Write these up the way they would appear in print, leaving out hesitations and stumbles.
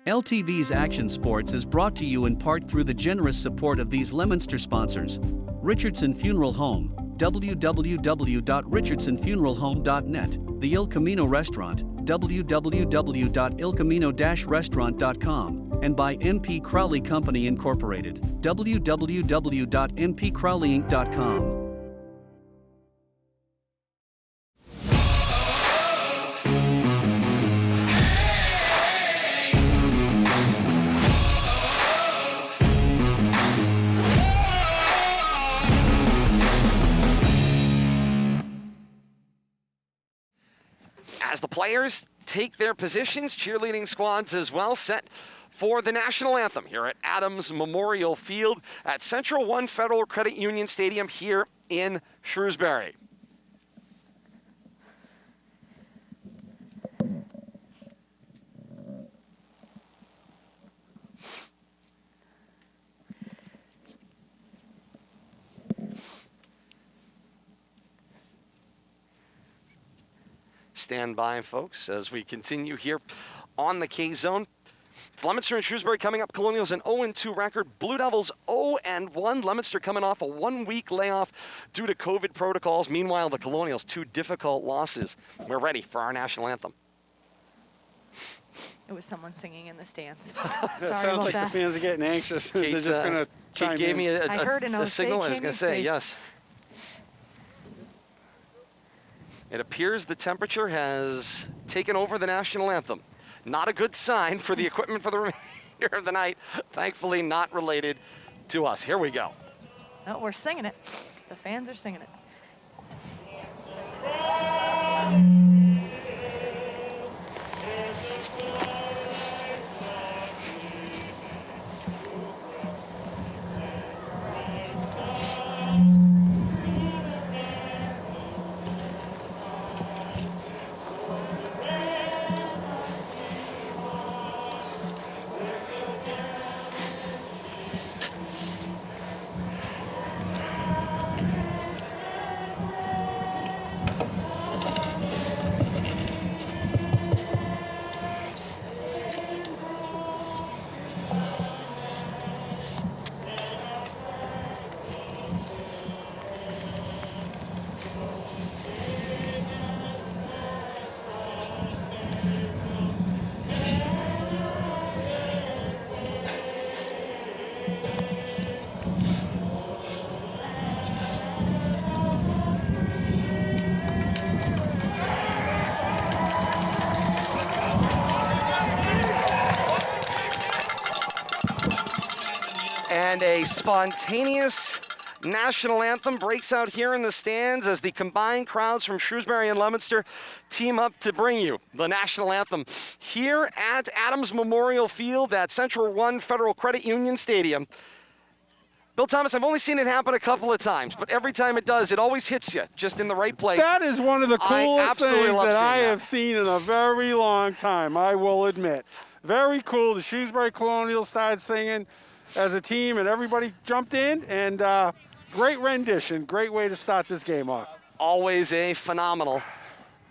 LTV's Action Sports is brought to you in part through the generous support of these Leominster sponsors. Richardson Funeral Home, www.richardsonfuneralhome.net. The Il Camino Restaurant, www.ilcamino-restaurant.com. And by MP Crowley Company Incorporated, www.mpcrowleyinc.com. As the players take their positions, cheerleading squads as well, set for the national anthem here at Adams Memorial Field at Central One Federal Credit Union Stadium here in Shrewsbury. Stand by, folks, as we continue here on the K-Zone. It's Leominster and Shrewsbury coming up. Colonials an 0-2 record. Blue Devils 0-1. Leominster coming off a one-week layoff due to COVID protocols. Meanwhile, the Colonials, 2 difficult losses. We're ready for our national anthem. It was someone singing in the stands. It Sorry sounds about like that. the fans are getting anxious. They're just going to chime Kate gave in. me a I signal. I was going to say, yes. It appears the temperature has taken over the national anthem. Not a good sign for the equipment for the remainder of the night. Thankfully, not related to us. Here we go. No, we're singing it. The fans are singing it. And a spontaneous national anthem breaks out here in the stands as the combined crowds from Shrewsbury and Leominster team up to bring you the national anthem here at Adams Memorial Field at Central One Federal Credit Union Stadium. Bill Thomas, I've only seen it happen a couple of times, but every time it does, it always hits you just in the right place. That is one of the coolest things that I have seen in a very long time, I will admit. Very cool. The Shrewsbury Colonials started singing as a team, and everybody jumped in, and great rendition. Great way to start this game off. Always a phenomenal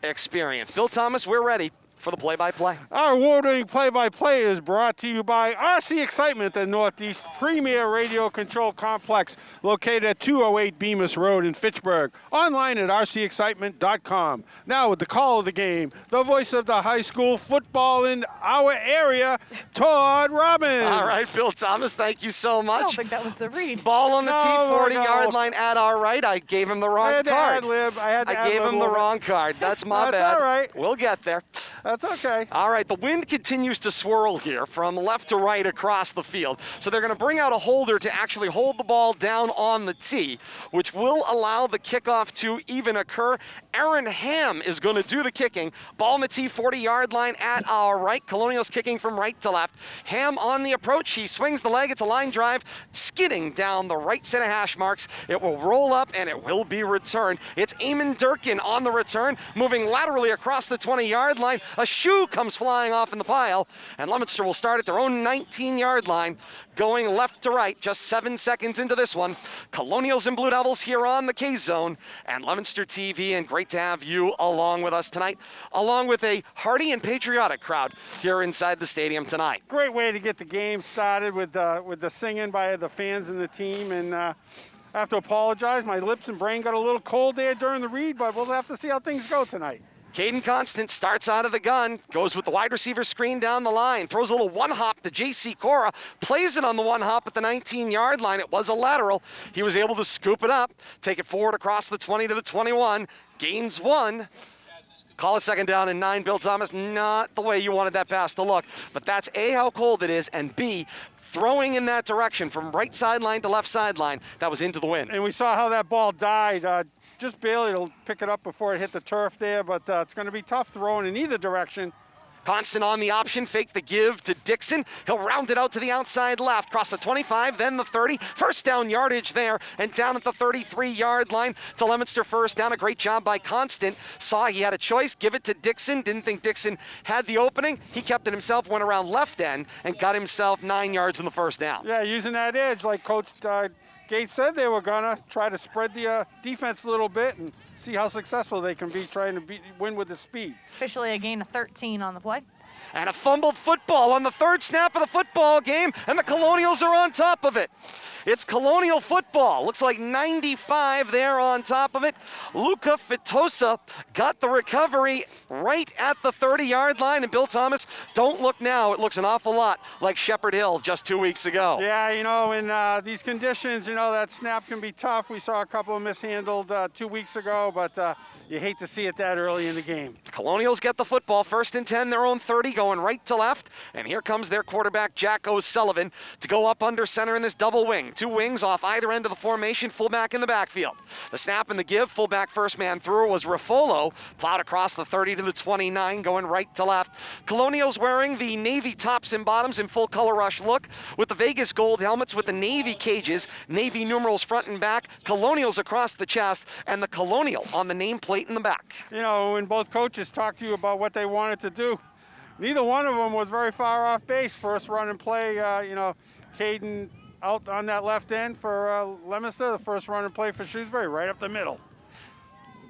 experience. Bill Thomas, we're ready for the play-by-play. Our award-winning play-by-play is brought to you by RC Excitement, the Northeast premier radio control complex located at 208 Bemis Road in Fitchburg. Online at rcexcitement.com. Now with the call of the game, the voice of the high school football in our area, Todd Robbins. All right, Bill Thomas, thank you so much. I don't think that was the read. Ball on the T40-yard line at our right. I gave him the wrong card. I gave him the wrong card. That's my bad. That's all right. We'll get there. That's okay. All right, the wind continues to swirl here from left to right across the field. So they're going to bring out a holder to actually hold the ball down on the tee, which will allow the kickoff to even occur. Aaron Ham is going to do the kicking. Ball on the tee, 40-yard line at our right. Colonials kicking from right to left. Ham on the approach. He swings the leg. It's a line drive, skidding down the right set of hash marks. It will roll up, and it will be returned. It's Eamon Durkin on the return, moving laterally across the 20-yard line. A shoe comes flying off in the pile, and Leominster will start at their own 19-yard line, going left to right, just 7 seconds into this one. Colonials and Blue Devils here on the K-Zone, and Leominster TV, and great to have you along with us tonight, along with a hearty and patriotic crowd here inside the stadium tonight. Great way to get the game started with the singing by the fans and the team. And I have to apologize. My lips and brain got a little cold there during the read, but we'll have to see how things go tonight. Caden Constant starts out of the gun, goes with the wide receiver screen down the line, throws a little one-hop to J.C. Cora, plays it on the one-hop at the 19-yard line. It was a lateral. He was able to scoop it up, take it forward across the 20 to the 21, gains 1. Call it second down and 9, Bill Thomas. Not the way you wanted that pass to look, but that's A, how cold it is, and B, throwing in that direction from right sideline to left sideline, that was into the wind. And we saw how that ball died. Just barely to pick it up before it hit the turf there, but it's going to be tough throwing in either direction. Constant on the option, fake the give to Dixon. He'll round it out to the outside left, cross the 25, then the 30. First down yardage there, and down at the 33-yard line to Leominster first down. A great job by Constant. Saw he had a choice, give it to Dixon. Didn't think Dixon had the opening. He kept it himself, went around left end, and got himself 9 yards in the first down. Yeah, using that edge like Coach Gates said they were going to try to spread the defense a little bit and see how successful they can be trying to win with the speed. Officially a gain of 13 on the play. And a fumbled football on the third snap of the football game, and the Colonials are on top of it. It's Colonial football. Looks like 95 there on top of it. Luca Fitosa got the recovery right at the 30-yard line. And Bill Thomas, don't look now. It looks an awful lot like Shepherd Hill just 2 weeks ago. Yeah, in these conditions, that snap can be tough. We saw a couple of mishandled 2 weeks ago, but you hate to see it that early in the game. Colonials get the football, 1st and 10, their own 30, going right to left. And here comes their quarterback, Jack O'Sullivan, to go up under center in this double wing. 2 wings off either end of the formation, fullback in the backfield. The snap and the give, fullback first man through was Raffolo, plowed across the 30 to the 29, going right to left. Colonials wearing the navy tops and bottoms in full color rush look, with the Vegas gold helmets with the navy cages, navy numerals front and back, Colonials across the chest, and the Colonial on the nameplate in the back. When both coaches talked to you about what they wanted to do, neither one of them was very far off base. First run and play, Caden out on that left end for Leominster. The first run and play for Shrewsbury, right up the middle.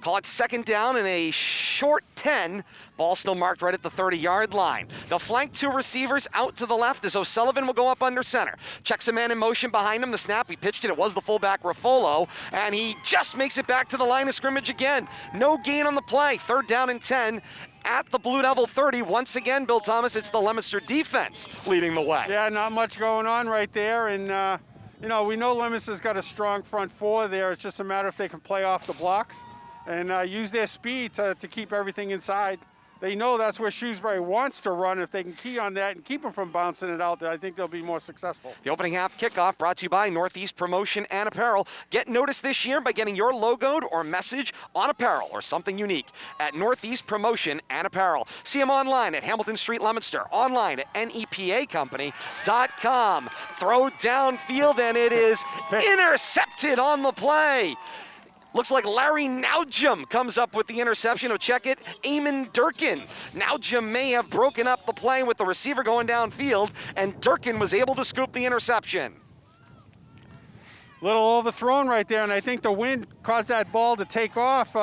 Call it second down and a short 10. Ball still marked right at the 30-yard line. They'll flank 2 receivers out to the left as O'Sullivan will go up under center. Checks a man in motion behind him. The snap, he pitched it. It was the fullback, Raffolo, and he just makes it back to the line of scrimmage again. No gain on the play. 3rd down and 10 at the Blue Devil 30. Once again, Bill Thomas, it's the Leominster defense leading the way. Yeah, not much going on right there, and we know Leominster's got a strong front 4 there. It's just a matter if they can play off the blocks and use their speed to keep everything inside. They know that's where Shrewsbury wants to run. If they can key on that and keep them from bouncing it out, I think they'll be more successful. The opening half kickoff brought to you by Northeast Promotion and Apparel. Get noticed this year by getting your logoed or message on apparel or something unique at Northeast Promotion and Apparel. See them online at Hamilton Street, Leominster, online at nepacompany.com. Throw downfield, and it is intercepted on the play. Looks like Larry Naujum comes up with the interception. Oh, check it, Eamon Durkin. Naujum may have broken up the play with the receiver going downfield, and Durkin was able to scoop the interception. Little overthrown right there, and I think the wind caused that ball to take off.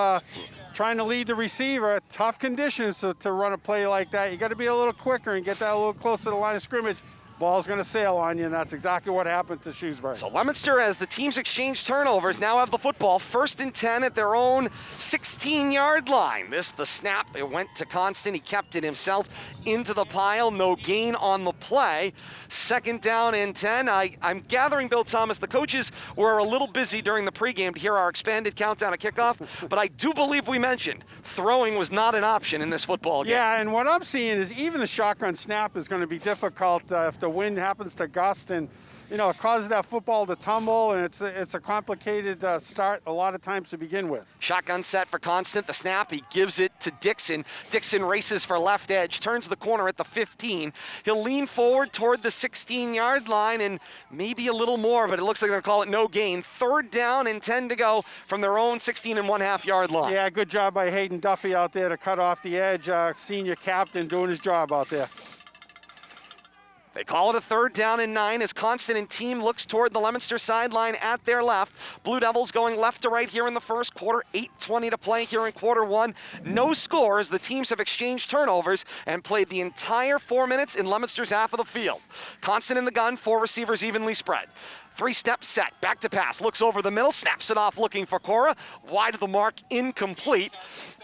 Trying to lead the receiver, tough conditions to run a play like that. You got to be a little quicker and get that a little closer to the line of scrimmage. Ball's going to sail on you, and that's exactly what happened to Shrewsbury. So Leominster, as the teams exchange turnovers, now have the football, 1st and 10 at their own 16-yard line. The snap, it went to Constant. He kept it himself into the pile. No gain on the play. 2nd down and 10. I'm gathering, Bill Thomas, the coaches were a little busy during the pregame to hear our expanded countdown of kickoff, but I do believe we mentioned throwing was not an option in this football game. Yeah, and what I'm seeing is even the shotgun snap is going to be difficult if the wind happens to gust and it causes that football to tumble, and it's a complicated start a lot of times to begin with. Shotgun set for Constant. The snap, he gives it to Dixon. Dixon races for left edge, turns the corner at the 15. He'll lean forward toward the 16-yard line and maybe a little more, but it looks like they're going to call it no gain. 3rd down and 10 to go from their own 16.5-yard line. Yeah, good job by Hayden Duffy out there to cut off the edge. Senior captain doing his job out there. They call it a 3rd down and 9 as Constant and team looks toward the Leominster sideline at their left. Blue Devils going left to right here in the first quarter. 8:20 to play here in quarter 1. No scores. The teams have exchanged turnovers and played the entire 4 minutes in Leominster's half of the field. Constant in the gun, 4 receivers evenly spread. 3-step set, back to pass, looks over the middle, snaps it off looking for Cora. Wide of the mark, incomplete.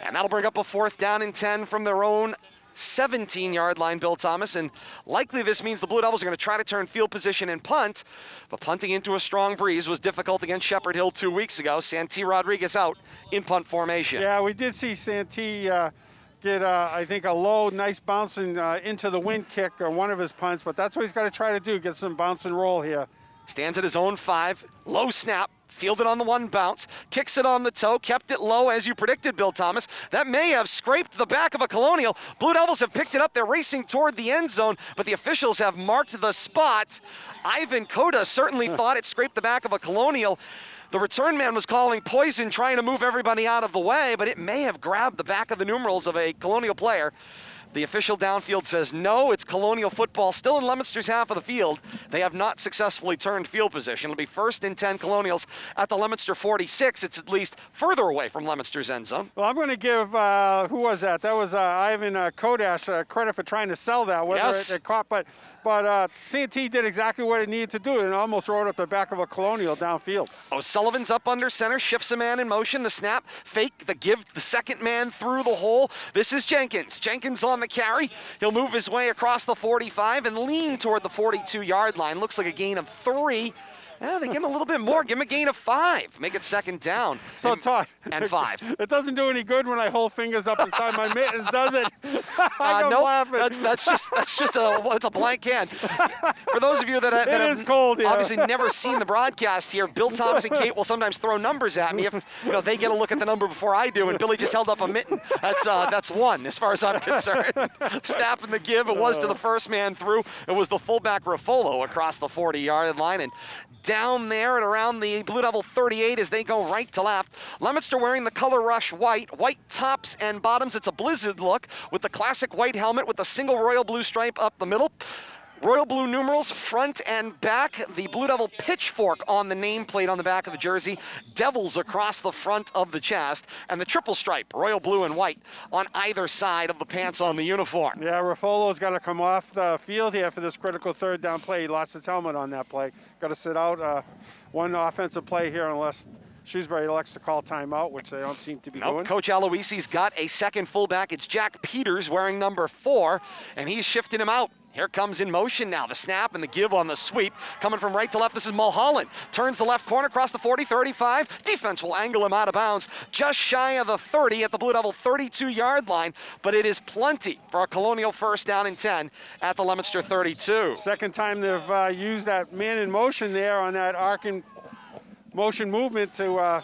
And that'll bring up a 4th down and 10 from their own 17-yard line, Bill Thomas, and likely this means the Blue Devils are going to try to turn field position and punt, but punting into a strong breeze was difficult against Shepherd Hill 2 weeks ago. Santee Rodriguez out in punt formation. Yeah, we did see Santee get, I think, a low, nice bouncing into the wind kick on one of his punts, but that's what he's got to try to do, get some bounce and roll here. Stands at his own 5, low snap. Fielded on the 1 bounce, kicks it on the toe, kept it low as you predicted, Bill Thomas. That may have scraped the back of a Colonial. Blue Devils have picked it up. They're racing toward the end zone, but the officials have marked the spot. Ivan Koda certainly thought it scraped the back of a Colonial. The return man was calling poison, trying to move everybody out of the way, but it may have grabbed the back of the numerals of a Colonial player. The official downfield says no, it's Colonial football still in Leominster's half of the field. They have not successfully turned field position. It'll be 1st and 10 Colonials at the Leominster 46. It's at least further away from Leominster's end zone. Well, I'm going to give, who was that? That was Ivan Kodash credit for trying to sell that. Whether Yes. it caught, but Santee did exactly what it needed to do and almost rode up the back of a Colonial downfield. O'Sullivan's up under center, shifts a man in motion. The snap, fake, the give, the second man through the hole. This is Jenkins. Jenkins on the carry. He'll move his way across the 45 and lean toward the 42-yard line. Looks like a gain of 3. They give him a little bit more. Give him a gain of 5. Make it 2nd down. So, Todd, and 5. It doesn't do any good when I hold fingers up inside my mittens, does it? I'm nope. laughing. That's just a blank can. For those of you that It is cold here. obviously never seen the broadcast here, Bill Thompson Kate will sometimes throw numbers at me if they get a look at the number before I do, and Billy just held up a mitten. That's 1 as far as I'm concerned. Snap and the give. It was to the first man through. It was the fullback Ruffolo across the 40-yard line, and down there and around the Blue Devil 38 as they go right to left. Leominster wearing the color rush white tops and bottoms. It's a blizzard look with the classic white helmet with the single royal blue stripe up the middle. Royal blue numerals front and back. The Blue Devil pitchfork on the nameplate on the back of the jersey. Devils across the front of the chest. And the triple stripe, royal blue and white, on either side of the pants on the uniform. Yeah, Ruffolo's got to come off the field here for this critical 3rd down play. He lost his helmet on that play. Got to sit out one offensive play here unless Shrewsbury elects to call timeout, which they don't seem to be doing. Coach Aloisi's got a second fullback. It's Jack Peters wearing number 4, and he's shifting him out. Here comes in motion now, the snap and the give on the sweep. Coming from right to left, this is Mulholland. Turns the left corner across the 40, 35. Defense will angle him out of bounds just shy of the 30 at the Blue Devil 32-yard line, but it is plenty for a Colonial 1st down and 10 at the Leominster 32. Second time they've used that man in motion there on that arcing motion movement to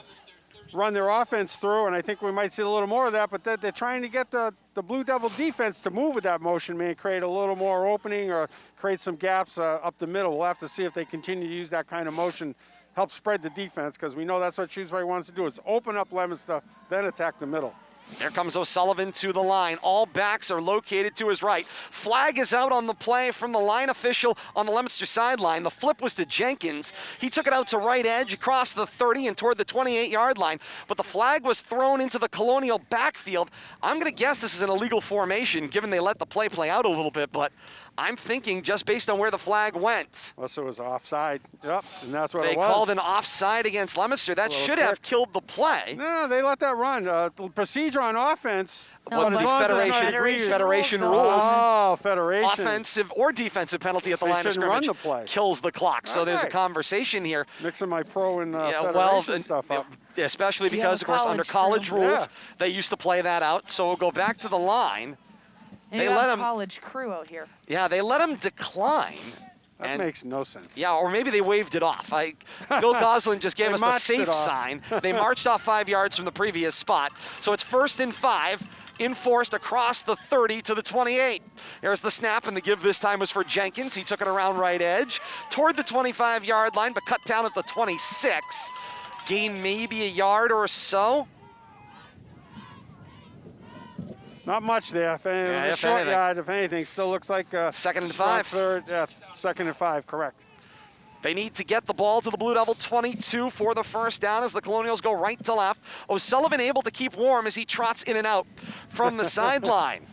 run their offense through, and I think we might see a little more of that, but they're trying to get the Blue Devil defense to move with that motion, man, create a little more opening or create some gaps up the middle. We'll have to see if they continue to use that kind of motion, help spread the defense, because we know that's what Shrewsbury wants to do, is open up Leominster, then attack the middle. There comes O'Sullivan to the line. All backs are located to his right. Flag is out on the play from the line official on the Leominster sideline. The flip was to Jenkins. He took it out to right edge across the 30 and toward the 28-yard line, but the flag was thrown into the Colonial backfield. I'm going to guess this is an illegal formation, given they let the play out a little bit, but I'm thinking just based on where the flag went. Unless it was offside. Yep, and that's what They it was. called an offside against Leominster. That should have killed the play. No, they let that run. The procedure on offense. No, What, but the Federation rules. Oh, Federation. Offensive or defensive penalty at the They line of shouldn't run scrimmage the play. kills the clock. So there's a Okay. conversation here. Mixing my pro and Federation stuff up. Especially Yeah, because, the of course, under college college rules, Yeah. they used to play that out. So we'll go back to the line. And They you let have him- college crew out here. Yeah, they let him decline. That makes no sense. Yeah, or maybe they waved it off. Bill Goslin just gave us the safe sign. They marched off 5 yards from the previous spot. So it's 1st and 5, enforced across the 30 to the 28. There's the snap, and the give this time was for Jenkins. He took it around right edge, toward the 25-yard line, but cut down at the 26. Gain maybe a yard or so. Not much there. If it was a short yard, if anything, still looks like a 2nd and 5. Third, yeah, 2nd and 5, correct. They need to get the ball to the Blue Devil 22 for the first down as the Colonials go right to left. O'Sullivan able to keep warm as he trots in and out from the sideline.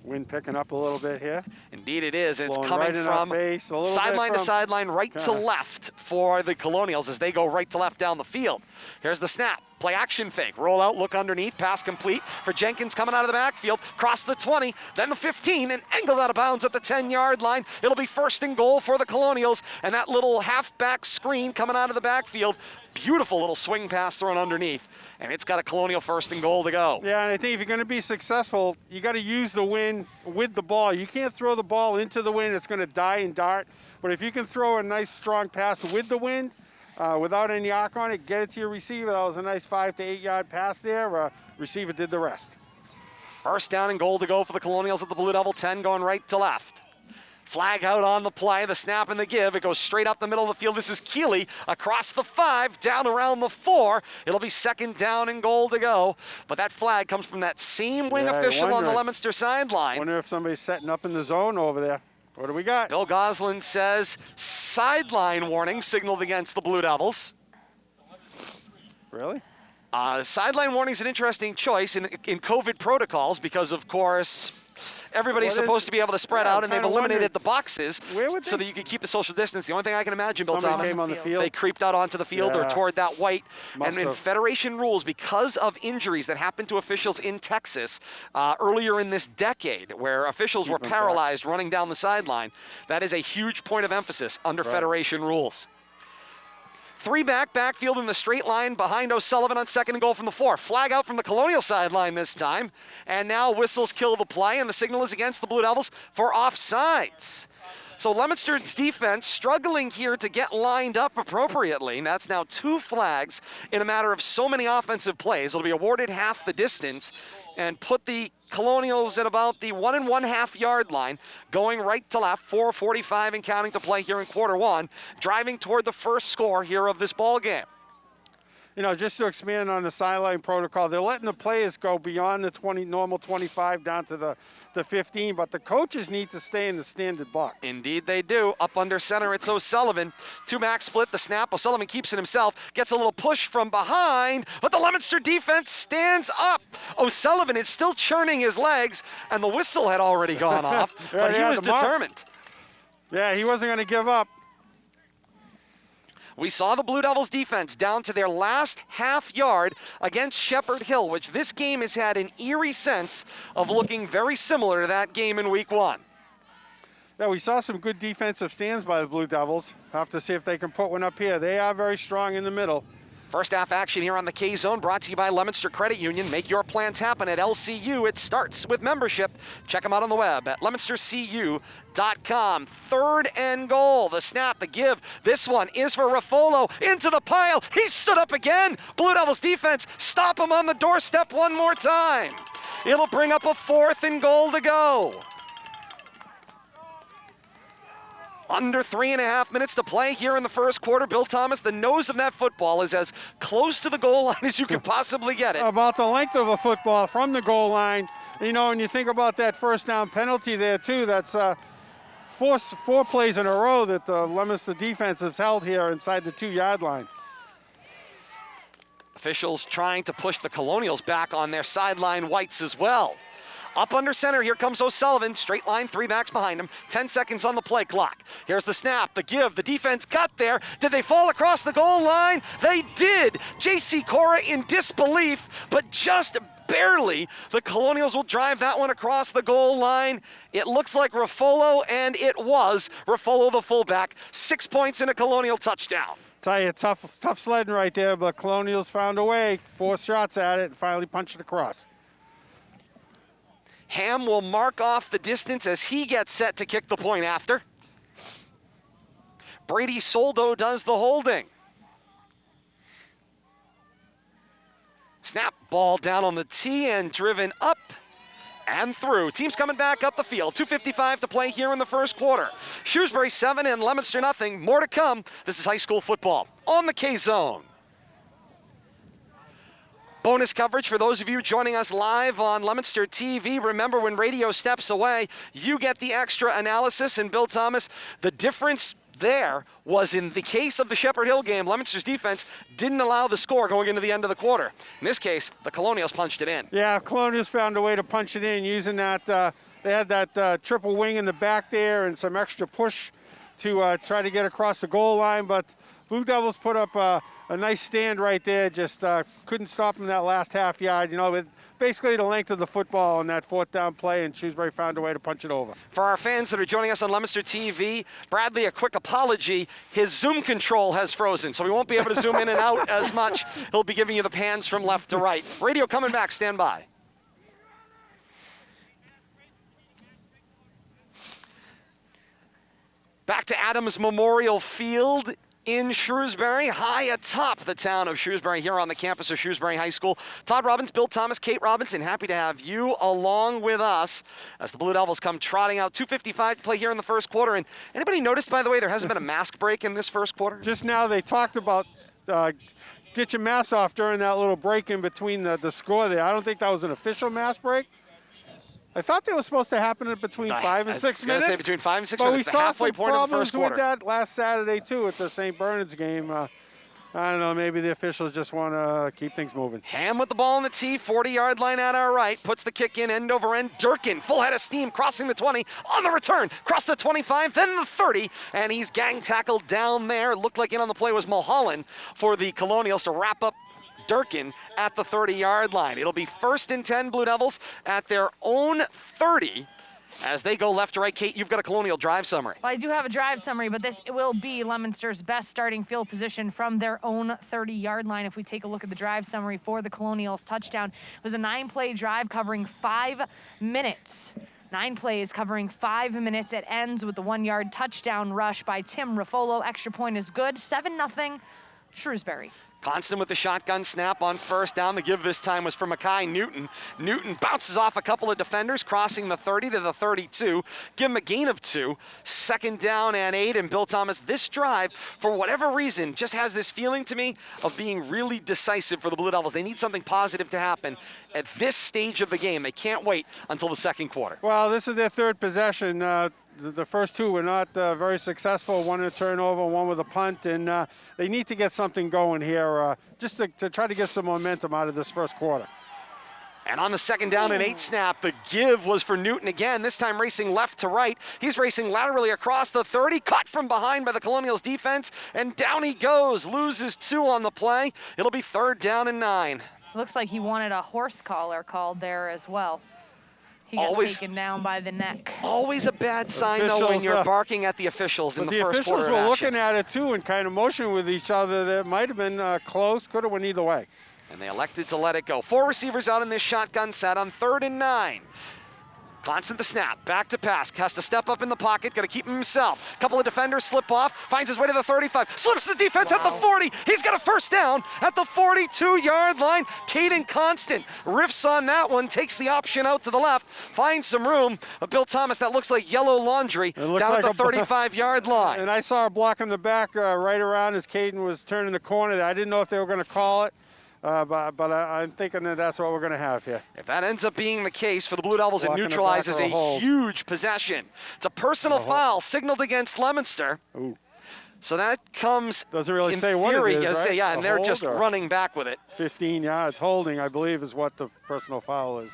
Wind picking up a little bit here. Indeed it is. It's blowing coming right from sideline to sideline, right to left for the Colonials as they go right to left down the field. Here's the snap. Play action fake. Roll out, look underneath. Pass complete for Jenkins coming out of the backfield. Cross the 20, then the 15, and angled out of bounds at the 10-yard line. It'll be 1st and goal for the Colonials. And that little halfback screen coming out of the backfield. Beautiful little swing pass thrown underneath. And it's got a Colonial 1st and goal to go. Yeah, and I think if you're going to be successful, you got to use the wind with the ball. You can't throw the ball into the wind. It's going to die and dart. But if you can throw a nice, strong pass with the wind, without any arc on it, get it to your receiver. That was a nice 5 to 8 yard pass there. Receiver did the rest. 1st down and goal to go for the Colonials at the Blue Devil 10, going right to left. Flag out on the play, the snap and the give. It goes straight up the middle of the field. This is Keeley across the 5, down around the 4. It'll be 2nd down and goal to go. But that flag comes from that same wing official on the Leominster sideline. I wonder if somebody's setting up in the zone over there. What do we got? Bill Goslin says sideline warning signaled against the Blue Devils. Really? Sideline warning is an interesting choice in COVID protocols because, of course, everybody's supposed to be able to spread out, and they've eliminated the boxes so that you can keep the social distance. The only thing I can imagine, Bill Thomas, came on the field. They creeped out onto the field or toward that white. And in Federation rules, because of injuries that happened to officials in Texas earlier in this decade, where officials were paralyzed running down the sideline, that is a huge point of emphasis under Federation rules. 3-back backfield in the straight line behind O'Sullivan on 2nd and goal from the 4. Flag out from the Colonial sideline this time. And now whistles kill the play, and the signal is against the Blue Devils for offsides. So Leominster's defense struggling here to get lined up appropriately. And that's now 2 flags in a matter of so many offensive plays. It'll be awarded half the distance and put the Colonials at about the 1 1/2 yard line, going right to left, 4:45 and counting to play here in quarter 1, driving toward the first score here of this ball game. You know, just to expand on the sideline protocol, they're letting the players go beyond the normal 25 down to the 15, but the coaches need to stay in the standard box. Indeed they do. Up under center, it's O'Sullivan. 2-back split, the snap. O'Sullivan keeps it himself, gets a little push from behind, but the Leominster defense stands up. O'Sullivan is still churning his legs, and the whistle had already gone off, but he was determined. Yeah, he wasn't going to give up. We saw the Blue Devils defense down to their last half yard against Shepherd Hill, which this game has had an eerie sense of looking very similar to that game in week 1. Yeah, we saw some good defensive stands by the Blue Devils. Have to see if they can put one up here. They are very strong in the middle. First half action here on the K-Zone, brought to you by Leominster Credit Union. Make your plans happen at LCU. It starts with membership. Check them out on the web at leominstercu.com. 3rd and goal. The snap, the give. This one is for Raffolo. Into the pile. He stood up again. Blue Devils defense stop him on the doorstep one more time. It'll bring up a 4th and goal to go. Under 3.5 minutes to play here in the first quarter. Bill Thomas, the nose of that football is as close to the goal line as you can possibly get it. About the length of a football from the goal line. You know, and you think about that first down penalty there, too. That's four plays in a row that the Leominster defense has held here inside the 2-yard line. Officials trying to push the Colonials back on their sideline whites as well. Up under center, here comes O'Sullivan. Straight line, 3 backs behind him. 10 seconds on the play clock. Here's the snap, the give. The defense got there. Did they fall across the goal line? They did. J.C. Cora in disbelief, but just barely. The Colonials will drive that one across the goal line. It looks like Raffolo, and it was Raffolo, the fullback. 6 points in a Colonial touchdown. Tell you, tough sledding right there, but Colonials found a way. 4 shots at it and finally punched it across. Ham will mark off the distance as he gets set to kick the point after. Brady Soldo does the holding. Snap, ball down on the tee and driven up and through. Teams coming back up the field. 2:55 to play here in the first quarter. Shrewsbury 7 and Leominster nothing. More to come. This is high school football on the K-Zone. Bonus coverage for those of you joining us live on Leominster TV. Remember, when radio steps away, you get the extra analysis. And Bill Thomas, the difference there was in the case of the Shepherd Hill game, Leominster's defense didn't allow the score going into the end of the quarter. In this case, the Colonials punched it in. Yeah, Colonials found a way to punch it in using that. They had that triple wing in the back there and some extra push to try to get across the goal line. But Blue Devils put up a nice stand right there. Just couldn't stop them that last half yard. You know, basically the length of the football on that fourth down play, and Shrewsbury found a way to punch it over. For our fans that are joining us on Leominster TV, Bradley, a quick apology. His Zoom control has frozen, so we won't be able to zoom in and out as much. He'll be giving you the pans from left to right. Radio coming back. Stand by. Back to Adams Memorial Field in Shrewsbury, high atop the town of Shrewsbury here on the campus of Shrewsbury High School. Todd Robbins, Bill Thomas, Kate Robinson, happy to have you along with us as the Blue Devils come trotting out. 2:55 to play here in the first quarter. And anybody noticed, by the way, there hasn't been a mask break in this first quarter? Just now they talked about get your mask off during that little break in between the score there. I don't think that was an official mask break. I thought they were supposed to happen in between 5 and 6 minutes. Say between 5 and 6 but minutes. we The saw halfway some point of the problems first quarter. with that last Saturday, too, at the St. Bernard's game. I don't know, maybe the officials just want to keep things moving. Ham with the ball on the tee, 40-yard line at our right. Puts the kick in end over end. Durkin, full head of steam, crossing the 20. On the return, cross the 25, then the 30. And he's gang tackled down there. Looked like in on the play was Mulholland for the Colonials to wrap up Durkin at the 30-yard line. It'll be 1st and 10 Blue Devils at their own 30 as they go left to right. Kate, you've got a Colonial drive summary. Well, I do have a drive summary, but this will be Leominster's best starting field position from their own 30-yard line. If we take a look at the drive summary for the Colonials touchdown, it was a 9-play drive covering 5 minutes. 9 plays covering 5 minutes. It ends with the 1-yard touchdown rush by Tim Raffolo. Extra point is good. 7-0 Shrewsbury. Constant with the shotgun snap on first down. The give this time was for Mackay Newton. Newton bounces off a couple of defenders, crossing the 30 to the 32. Give him a gain of 2. 2nd down and 8. And Bill Thomas, this drive, for whatever reason, just has this feeling to me of being really decisive for the Blue Devils. They need something positive to happen at this stage of the game. They can't wait until the second quarter. Well, this is their 3rd possession. The first 2 were not very successful, one in a turnover, one with a punt, and they need to get something going here just to try to get some momentum out of this first quarter. And on the 2nd down and 8 snap, the give was for Newton again, this time racing left to right. He's racing laterally across the 30, caught from behind by the Colonials defense, and down he goes, loses 2 on the play. It'll be 3rd down and 9. Looks like he wanted a horse collar called there as well. He got taken down by the neck. Always a bad sign, though, when you're barking at the officials in the first quarter of action. The officials were looking at it, too, and kind of motioning with each other. That might have been close, could have went either way. And they elected to let it go. 4 receivers out in this shotgun set on 3rd and 9. Constant the snap, back to pass, has to step up in the pocket, got to keep him himself. Couple of defenders slip off, finds his way to the 35, slips the defense at the 40. He's got a 1st down at the 42-yard line. Caden Constant riffs on that one, takes the option out to the left, finds some room. Bill Thomas, that looks like yellow laundry down like at the 35-yard line. And I saw a block in the back right around as Caden was turning the corner. I didn't know if they were going to call it. But I'm thinking that that's what we're going to have here. If that ends up being the case for the Blue Devils, it neutralizes a huge possession. It's a personal foul signaled against Leominster. Ooh. So that comes doesn't really in say theory, what it is, right? Yeah, and they're just running back with it. 15 yards. Holding, I believe, is what the personal foul is.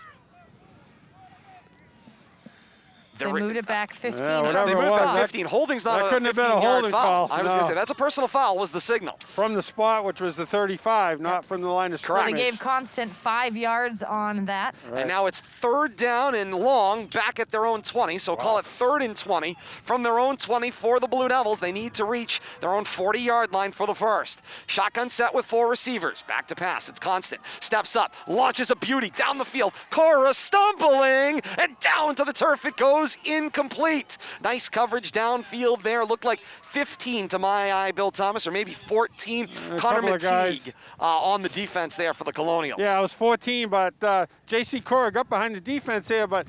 They moved it back 15. Yeah, they moved it back 15. Holding's not a 15-yard foul. I was going to say, that's a personal foul was the signal. From the spot, which was the 35, not from the line of scrimmage. So they gave Constant 5 yards on that. Right. And now it's 3rd down and long back at their own 20, so call it 3rd and 20 from their own 20 for the Blue Devils. They need to reach their own 40-yard line for the first. Shotgun set with 4 receivers. Back to pass. It's Constant. Steps up, launches a beauty down the field. Cora stumbling, and down to the turf it goes throws incomplete. Nice coverage downfield there. Looked like 15 to my eye, Bill Thomas, or maybe 14. Connor McTeague on the defense there for the Colonials. Yeah, it was 14, but J.C. Corrig up behind the defense here, but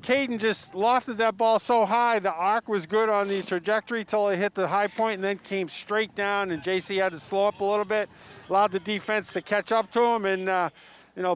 Caden just lofted that ball so high. The arc was good on the trajectory till it hit the high point and then came straight down, and JC had to slow up a little bit, allowed the defense to catch up to him, and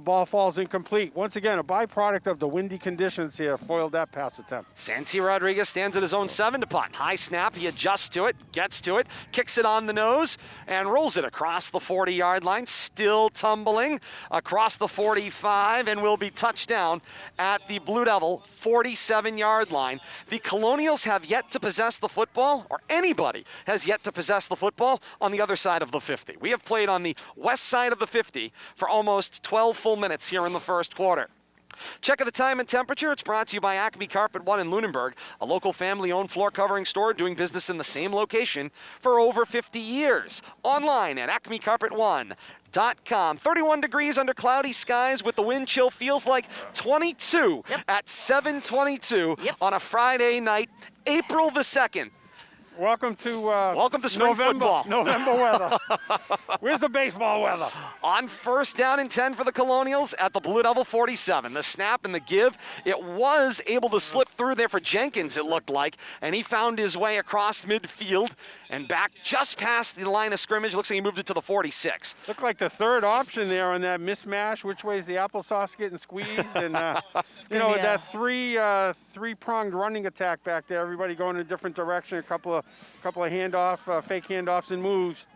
ball falls incomplete. Once again, a byproduct of the windy conditions here foiled that pass attempt. Santi Rodriguez stands at his own 7 to punt. High snap, he adjusts to it, gets to it, kicks it on the nose, and rolls it across the 40-yard line, still tumbling across the 45, and will be touched down at the Blue Devil 47-yard line. The Colonials have yet to possess the football, or anybody has yet to possess the football on the other side of the 50. We have played on the west side of the 50 for almost 12 full minutes here in the first quarter. Check of the time and temperature. It's brought to you by Acme Carpet One in Lunenburg, a local family-owned floor covering store doing business in the same location for over 50 years. Online at acmecarpetone.com. 31 degrees under cloudy skies with the wind chill. Feels like 22 at 7:22 on a Friday night, April the 2nd. Welcome to spring football. November weather. Where's the baseball weather? On first down and 10 for the Colonials at the Blue Devil 47. The snap and the give. It was able to slip through there for Jenkins, it looked like, and he found his way across midfield and back just past the line of scrimmage. Looks like he moved it to the 46. Looked like the third option there on that mismatch. Which way's the applesauce getting squeezed? And with that three-pronged running attack back there, everybody going in a different direction, a couple of handoff, fake handoffs and moves.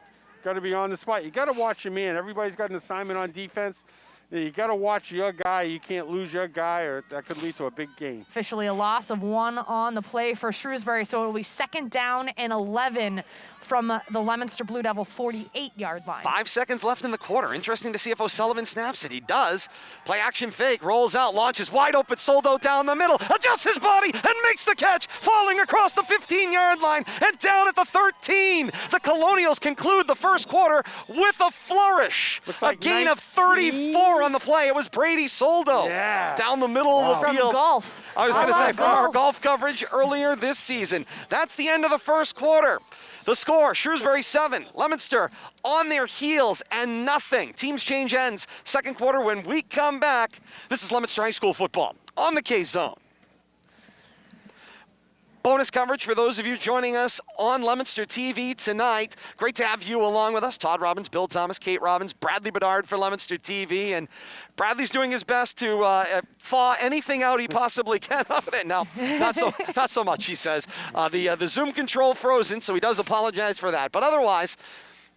Got to be on the spot. You got to watch your man. Everybody's got an assignment on defense. You got to watch your guy. You can't lose your guy, or that could lead to a big gain. Officially a loss of 1 on the play for Shrewsbury, so it'll be 2nd down and 11 from the Leominster Blue Devil 48-yard line. 5 seconds left in the quarter. Interesting to see if O'Sullivan snaps it. He does. Play action fake, rolls out, launches wide open, Soldo down the middle, adjusts his body and makes the catch, falling across the 15-yard line and down at the 13. The Colonials conclude the first quarter with a flourish. Looks like a gain of 34 on the play. It was Brady Soldo down the middle of the field. From golf. I was going to say, from our golf coverage earlier this season. That's the end of the first quarter. The score, Shrewsbury 7, Leominster on their heels and nothing. Teams change ends. Second quarter when we come back. This is Leominster High School football on the K-Zone. Bonus coverage for those of you joining us on Leominster TV tonight. Great to have you along with us. Todd Robbins, Bill Thomas, Kate Robbins, Bradley Bedard for Leominster TV. And Bradley's doing his best to thaw anything out he possibly can out of it. No, not so much, he says. The Zoom control frozen, so he does apologize for that. But otherwise,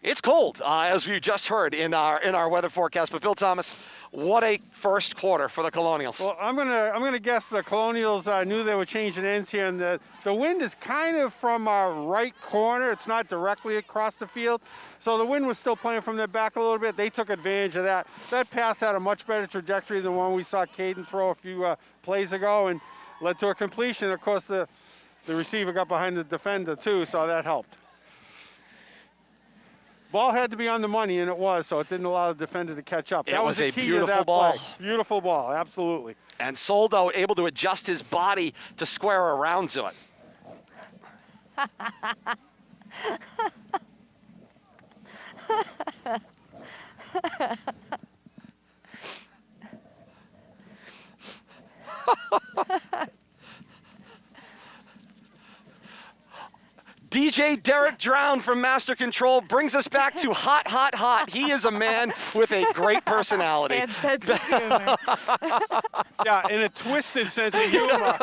it's cold, as we just heard in our weather forecast. But Bill Thomas, what a first quarter for the Colonials. Well, I'm gonna guess the Colonials knew they were changing ends here, and the wind is kind of from our right corner. It's not directly across the field, so the wind was still playing from their back a little bit. They took advantage of that. That pass had a much better trajectory than one we saw Caden throw a few plays ago, and led to a completion. Of course, the receiver got behind the defender too, so that helped. Ball had to be on the money, and it was, so it didn't allow the defender to catch up. That was a beautiful ball. Beautiful ball, absolutely. And Soldo able to adjust his body to square around to it. DJ Derek Drown from Master Control brings us back to hot, hot, hot. He is a man with a great personality. And sense of humor. Yeah, and a twisted sense of humor.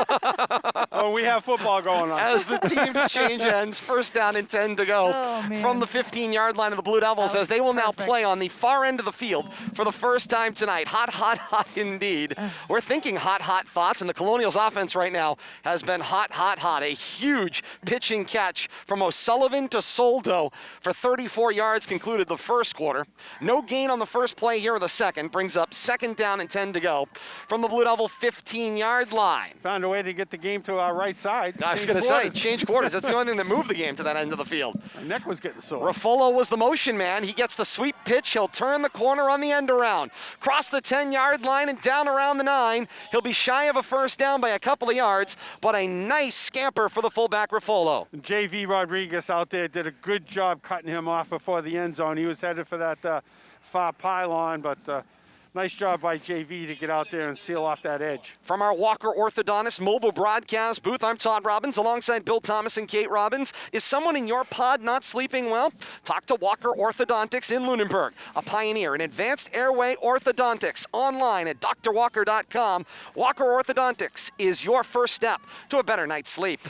Oh, we have football going on. As the teams change ends, first down and 10 to go from the 15-yard line of the Blue Devils, as they will now play on the far end of the field for the first time tonight. Hot, hot, hot indeed. We're thinking hot, hot thoughts, and the Colonials offense right now has been hot, hot, hot. A huge pitching catch from O'Sullivan to Soldo for 34 yards concluded the first quarter. No gain on the first play here of the second. Brings up 2nd down and 10 to go from the Blue Devil 15-yard line. Found a way to get the game to our right side. I was going to say, change quarters. That's the only thing that moved the game to that end of the field. My neck was getting sore. Raffolo was the motion man. He gets the sweep pitch. He'll turn the corner on the end around. Cross the 10-yard line and down around the 9. He'll be shy of a first down by a couple of yards, but a nice scamper for the fullback Raffolo. J.V. Rodriguez out there did a good job cutting him off before the end zone. He was headed for that far pylon, but nice job by J.V. to get out there and seal off that edge. From our Walker Orthodontist mobile broadcast booth, I'm Todd Robbins alongside Bill Thomas and Kate Robbins. Is someone in your pod not sleeping well? Talk to Walker Orthodontics in Lunenburg, a pioneer in advanced airway orthodontics, online at drwalker.com. Walker Orthodontics is your first step to a better night's sleep.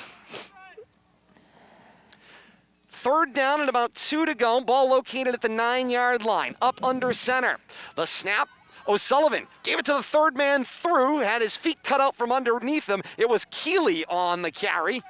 3rd down and about 2 to go. Ball located at the 9-yard line, up under center. The snap. O'Sullivan gave it to the 3rd man through, had his feet cut out from underneath him. It was Keeley on the carry,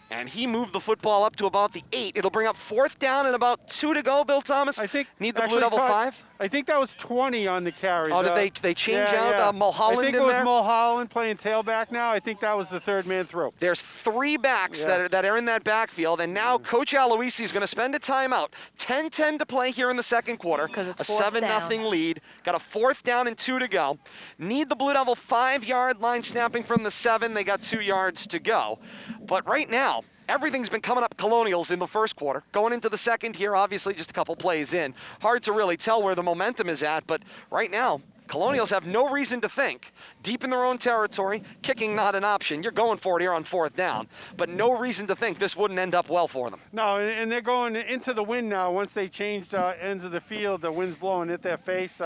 and he moved the football up to about the 8. It'll bring up 4th down and about 2 to go, Bill Thomas. I think Need the Blue Devil 5? I think that was 20 on the carry. Oh, did they change out Mulholland I think in it was there? Mulholland playing tailback now. I think that was the 3rd man through. There's 3 backs that are in that backfield, and now Coach Aloisi is going to spend a timeout. 10-10 to play here in the second quarter. Because it's a 4th 7-0 lead. Got a 4th down and 2 to go. Need the Blue Devil 5-yard line snapping from the 7. They got 2 yards to go. But right now, everything's been coming up Colonials in the first quarter. Going into the second here, obviously just a couple plays in. Hard to really tell where the momentum is at, but right now, Colonials have no reason to think. Deep in their own territory, kicking not an option. You're going for it here on 4th down, but no reason to think this wouldn't end up well for them. No, and they're going into the wind now. Once they changed ends of the field, the wind's blowing at their face.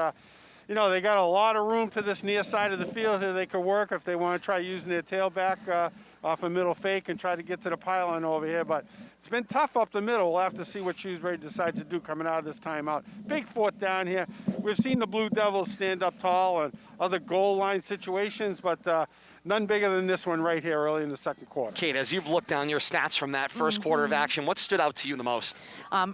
You know, they got a lot of room to this near side of the field that they could work if they want to try using their tailback off a middle fake and try to get to the pylon over here. But it's been tough up the middle. We'll have to see what Shrewsbury decides to do coming out of this timeout. Big 4th down here. We've seen the Blue Devils stand up tall in other goal line situations, but none bigger than this one right here early in the second quarter. Kate, as you've looked down your stats from that first quarter of action, what stood out to you the most?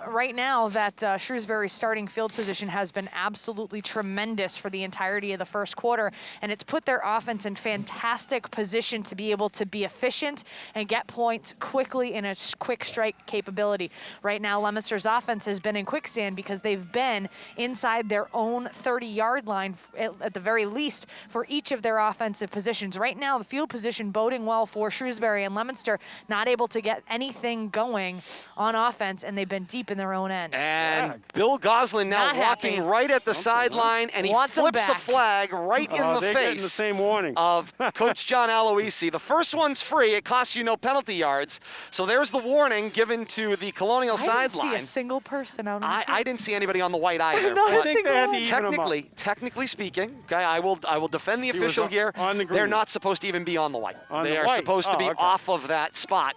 Right now, that Shrewsbury starting field position has been absolutely tremendous for the entirety of the first quarter, and it's put their offense in fantastic position to be able to be efficient and get points quickly in a quick strike capability. Right now, Leominster's offense has been in quicksand because they've been inside their own 30-yard line at the very least for each of their offensive positions. Right now, the field position boding well for Shrewsbury, and Leominster not able to get anything going on offense, and they've been deep in their own end. And Bill Goslin now Not walking happy. right at the sideline, and he Wants him flips a back. flag right in the they're getting the face same warning. of Coach John Aloisi. The first one's free. It costs you no penalty yards. So there's the warning given to the Colonial I didn't sideline. see a single person out on the I field. didn't see anybody on the white either. Not a but I think they had to single even them up. technically speaking, okay, I will defend the was official here. on the They're green. not supposed to even be on the white. On they the are white. supposed to be Okay. off of that spot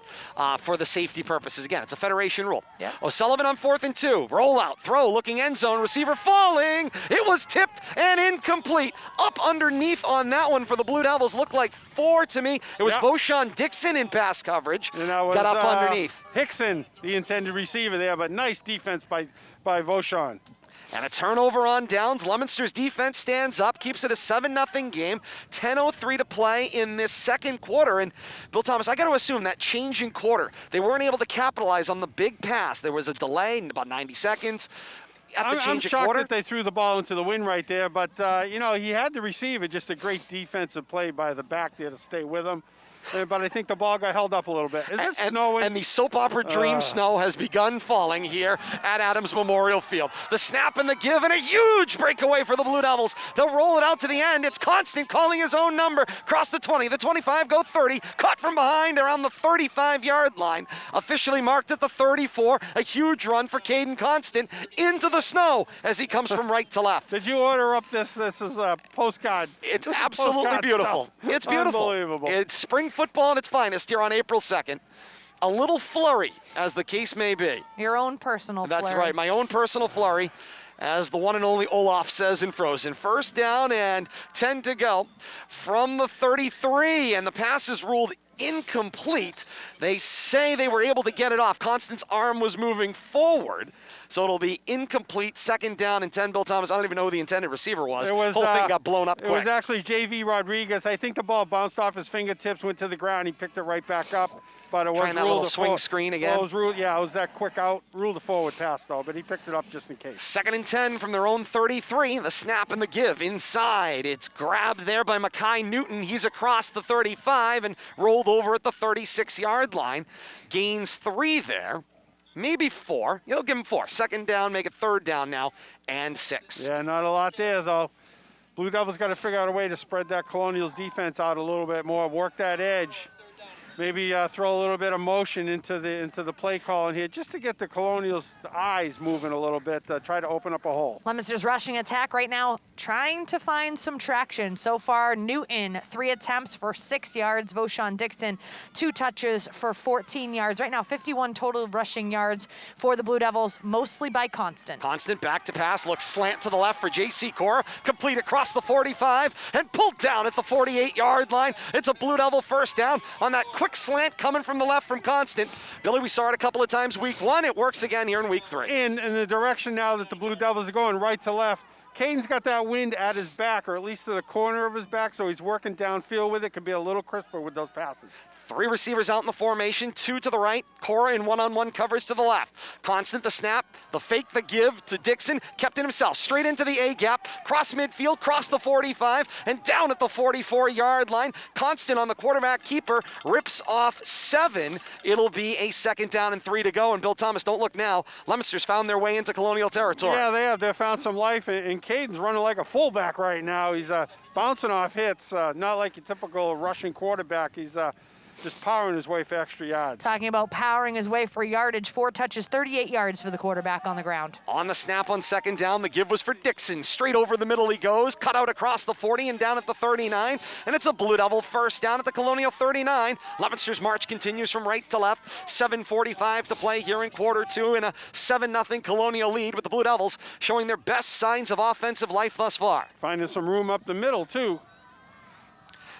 for the safety purposes. Again, it's a federation rule. Yeah. O'Sullivan on 4th and 2. Roll out, throw, looking end zone, receiver falling. It was tipped and incomplete. Up underneath on that one for the Blue Devils. Looked like 4 to me. It was Yep. Voshan Dixon in pass coverage. And that was, Got up underneath. Hickson, the intended receiver there, but nice defense by Voshan. And a turnover on downs. Leominster's defense stands up, keeps it a 7-0 game. 10:03 to play in this second quarter. And Bill Thomas, I got to assume that change in quarter, they weren't able to capitalize on the big pass. There was a delay in about 90 seconds. At the I'm change of shocked quarter. that they threw the ball into the wind right there, but, you know, he had the receiver, just a great defensive play by the back there to stay with him. But I think the ball got held up a little bit. Is it snowing? And the soap opera dream snow has begun falling here at Adams Memorial Field. The snap and the give and a huge breakaway for the Blue Devils. They'll roll it out to the end. It's Constant calling his own number. Cross the 20, the 25, go 30. Caught from behind around the 35-yard line. Officially marked at the 34. A huge run for Caden Constant into the snow as he comes from right to left. Did you order up this? This is a postcard. It's This is absolutely postcard beautiful. stuff. It's beautiful. Unbelievable. It's spring football at its finest here on April 2nd. A little flurry, as the case may be. Your own personal That's flurry. right, my own personal flurry, as the one and only Olaf says in Frozen. First down and 10 to go from the 33, and the pass is ruled incomplete. They say they were able to get it off. Constant's arm was moving forward, so it'll be incomplete. 2nd down and 10. Bill Thomas, I don't even know who the intended receiver was. Whole thing got blown up quick. It was actually J.V. Rodriguez. I think the ball bounced off his fingertips, went to the ground. He picked it right back up. But it was trying that little swing screen again. Well, it was ruled, yeah, it was that quick out, ruled a forward pass, though, but he picked it up just in case. 2nd and 10 from their own 33. The snap and the give inside. It's grabbed there by Mackay Newton. He's across the 35 and rolled over at the 36-yard line. Gains 3 there. Maybe 4. You'll give him 4. 2nd down, make it 3rd down now, and 6. Yeah, not a lot there, though. Blue Devils got to figure out a way to spread that Colonials defense out a little bit more, work that edge. Maybe throw a little bit of motion into the play call in here just to get the Colonials' eyes moving a little bit, try to open up a hole. Leominster's rushing attack right now, trying to find some traction. So far, Newton, 3 attempts for 6 yards. Voshawn Dixon, 2 touches for 14 yards. Right now, 51 total rushing yards for the Blue Devils, mostly by Constant. Constant back to pass, looks slant to the left for J.C. Cora, complete across the 45 and pulled down at the 48-yard line. It's a Blue Devil 1st down on that quick slant coming from the left from Constant. Billy, we saw it a couple of times week 1. It works again here in week 3. In the direction now that the Blue Devils are going right to left, Caden's got that wind at his back, or at least to the corner of his back, so he's working downfield with it. Could be a little crisper with those passes. 3 receivers out in the formation, 2 to the right, Cora in one-on-one coverage to the left. Constant the snap, the fake, the give to Dixon, kept it himself, straight into the A-gap, cross midfield, cross the 45, and down at the 44-yard line. Constant on the quarterback keeper, rips off 7. It'll be a 2nd down and 3 to go, and Bill Thomas, don't look now, Leominster's found their way into Colonial territory. Yeah, they have. They found some life, and Caden's running like a fullback right now. He's bouncing off hits, not like your typical Russian quarterback. He's just powering his way for extra yards. Talking about powering his way for yardage, 4 touches, 38 yards for the quarterback on the ground. On the snap on 2nd down, the give was for Dixon. Straight over the middle he goes, cut out across the 40 and down at the 39. And it's a Blue Devil 1st down at the Colonial 39. Leominster's march continues from right to left. 7:45 to play here in quarter 2 in a 7-0 Colonial lead, with the Blue Devils showing their best signs of offensive life thus far. Finding some room up the middle, too.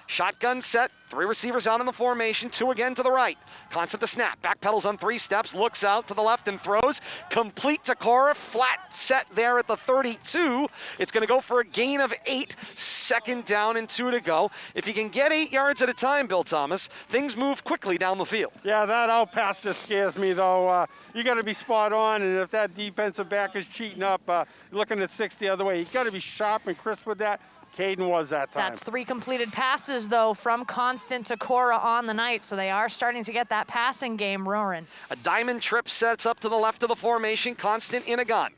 Shotgun set, 3 receivers out in the formation, 2 again to the right. Constant the snap, backpedals on 3 steps, looks out to the left and throws. Complete to Cora, flat set there at the 32. It's going to go for a gain of 8, 2nd down and 2 to go. If you can get 8 yards at a time, Bill Thomas, things move quickly down the field. Yeah, that out pass just scares me, though. You got to be spot on, and if that defensive back is cheating up, looking at 6 the other way, he's got to be sharp and crisp with that. Caden was that time. That's 3 completed passes, though, from Constant to Cora on the night, so they are starting to get that passing game roaring. A diamond trip sets up to the left of the formation, Constant in a gun.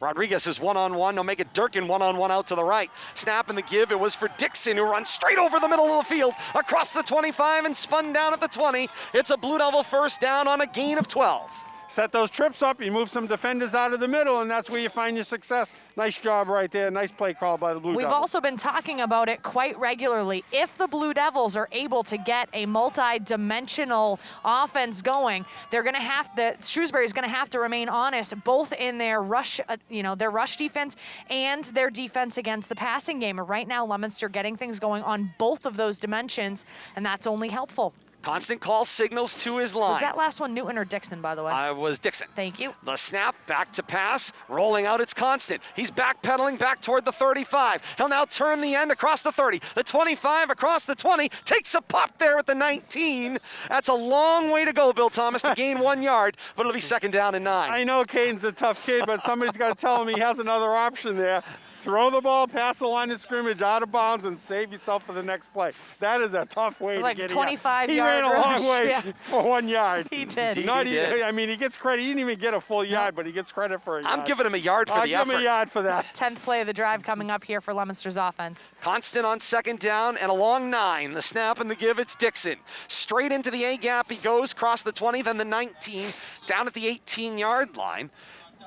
Rodriguez is one-on-one. They'll make it Durkin one-on-one out to the right. Snap and the give. It was for Dixon, who runs straight over the middle of the field, across the 25 and spun down at the 20. It's a Blue Devil 1st down on a gain of 12. Set those trips up, you move some defenders out of the middle, and that's where you find your success. Nice job right there. Nice play call by the Blue Devils. We've also been talking about it quite regularly. If the Blue Devils are able to get a multi-dimensional offense going, they're going to have to, Shrewsbury is going to have to remain honest, both in their rush, their rush defense and their defense against the passing game. And right now, Leominster getting things going on both of those dimensions, and that's only helpful. Constant call signals to his line. Was that last one Newton or Dixon, by the way? Was Dixon. Thank you. The snap, back to pass, rolling out, it's Constant. He's backpedaling back toward the 35. He'll now turn the end across the 30. The 25 across the 20, takes a pop there at the 19. That's a long way to go, Bill Thomas, to gain 1 yard, but it'll be 2nd down and 9. I know Caden's a tough kid, but somebody's got to tell him he has another option there. Throw the ball past the line of scrimmage, out of bounds, and save yourself for the next play. That is a tough way to like get it. 25 He yard ran a long rush, way yeah. for 1 yard. He did. Not He even, did. I mean, he gets credit. He didn't even get a full yard, but he gets credit for a yard. I'm giving him a yard for I'll the give effort. him a yard for that. 10th play of the drive coming up here for Leominster's offense. Constant on 2nd down and a long 9. The snap and the give, it's Dixon. Straight into the A-gap he goes, across the 20, then the 19, down at the 18-yard line.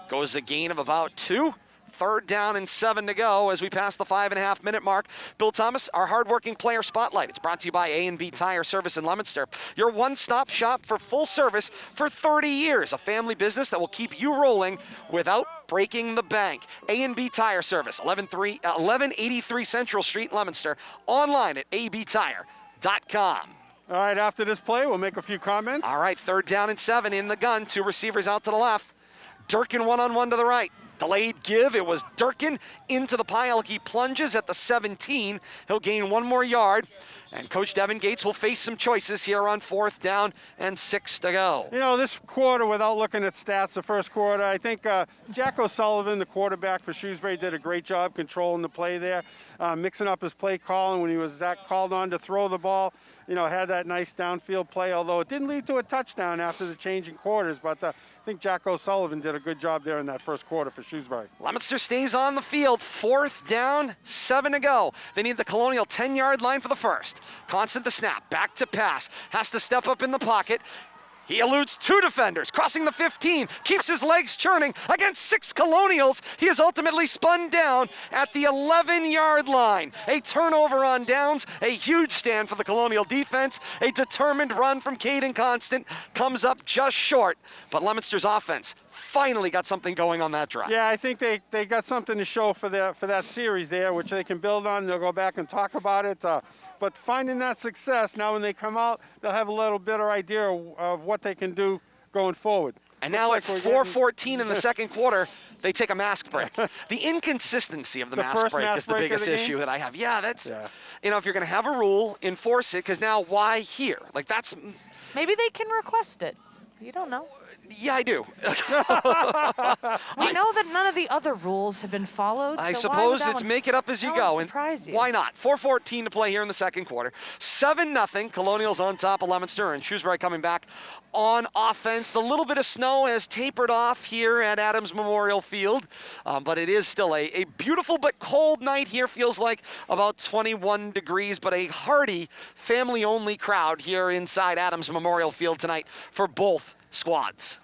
Goes a gain of about 2. 3rd down and 7 to go as we pass the 5.5-minute mark. Bill Thomas, our hardworking player spotlight. It's brought to you by A&B Tire Service in Leominster. Your one-stop shop for full service for 30 years. A family business that will keep you rolling without breaking the bank. A&B Tire Service, 1183 Central Street, Leominster. Online at abtire.com. All right, after this play, we'll make a few comments. All right, 3rd down and 7 in the gun. 2 receivers out to the left. Durkin one-on-one to the right. Delayed give. It was Durkin into the pile. He plunges at the 17. He'll gain 1 more yard. And Coach Devin Gates will face some choices here on 4th down and 6 to go. You know, this quarter, without looking at stats, the first quarter, I think Jack O'Sullivan, the quarterback for Shrewsbury, did a great job controlling the play there, mixing up his play calling when he was called on to throw the ball. You know, had that nice downfield play, although it didn't lead to a touchdown after the change in quarters. But I think Jack O'Sullivan did a good job there in that first quarter for Shrewsbury. Leominster stays on the field. 4th down, 7 to go. They need the Colonial 10-yard line for the first. Constant the snap, back to pass. Has to step up in the pocket. He eludes 2 defenders, crossing the 15, keeps his legs churning against 6 Colonials. He is ultimately spun down at the 11-yard line. A turnover on downs, a huge stand for the Colonial defense. A determined run from Caden Constant comes up just short, but Leominster's offense finally got something going on that drive. Yeah, I think they got something to show for that series there, which they can build on. They'll go back and talk about it. But finding that success, now when they come out, they'll have a little better idea of what they can do going forward. And now at 4:14 in the second quarter, they take a mask break. The inconsistency of the mask break is the biggest issue that I have. Yeah, that's, you know, if you're going to have a rule, enforce it, because now why here? Like, that's... Maybe they can request it. You don't know. Yeah, I do. We know that none of the other rules have been followed. I so suppose why would it's make it up as you go. And surprise you. why not? 4:14 to play here in the second quarter. 7-0. Colonials on top of Leominster, and Shrewsbury coming back on offense. The little bit of snow has tapered off here at Adams Memorial Field, but it is still a beautiful but cold night here. Feels like about 21 degrees, but a hearty family-only crowd here inside Adams Memorial Field tonight for both squads.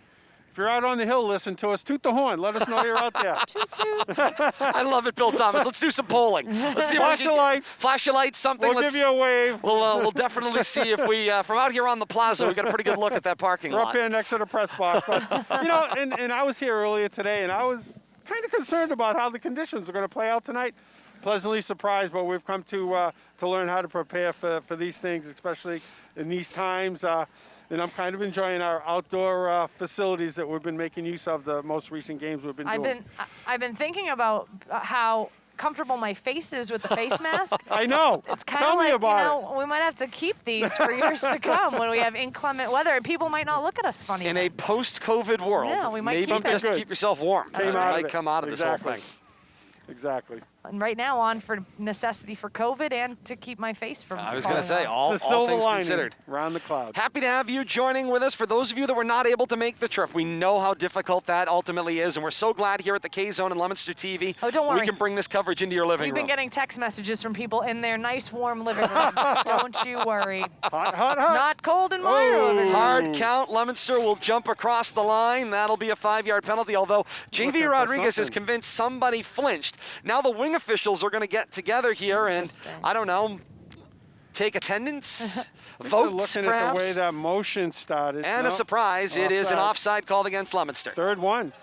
If you're out on the hill, listen to us. Toot the horn. Let us know you're out there. Toot toot. I love it, Bill Thomas. Let's do some polling. Let's see if Flash we your can lights. Flash your lights, something. We'll give you a wave. We'll definitely see if we, from out here on the plaza, we got a pretty good look at that parking We're lot. up here next to the press box. But, you know, and I was here earlier today, and I was kind of concerned about how the conditions are going to play out tonight. Pleasantly surprised, but we've come to learn how to prepare for these things, especially in these times. And I'm kind of enjoying our outdoor facilities that we've been making use of the most recent games we've been doing. I've been thinking about how comfortable my face is with the face mask. I know. It's kind Tell of like, me about you know, we might have to keep these for years to come when we have inclement weather, and people might not look at us funny. In a post-COVID world, Yeah, we might maybe keep just it. keep yourself warm. That's what might come out of this whole thing. Exactly. And right now on for necessity for COVID and to keep my face from I was going to falling say, off. all It's the silver things lining considered. around the cloud. Happy to have you joining with us. For those of you that were not able to make the trip, we know how difficult that ultimately is, and we're so glad here at the K-Zone and Leominster TV, Oh, don't worry. we can bring this coverage into your living We've room. been getting text messages from people in their nice warm living rooms. Don't you worry. Hot, hot, It's hot. not cold in my Oh. living room. Hard count. Leominster will jump across the line. That'll be a 5-yard penalty, although JV Looking for Rodriguez is something. convinced somebody flinched. Now the wing officials are going to get together here and, Interesting. I don't know, take attendance, They're votes looking at the way perhaps, that motion started. and No. a surprise. It is an Offside. offside called against Leominster. Third one.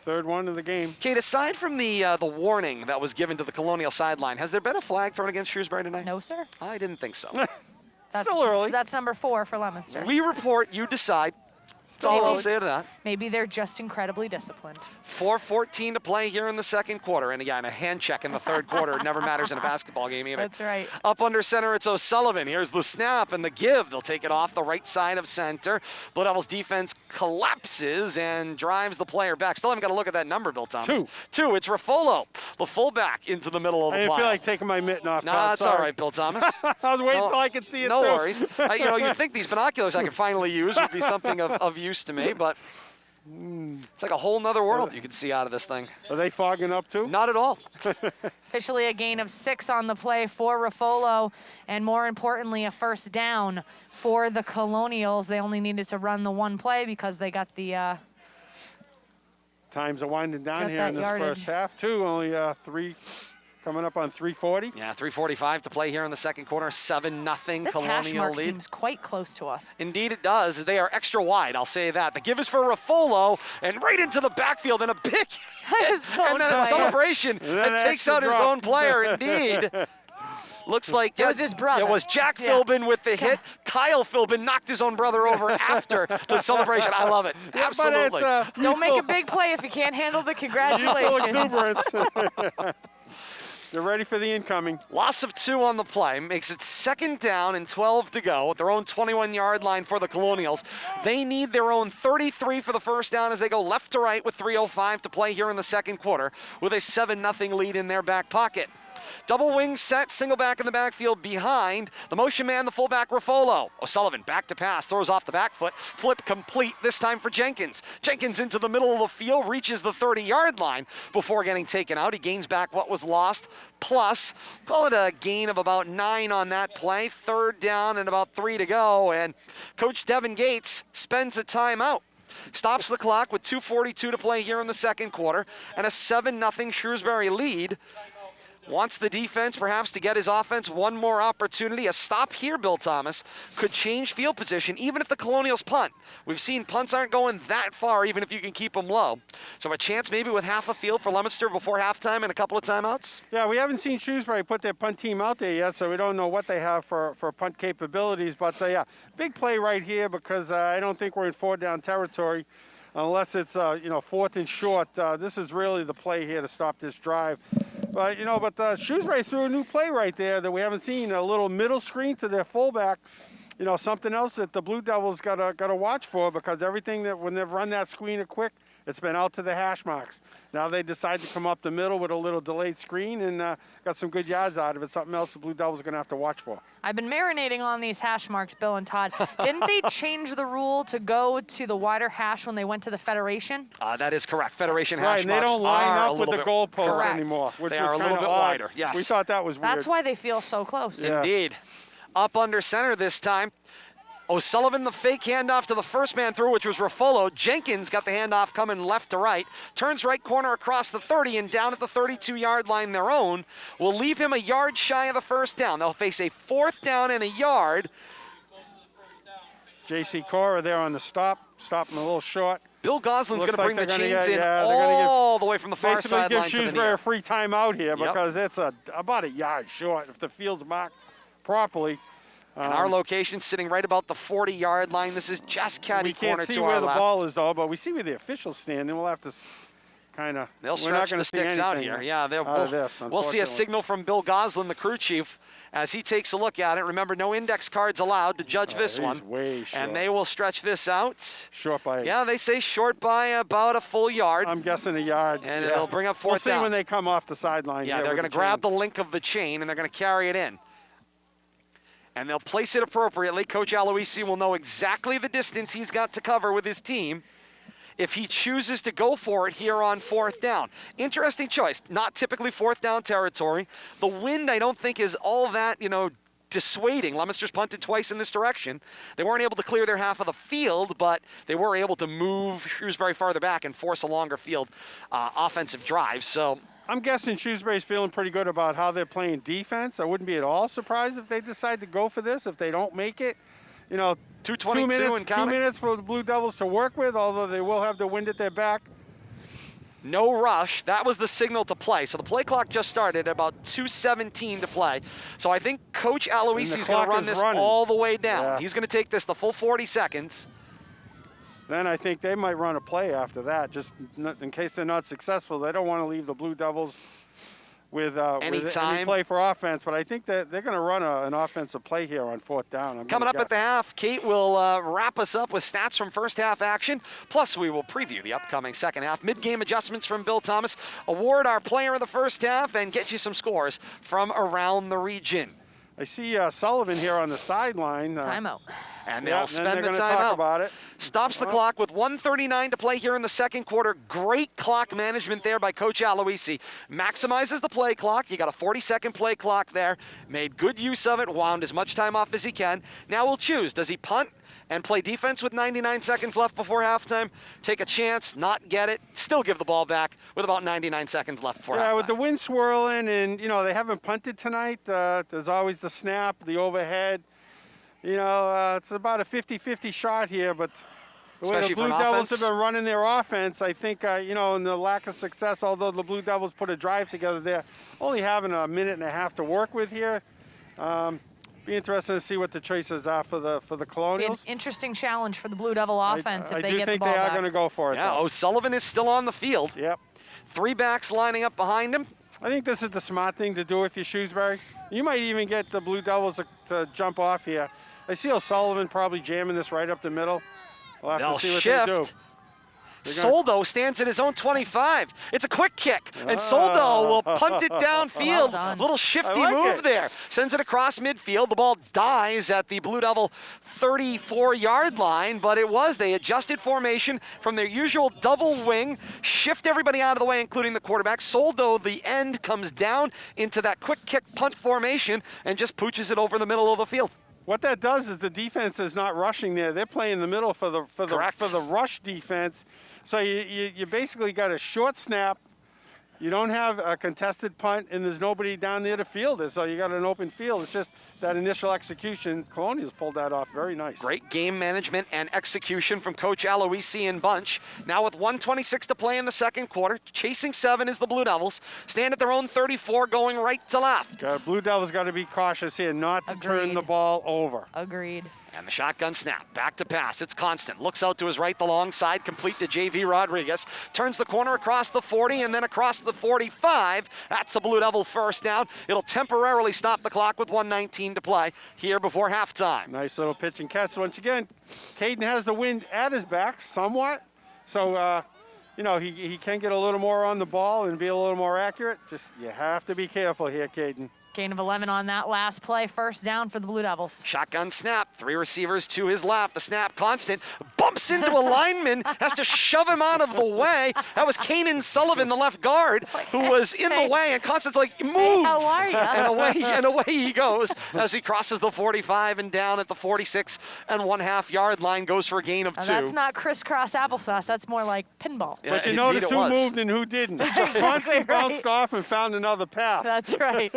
Third one of the game. Kate, aside from the warning that was given to the Colonial sideline, has there been a flag thrown against Shrewsbury tonight? No, sir. I didn't think so. That's, Still early. That's number 4 for Leominster. We report, you decide. That's all I'll say to that. Maybe they're just incredibly disciplined. 4:14 to play here in the second quarter. And again, a hand check in the third quarter. It never matters in a basketball game either. That's right. Up under center, it's O'Sullivan. Here's the snap and the give. They'll take it off the right side of center. Blue Devils defense collapses and drives the player back. Still haven't got to look at that number, Bill Thomas. Two. It's Raffolo, the fullback, into the middle of the I didn't pile. feel like taking my mitten off. Nah, Todd. that's Sorry. all right, Bill Thomas. I was waiting until I could see it No too. worries. You know, you'd think these binoculars I could finally use would be something of use to me, but it's like a whole nother world you can see out of this thing. Are they fogging up too? Not at all. Officially a gain of 6 on the play for Raffolo, and more importantly, a first down for the Colonials. They only needed to run the one play because they got the Times are winding down Got here that in this yardage. first half too. Only 3, coming up on 3:40. Yeah, 3:45 to play here in the second quarter. 7-0 this hash Colonial mark lead. seems quite close to us. Indeed it does. They are extra wide, I'll say that. The give is for Raffolo, and right into the backfield, and a big His own and then a player. celebration then that an takes extra out his drop. own player, indeed. Looks like It was his brother. It was Jack Yeah. Philbin with the hit. Kyle Philbin knocked his own brother over after the celebration. I love it. Yeah, Absolutely. but it's, Don't make a big play if you can't handle the youthful congratulations. exuberance. They're ready for the incoming. Loss of 2 on the play makes it 2nd down and 12 to go at their own 21-yard line for the Colonials. They need their own 33 for the first down as they go left to right with 3:05 to play here in the second quarter with a 7-0 lead in their back pocket. Double wing set, single back in the backfield behind. The motion man, the fullback, Ruffolo. O'Sullivan back to pass, throws off the back foot. Flip complete, this time for Jenkins. Jenkins into the middle of the field, reaches the 30-yard line before getting taken out. He gains back what was lost, plus, call it a gain of about 9 on that play. 3rd down and about 3 to go, and Coach Devin Gates spends a timeout. Stops the clock with 2:42 to play here in the second quarter, and a 7-0 Shrewsbury lead. Wants the defense perhaps to get his offense one more opportunity. A stop here, Bill Thomas, could change field position even if the Colonials punt. We've seen punts aren't going that far even if you can keep them low. So a chance maybe with half a field for Leominster before halftime and a couple of timeouts? Yeah, we haven't seen Shrewsbury put their punt team out there yet, so we don't know what they have for punt capabilities. But, yeah, big play right here because I don't think we're in 4-down territory unless it's, 4th and short. This is really the play here to stop this drive. But, Shrewsbury threw a new play right there that we haven't seen, a little middle screen to their fullback. Something else that the Blue Devils got to watch for because everything that when they've run that screen quick, it's been out to the hash marks. Now they decide to come up the middle with a little delayed screen and got some good yards out of it. Something else the Blue Devils are going to have to watch for. I've been marinating on these hash marks, Bill and Todd. Didn't they change the rule to go to the wider hash when they went to the Federation? That is correct. Federation Right, hash and they marks don't line are up with the goalposts Correct. anymore, which They was are a kind little of bit odd. wider, yes. We thought that was weird. That's why they feel so close. Yeah. Indeed. Up under center this time. O'Sullivan, the fake handoff to the first man through, which was Ruffolo. Jenkins got the handoff coming left to right. Turns right corner across the 30 and down at the 32-yard line their own. Will leave him a yard shy of the first down. They'll face a 4th down and a yard. J.C. Cora there on the stop him a little short. Bill Goslin's going Looks to bring like the they're chains gonna in get- yeah, they're gonna give- all the way from the far Basically sideline give to the Shrewsbury near. a free timeout here Yep. because it's about a yard short if the field's marked properly. And our location sitting right about the 40-yard line. This is just catty We corner can't see to where our the left. ball is, though, but we see where the officials stand, and we'll have to kind of. They'll we're not stretch gonna the see sticks out anything here. Yeah, out of this, we'll see a unfortunately. signal from Bill Goslin, the crew chief, as he takes a look at it. Remember, no index cards allowed to judge this he's one. way short. And they will stretch this out. Short by. Yeah, they say short by about a full yard. I'm guessing a yard. And yeah. it'll bring up 4th We'll see down. when they come off the sideline. Yeah, here they're with going to the grab chain. the link of the chain, and they're going to carry it in. And they'll place it appropriately. Coach Aloisi will know exactly the distance he's got to cover with his team if he chooses to go for it here on 4th down. Interesting choice. Not typically 4th down territory. The wind, I don't think, is all that, dissuading. Leominster's punted twice in this direction. They weren't able to clear their half of the field, but they were able to move Shrewsbury farther back and force a longer field offensive drive. So I'm guessing Shrewsbury's feeling pretty good about how they're playing defense. I wouldn't be at all surprised if they decide to go for this. If they don't make it, 2:22 and counting. 2 minutes for the Blue Devils to work with, although they will have the wind at their back. No rush. That was the signal to play. So the play clock just started at about 2:17 to play. So I think Coach Aloisi is going to clock run is this running. all the way down. Yeah. He's going to take this the full 40 seconds. Then I think they might run a play after that, just in case they're not successful. They don't want to leave the Blue Devils with any time. play for offense, but I think that they're going to run an offensive play here on 4th down. Coming up at the half, Kate will wrap us up with stats from first half action. Plus, we will preview the upcoming second half. Mid-game adjustments from Bill Thomas, award our player of the first half, and get you some scores from around the region. I see Sullivan here on the sideline. Timeout. And Yeah, they'll and spend they're the gonna time talk out. about it. Stops the clock with 1:39 to play here in the second quarter. Great clock management there by Coach Aloisi. Maximizes the play clock. You got a 40-second play clock there. Made good use of it. Wound as much time off as he can. Now we'll choose. Does he punt and play defense with 99 seconds left before halftime? Take a chance, not get it, still give the ball back with about 99 seconds left before halftime. Yeah, with the wind swirling and, they haven't punted tonight. There's always the snap, the overhead. It's about a 50-50 shot here, but the way Especially the for Blue an Devils offense. have been running their offense, I think, in the lack of success, although the Blue Devils put a drive together there, only having a minute and a half to work with here, Be interesting to see what the choices are for the Be an Colonials. interesting challenge for the Blue Devil offense if they get the ball I do think they are going to go for it. Yeah, though. O'Sullivan is still on the field. Yep. 3 backs lining up behind him. I think this is the smart thing to do if you're Shrewsbury. You might even get the Blue Devils to jump off here. I see O'Sullivan probably jamming this right up the middle. We'll have They'll to see what shift. they do. Soldo stands in his own 25. It's a quick kick, and Soldo will punt it downfield. done. Little shifty I like move it. there. Sends it across midfield. The ball dies at the Blue Devil 34-yard line, but it was. They adjusted formation from their usual double wing, shift everybody out of the way, including the quarterback. Soldo, the end, comes down into that quick kick punt formation and just pooches it over the middle of the field. What that does is the defense is not rushing there. They're playing in the middle for the rush defense. So you basically got a short snap. You don't have a contested punt, and there's nobody down there to field it. So you got an open field. It's just that initial execution. Colonials pulled that off very nice. Great game management and execution from Coach Aloisi and Bunch. Now with 1:26 to play in the second quarter, chasing 7 is the Blue Devils. Stand at their own 34, going right to left. Blue Devils got to be cautious here not to turn Agreed. the ball over. Agreed. And the shotgun snap, back to pass. It's Constant. Looks out to his right, the long side, complete to J.V. Rodriguez. Turns the corner across the 40 and then across the 45. That's a Blue Devil first down. It'll temporarily stop the clock with 1:19 to play here before halftime. Nice little pitch and catch. Once again, Caden has the wind at his back somewhat. So, he can get a little more on the ball and be a little more accurate. Just you have to be careful here, Caden. Gain of 11 on that last play. First down for the Blue Devils. Shotgun snap, 3 receivers to his left. The snap, Constant, bumps into a lineman, has to shove him out of the way. That was Kanan Sullivan, the left guard, who was in the way, and Constant's like, move! Hey, how are you? And away he goes as he crosses the 45 and down at the 46 and 1/2 yard line, goes for a gain of 2. That's not crisscross applesauce. That's more like pinball. Yeah, But you indeed notice it who was. moved and who didn't. Exactly Constant right. bounced off and found another path. That's right.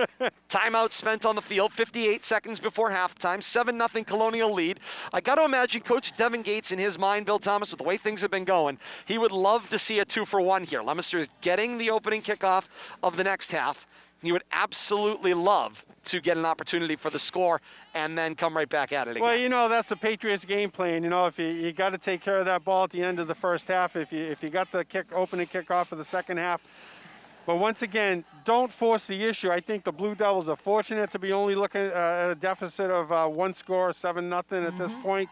Timeout spent on the field, 58 seconds before halftime, 7-0 Colonial lead. I got to imagine Coach Devin Gates, in his mind, Bill Thomas, with the way things have been going, he would love to see a 2-for-1 here. Leominster is getting the opening kickoff of the next half. He would absolutely love to get an opportunity for the score and then come right back at it again. Well, that's the Patriots' game plan. If you got to take care of that ball at the end of the first half. If you got the opening kickoff for the second half. But once again, don't force the issue. I think the Blue Devils are fortunate to be only looking at a deficit of 1 score, 7-0 at this point.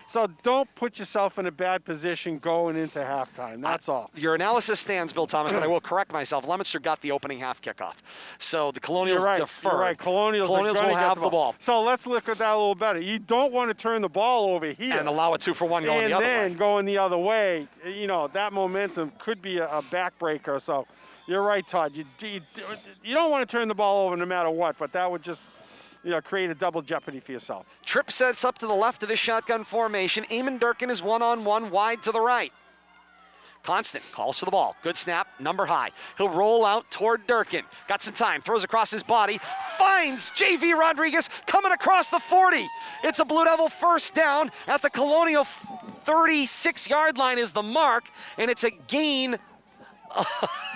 So don't put yourself in a bad position going into halftime. That's all. Your analysis stands, Bill Thomas, but I will correct myself. Leominster got the opening half kickoff. So the Colonials defer. You're right. Colonials are will gonna have get the ball. So let's look at that a little better. You don't want to turn the ball over here. And allow a 2-for-1 going the other way. And then going the other way. That momentum could be a backbreaker. So you're right, Todd. You don't want to turn the ball over no matter what, but that would just create a double jeopardy for yourself. Tripp sets up to the left of this shotgun formation. Eamon Durkin is one-on-one wide to the right. Constant calls for the ball. Good snap, number high. He'll roll out toward Durkin. Got some time, throws across his body, finds J.V. Rodriguez coming across the 40. It's a Blue Devil first down at the Colonial 36-yard line is the mark, and it's a gain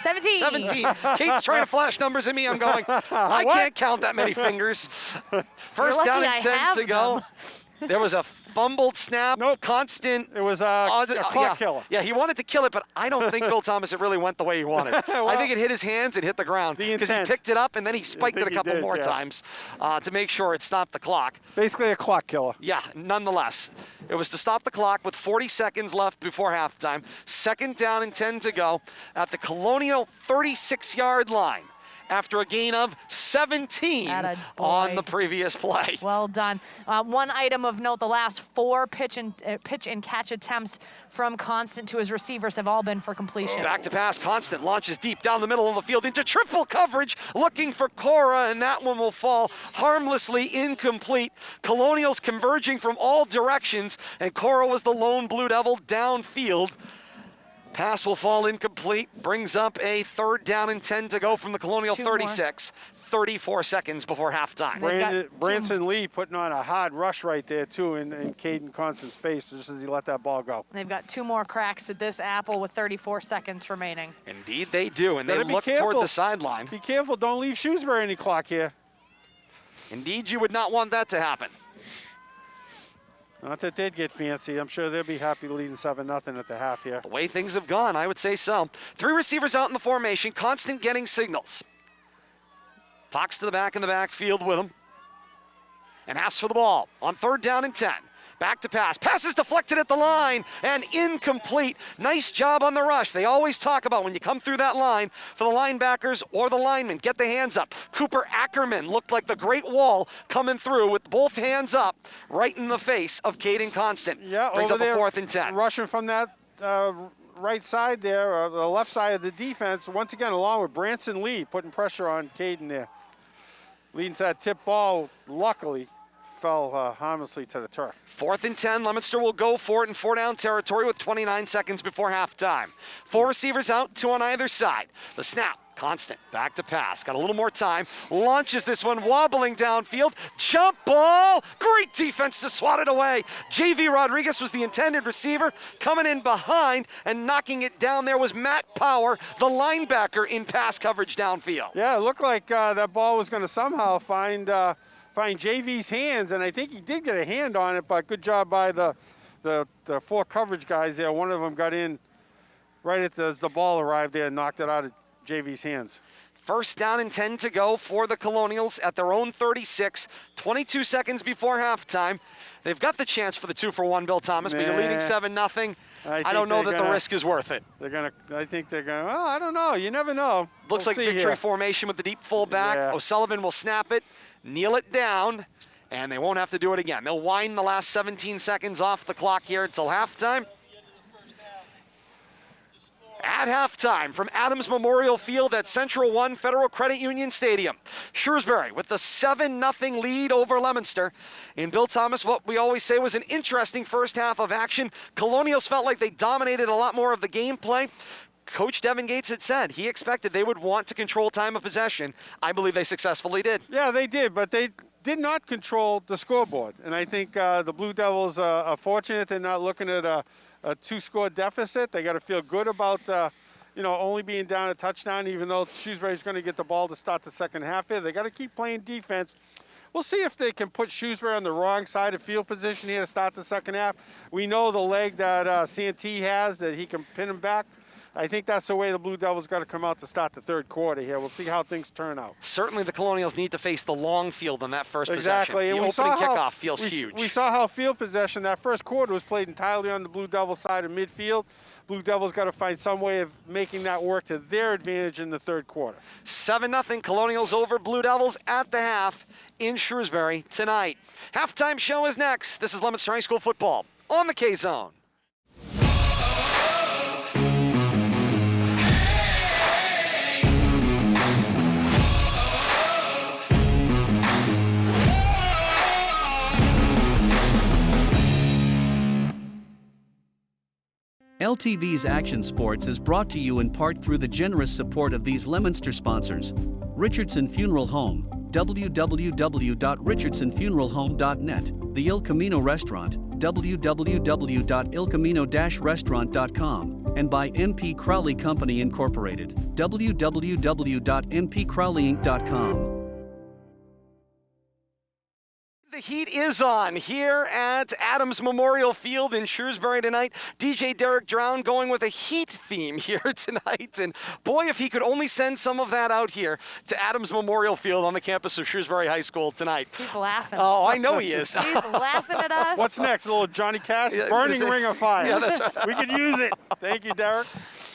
17. 17. Kate's trying to flash numbers at me. I'm going, I can't count that many fingers. First You're down lucky and 10 I to have go. them. There was a fumbled snap. Nope. Constant. It was a clock killer. Yeah, he wanted to kill it, but I don't think Bill Thomas, it really went the way he wanted. I think it hit his hands and hit the ground because he intent. picked it up and then he spiked it a couple more times to make sure it stopped the clock. Basically a clock killer. Yeah, nonetheless. It was to stop the clock with 40 seconds left before halftime. Second down and 10 to go at the Colonial 36-yard line after a gain of 17 Atta boy. on the previous play. Well done. One item of note, the last 4 pitch and catch attempts from Constant to his receivers have all been for completions. Back to pass, Constant launches deep down the middle of the field into triple coverage, looking for Cora, and that one will fall harmlessly incomplete. Colonials converging from all directions, and Cora was the lone Blue Devil downfield. Pass will fall incomplete, brings up a third down and 10 to go from the Colonial 36. 34 seconds before halftime. Branson Lee putting on a hard rush right there, too, in Caden Constant's face just as he let that ball go. They've got 2 more cracks at this apple with 34 seconds remaining. Indeed they do, and they Gotta be look careful. toward the sideline. Be careful, don't leave Shrewsbury any clock here. Indeed, you would not want that to happen. Not that they'd get fancy. I'm sure they'll be happy leading 7-0 at the half here. The way things have gone, I would say so. 3 receivers out in the formation, Constant getting signals. Talks to the back in the backfield with him. And asks for the ball on 3rd down and 10. Back to pass. Pass is deflected at the line and incomplete. Nice job on the rush. They always talk about when you come through that line for the linebackers or the linemen, get the hands up. Cooper Ackerman looked like the Great Wall coming through with both hands up right in the face of Caden Constant. Yeah, brings up over a there, 4th and 10. Rushing from that right side there, or the left side of the defense, once again, along with Branson Lee, putting pressure on Caden there. Leading to that tip ball, luckily, fell harmlessly to the turf. 4th and 10, Leominster will go for it in 4-down territory with 29 seconds before halftime. 4 receivers out, 2 on either side. The snap, Constant, back to pass. Got a little more time. Launches this one, wobbling downfield. Jump ball. Great defense to swat it away. J.V. Rodriguez was the intended receiver. Coming in behind and knocking it down there was Matt Power, the linebacker in pass coverage downfield. Yeah, it looked like that ball was going to somehow find JV's hands, and I think he did get a hand on it, but good job by the 4 coverage guys there. One of them got in right as the ball arrived there and knocked it out of JV's hands. 1st down and 10 to go for the Colonials at their own 36, 22 seconds before halftime. They've got the chance for the 2-for-1, Bill Thomas, but you're leading 7-0. I don't know that the risk is worth it. I think they're going to, well, I don't know. You never know. Looks like victory formation with the deep fullback. Yeah. O'Sullivan will snap it, kneel it down, and they won't have to do it again. They'll wind the last 17 seconds off the clock here until halftime. At halftime from Adams Memorial Field at Central One Federal Credit Union Stadium. Shrewsbury with the 7-0 lead over Leominster. And Bill Thomas, what we always say was an interesting first half of action. Colonials felt like they dominated a lot more of the gameplay. Coach Devin Gates had said he expected they would want to control time of possession. I believe they successfully did. Yeah, they did, but they did not control the scoreboard. And I think the Blue Devils are fortunate they're not looking at a 2-score deficit. They got to feel good about, only being down a touchdown, even though Shrewsbury's going to get the ball to start the second half here. They got to keep playing defense. We'll see if they can put Shrewsbury on the wrong side of field position here to start the second half. We know the leg that Santee has, that he can pin him back. I think that's the way the Blue Devils got to come out to start the 3rd quarter here. We'll see how things turn out. Certainly the Colonials need to face the long field on that first exactly. possession. And the opening kickoff feels huge. We saw how field possession, that first quarter was played entirely on the Blue Devils side of midfield. Blue Devils got to find some way of making that work to their advantage in the 3rd quarter. 7-0 Colonials over Blue Devils at the half in Shrewsbury tonight. Halftime show is next. This is Leominster High School football on the K-Zone. LTV's Action Sports is brought to you in part through the generous support of these Leominster sponsors: Richardson Funeral Home, www.richardsonfuneralhome.net, the Il Camino Restaurant, www.ilcamino-restaurant.com, and by MP Crowley Company Incorporated, www.mpcrowleyinc.com. The heat is on here at Adams Memorial Field in Shrewsbury tonight. DJ Derek Drown going with a heat theme here tonight. And boy, if he could only send some of that out here to Adams Memorial Field on the campus of Shrewsbury High School tonight. He's laughing. Oh, I know he is. He's laughing at us. What's next? A little Johnny Cash? Yeah, Burning Ring of Fire. Yeah, that's right. We could use it. Thank you, Derek.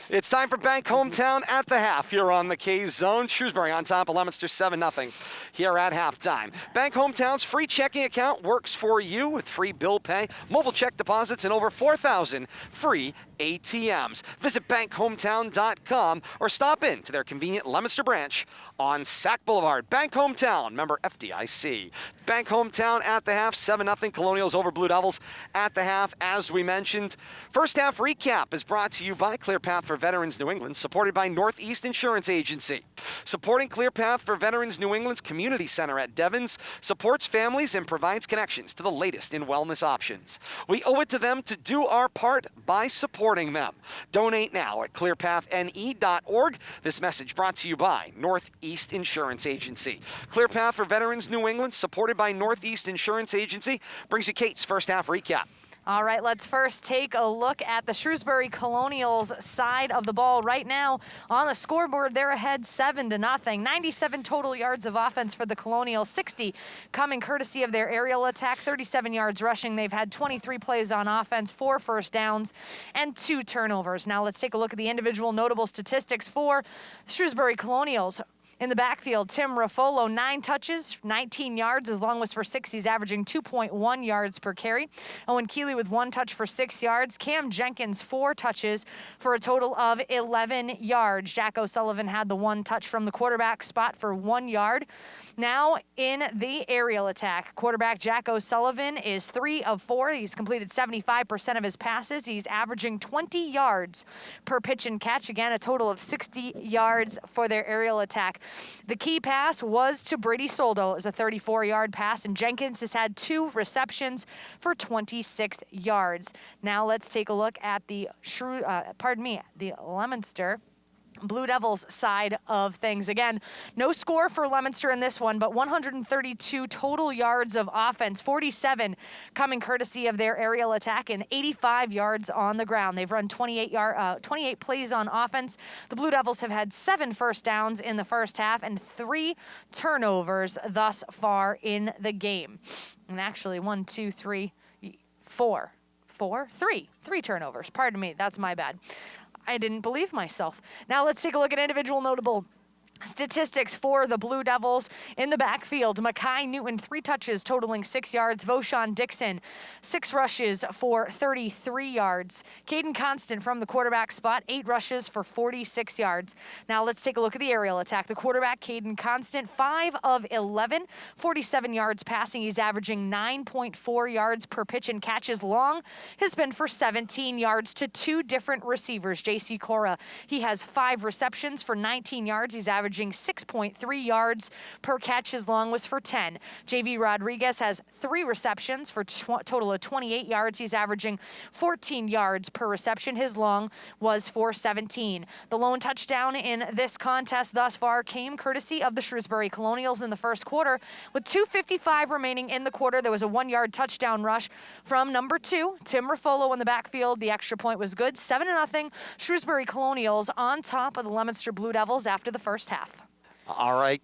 It's time for Bank Hometown at the half here on the K-Zone. Shrewsbury on top of Leominster 7-0 here at halftime. Bank Hometown's free checking account works for you with free bill pay, mobile check deposits, and over 4,000 free ATMs. Visit bankhometown.com or stop in to their convenient Leominster branch on Sac Boulevard. Bank Hometown, member FDIC. Bank Hometown at the half, 7-0 Colonials over Blue Devils at the half, as we mentioned. First half recap is brought to you by ClearPath for Veterans New England, supported by Northeast Insurance Agency. Supporting ClearPath for Veterans New England's Community Center at Devens supports families and provides connections to the latest in wellness options. We owe it to them to do our part by supporting supporting them. Donate now at clearpathne.org. This message brought to you by Northeast Insurance Agency. ClearPath for Veterans New England, supported by Northeast Insurance Agency, brings you Kate's first half recap. All right, let's first take a look at the Shrewsbury Colonials side of the ball. Right now on the scoreboard, they're ahead 7-0. 97 total yards of offense for the Colonials, 60 coming courtesy of their aerial attack, 37 yards rushing. They've had 23 plays on offense, 4 first downs, and 2 turnovers. Now let's take a look at the individual notable statistics for Shrewsbury Colonials. In the backfield, Tim Raffolo, 9 touches, 19 yards, as long as for 6. He's averaging 2.1 yards per carry. Owen Keeley with 1 touch for 6 yards. Cam Jenkins, 4 touches for a total of 11 yards. Jack O'Sullivan had the 1 touch from the quarterback spot for 1 yard. Now in the aerial attack, quarterback Jack O'Sullivan is 3 of 4. He's completed 75% of his passes. He's averaging 20 yards per pitch and catch. Again, a total of 60 yards for their aerial attack. The key pass was to Brady Soldo. It was a 34-yard pass, and Jenkins has had 2 receptions for 26 yards. Now let's take a look at the Leominster Blue Devils side of things. Again, no score for Leominster in this one, but 132 total yards of offense, 47 coming courtesy of their aerial attack, and 85 yards on the ground. They've run 28 plays on offense. The Blue Devils have had 7 first downs in the first half and 3 turnovers thus far in the game. And actually, 3 turnovers. Pardon me, that's my bad. I didn't believe myself. Now let's take a look at individual notable statistics for the Blue Devils. In the backfield, Makai Newton, 3 touches totaling 6 yards. Voshawn Dixon, 6 rushes for 33 yards. Caden Constant from the quarterback spot, 8 rushes for 46 yards. Now let's take a look at the aerial attack. The quarterback, Caden Constant, 5 of 11, 47 yards passing. He's averaging 9.4 yards per pitch and catches. Long has been for 17 yards to 2 different receivers. J.C. Cora, he has 5 receptions for 19 yards. He's averaging 6.3 yards per catch. His long was for 10. J.V. Rodriguez has 3 receptions for total of 28 yards. He's averaging 14 yards per reception. His long was for 17. The lone touchdown in this contest thus far came courtesy of the Shrewsbury Colonials in the first quarter. With 2:55 remaining in the quarter, there was a 1-yard touchdown rush from number 2, Tim Raffolo in the backfield. The extra point was good. 7-0 Shrewsbury Colonials on top of the Leominster Blue Devils after the first half. All right,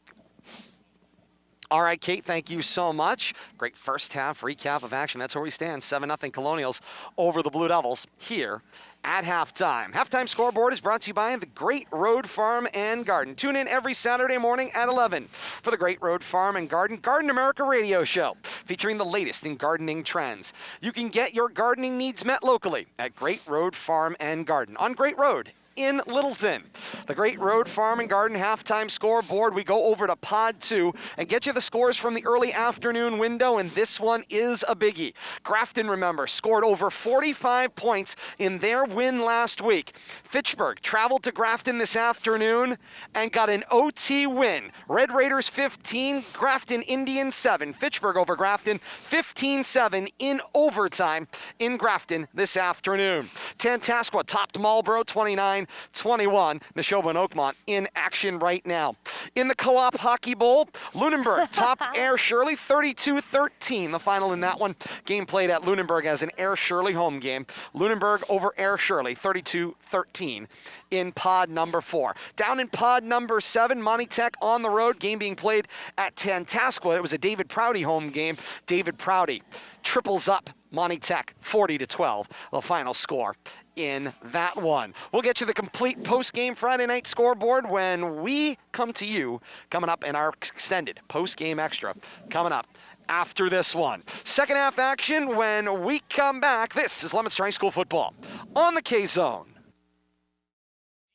Kate, thank you so much. Great first half recap of action. That's where we stand, 7-0 Colonials over the Blue Devils here at halftime. Halftime scoreboard is brought to you by the Great Road Farm and Garden. Tune in every Saturday morning at 11 for the Great Road Farm and Garden America radio show, featuring the latest in gardening trends. You can get your gardening needs met locally at Great Road Farm and Garden on Great Road in Littleton. The Great Road Farm and Garden halftime scoreboard. We go over to Pod 2 and get you the scores from the early afternoon window, and this one is a biggie. Grafton, remember, scored over 45 points in their win last week. Fitchburg traveled to Grafton this afternoon and got an OT win. Red Raiders 15, Grafton Indians 7. Fitchburg over Grafton 15-7 in overtime in Grafton this afternoon. Tantascwa topped Marlboro 29-21. Neshoba and Oakmont in action right now. In the Co-op Hockey Bowl, Lunenburg topped Air Shirley 32-13. The final in that one, game played at Lunenburg as an Air Shirley home game. Lunenburg over Air Shirley 32-13 in pod number 4. Down in pod number 7, Monty Tech on the road, game being played at Tantascwa. It was a David Prouty home game. David Prouty triples up Monty Tech 40-12, the final score in that one. We'll get you the complete post-game Friday night scoreboard when we come to you, coming up in our extended post-game extra, coming up after this one. Second half action when we come back. This is Leominster High School football on the K-Zone.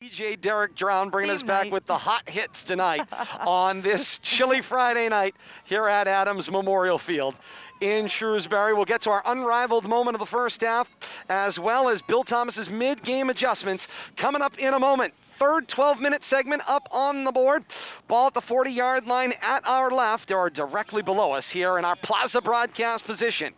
DJ Derek Drown bringing us back with the hot hits tonight on this chilly Friday night here at Adams Memorial Field in Shrewsbury. We'll get to our unrivaled moment of the first half, as well as Bill Thomas's mid-game adjustments coming up in a moment. Third 12-minute segment up on the board. Ball at the 40-yard line at our left or directly below us here in our plaza broadcast position.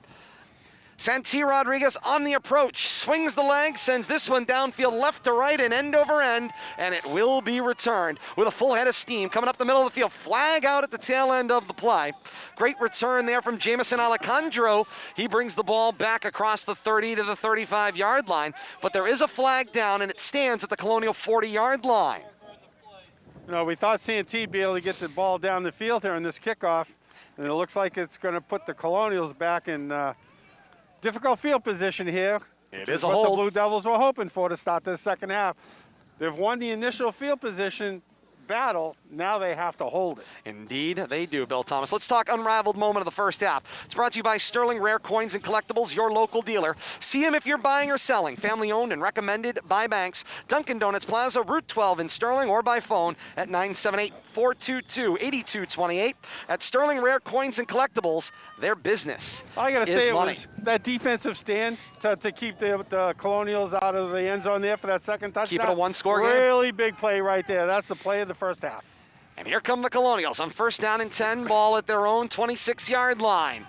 Santi Rodriguez on the approach, swings the leg, sends this one downfield left to right and end over end, and it will be returned with a full head of steam coming up the middle of the field. Flag out at the tail end of the play. Great return there from Jamison Alejandro. He brings the ball back across the 30 to the 35-yard line, but there is a flag down, and it stands at the Colonial 40-yard line. You know, we thought Santee would be able to get the ball down the field here in this kickoff, and it looks like it's going to put the Colonials back in difficult field position here. It is a what hold. the Blue Devils were hoping for to start this second half. They've won the initial field position battle. Now they have to hold it. Indeed, they do, Bill Thomas. Let's talk unraveled moment of the first half. It's brought to you by Sterling Rare Coins and Collectibles, your local dealer. See them if you're buying or selling. Family owned and recommended by banks. Dunkin' Donuts Plaza, Route 12 in Sterling, or by phone at 978-422-8228. At Sterling Rare Coins and Collectibles, their business I got to is say, it money. was that defensive stand to keep the Colonials out of the end zone there for that second touchdown. Keep it a one-score game. Really big play right there. That's the play of the first half. And here come the Colonials on first down and 10, ball at their own 26-yard line.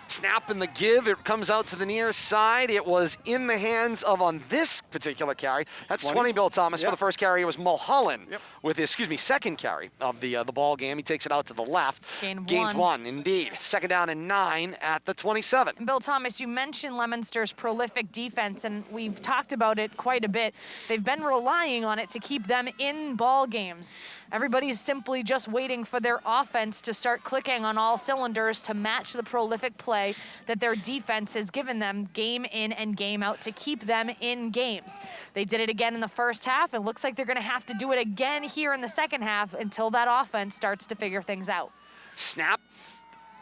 Snap and the give, it comes out to the near side. It was in the hands of, on this particular carry, that's 20 Bill Thomas. Yep. For the first carry, it was Mulholland Yep. with his, second carry of the ball game. He takes it out to the left. Gains one, indeed. Second down and 9 at the 27. And Bill Thomas, you mentioned Leominster's prolific defense, and we've talked about it quite a bit. They've been relying on it to keep them in ball games. Everybody's simply just waiting for their offense to start clicking on all cylinders to match the prolific play that their defense has given them game in and game out to keep them in games. They did it again in the first half. It looks like they're going to have to do it again here in the second half until that offense starts to figure things out. Snap.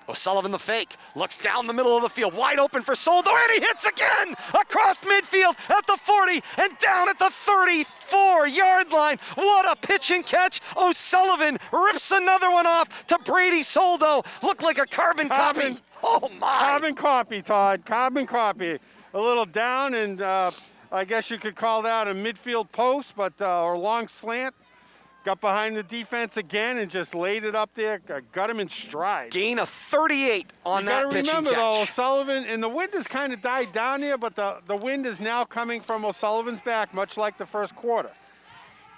O'Sullivan the fake, looks down the middle of the field, wide open for Soldo, and he hits again across midfield at the 40 and down at the 34-yard line. What a pitch and catch. O'Sullivan rips another one off to Brady Soldo. Looked like a carbon copy. Oh, my. Carbon copy, Todd. Carbon copy. A little down, and I guess you could call that a midfield post, but or long slant. Got behind the defense again and just laid it up there. Got him in stride. Gain of 38 on that pitch and catch. You got to remember, though, O'Sullivan, and the wind has kind of died down here, but the wind is now coming from O'Sullivan's back, much like the first quarter.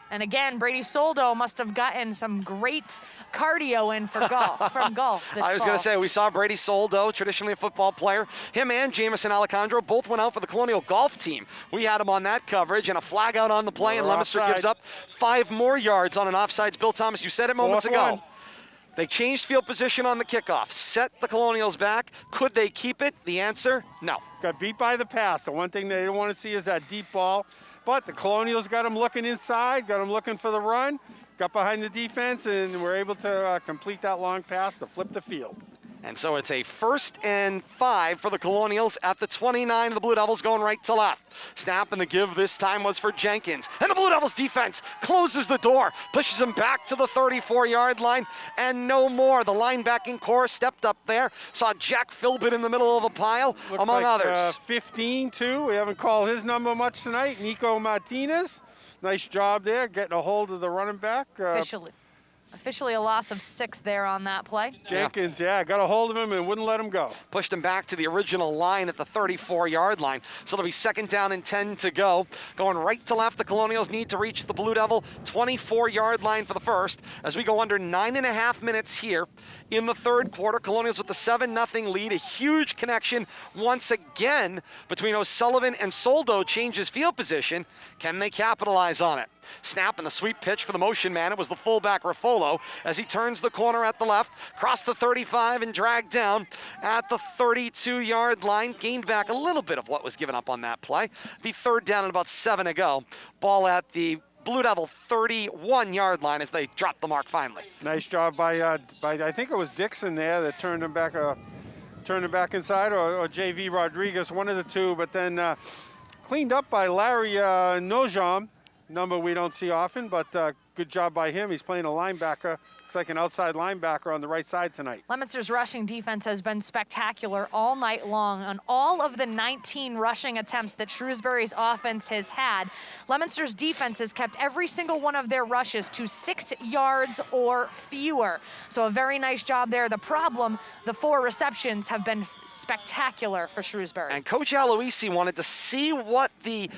And again, Brady Soldo must have gotten some great cardio in for golf, from golf this I was going to say, we saw Brady Soldo, traditionally a football player. Him and Jamison Alejandro both went out for the Colonial golf team. We had him on that coverage, and a flag out on the play, and Leominster gives up 5 more yards on an offsides. Bill Thomas, you said it moments ago. They changed field position on the kickoff, set the Colonials back. Could they keep it? The answer, no. Got beat by the pass. The one thing they don't want to see is that deep ball. But the Colonials got them looking inside, got them looking for the run, got behind the defense, and were able to complete that long pass to flip the field. And so it's a 1st and 5 for the Colonials at the 29. The Blue Devils going right to left. Snap and the give this time was for Jenkins. And the Blue Devils defense closes the door, pushes him back to the 34-yard line, and no more. The linebacking core stepped up there, saw Jack Philbin in the middle of the pile, Looks among like, others. 15, too. We haven't called his number much tonight. Nico Martinez. Nice job there, getting a hold of the running back. Officially a loss of 6 there on that play. Jenkins, yeah, got a hold of him and wouldn't let him go. Pushed him back to the original line at the 34-yard line. So it'll be 2nd down and 10 to go. Going right to left, the Colonials need to reach the Blue Devil 24-yard line for the first. As we go under 9.5 minutes here in the third quarter, Colonials with the 7-0 lead. A huge connection once again between O'Sullivan and Soldo changes field position. Can they capitalize on it? Snap and the sweep pitch for the motion man. It was the fullback Raffolo as he turns the corner at the left, crossed the 35 and dragged down at the 32-yard line. Gained back a little bit of what was given up on that play. Be 3rd down and about 7 to go. Ball at the Blue Devil 31-yard line as they drop the mark finally. Nice job by I think it was Dixon there that turned him back inside, or JV Rodriguez, one of the two, but then cleaned up by Larry Nojam. number we don't see often, but good job by him. He's playing a linebacker. Looks like an outside linebacker on the right side tonight. Leominster's rushing defense has been spectacular all night long. On all of the 19 rushing attempts that Shrewsbury's offense has had, Leominster's defense has kept every single one of their rushes to 6 yards or fewer. So a very nice job there. The problem, the 4 receptions have been spectacular for Shrewsbury. And Coach Aloisi wanted to see what the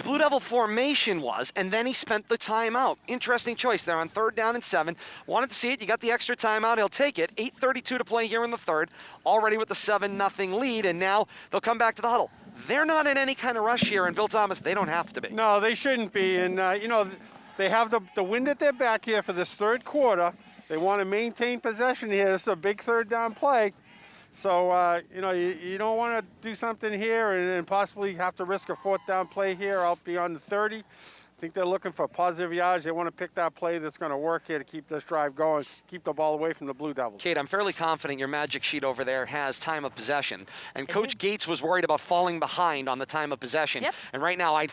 Blue Devil formation was, and then he spent the timeout. Interesting choice there on 3rd down and 7. Wanted to see it. You got the extra timeout. He'll take it. 8:32 to play here in the 3rd. Already with the 7-0 lead, and now they'll come back to the huddle. They're not in any kind of rush here, and Bill Thomas, they don't have to be. No, they shouldn't be. And, they have the wind at their back here for this 3rd quarter. They want to maintain possession here. This is a big 3rd down play. So, you don't want to do something here and possibly have to risk a 4th down play here out beyond the 30. I think they're looking for positive yards. They want to pick that play that's going to work here to keep this drive going, keep the ball away from the Blue Devils. Kate, I'm fairly confident your magic sheet over there has time of possession. And Coach Gates was worried about falling behind on the time of possession. Yep. And right now, I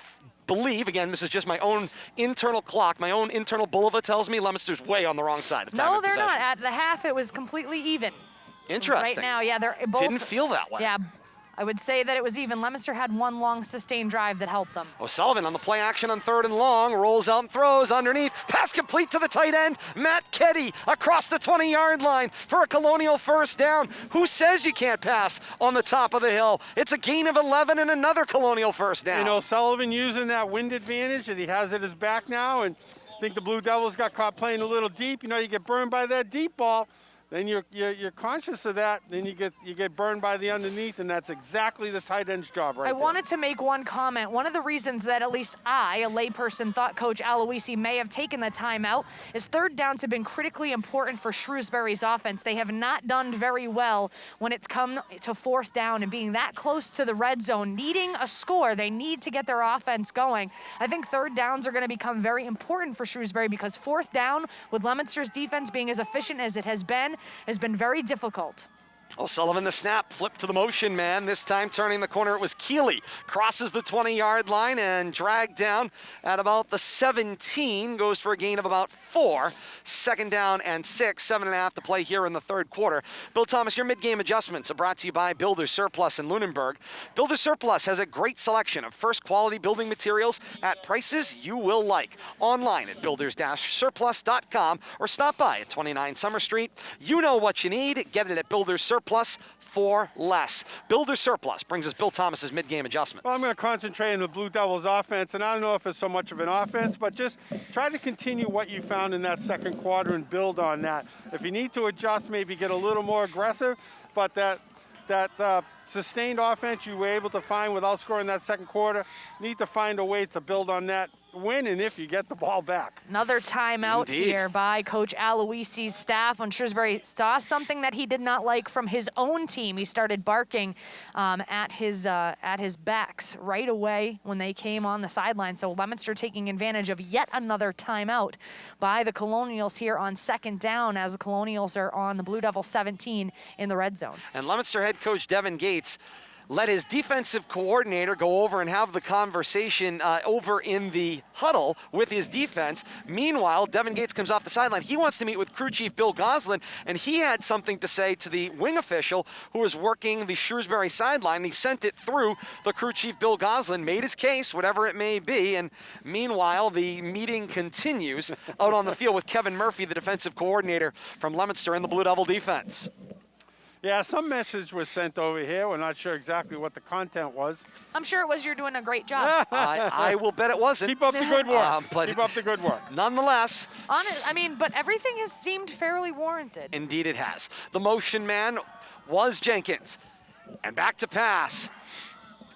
believe, again, this is just my own internal clock, my own internal bulletin tells me Leominster's way on the wrong side of time of possession. No, they're not. At the half, it was completely even. Interesting. Right now, yeah, they're both. Didn't feel that way. Yeah, I would say that it was even. Leominster had one long sustained drive that helped them. O'Sullivan on the play action on 3rd and long, rolls out and throws underneath. Pass complete to the tight end, Matt Keddy across the 20-yard line for a Colonial 1st down. Who says you can't pass on the top of the hill? It's a gain of 11 and another Colonial 1st down. O'Sullivan using that wind advantage that he has at his back now, and I think the Blue Devils got caught playing a little deep. You get burned by that deep ball. Then you're conscious of that. Then you get burned by the underneath, and that's exactly the tight end's job right there. I wanted to make one comment. One of the reasons that at least I, a layperson, thought Coach Aloisi may have taken the timeout is 3rd downs have been critically important for Shrewsbury's offense. They have not done very well when it's come to 4th down and being that close to the red zone, needing a score. They need to get their offense going. I think 3rd downs are going to become very important for Shrewsbury because 4th down, with Leominster's defense being as efficient as it has been very difficult. O'Sullivan the snap, flip to the motion man. This time turning the corner, it was Keeley. Crosses the 20-yard line and dragged down at about the 17. Goes for a gain of about 4. 2nd down and 6, 7.5 to play here in the 3rd quarter. Bill Thomas, your mid-game adjustments are brought to you by Builder Surplus in Lunenburg. Builder Surplus has a great selection of first quality building materials at prices you will like. Online at builders-surplus.com or stop by at 29 Summer Street. You know what you need. Get it at Builder Surplus for less. Builder Surplus brings us Bill Thomas's mid-game adjustments. Well, I'm going to concentrate on the Blue Devils offense, and I don't know if it's so much of an offense, but just try to continue what you found in that 2nd quarter and build on that. If you need to adjust, maybe get a little more aggressive, but that sustained offense you were able to find without scoring that 2nd quarter, need to find a way to build on that win and if you get the ball back. Another timeout here by Coach Aloisi's staff when Shrewsbury saw something that he did not like from his own team. He started barking at his backs right away when they came on the sideline. So Leominster taking advantage of yet another timeout by the Colonials here on 2nd down as the Colonials are on the Blue Devil 17 in the red zone. And Leominster head coach Devin Gates let his defensive coordinator go over and have the conversation over in the huddle with his defense. Meanwhile, Devin Gates comes off the sideline. He wants to meet with crew chief Bill Goslin, and he had something to say to the wing official who was working the Shrewsbury sideline. He sent it through the crew chief Bill Goslin, made his case, whatever it may be, and meanwhile, the meeting continues out on the field with Kevin Murphy, the defensive coordinator from Leominster and the Blue Devil defense. Yeah, some message was sent over here. We're not sure exactly what the content was. I'm sure it was you're doing a great job. I will bet it wasn't. Keep up the good work. Keep up the good work. Nonetheless. But everything has seemed fairly warranted. Indeed it has. The motion man was Jenkins. And back to pass.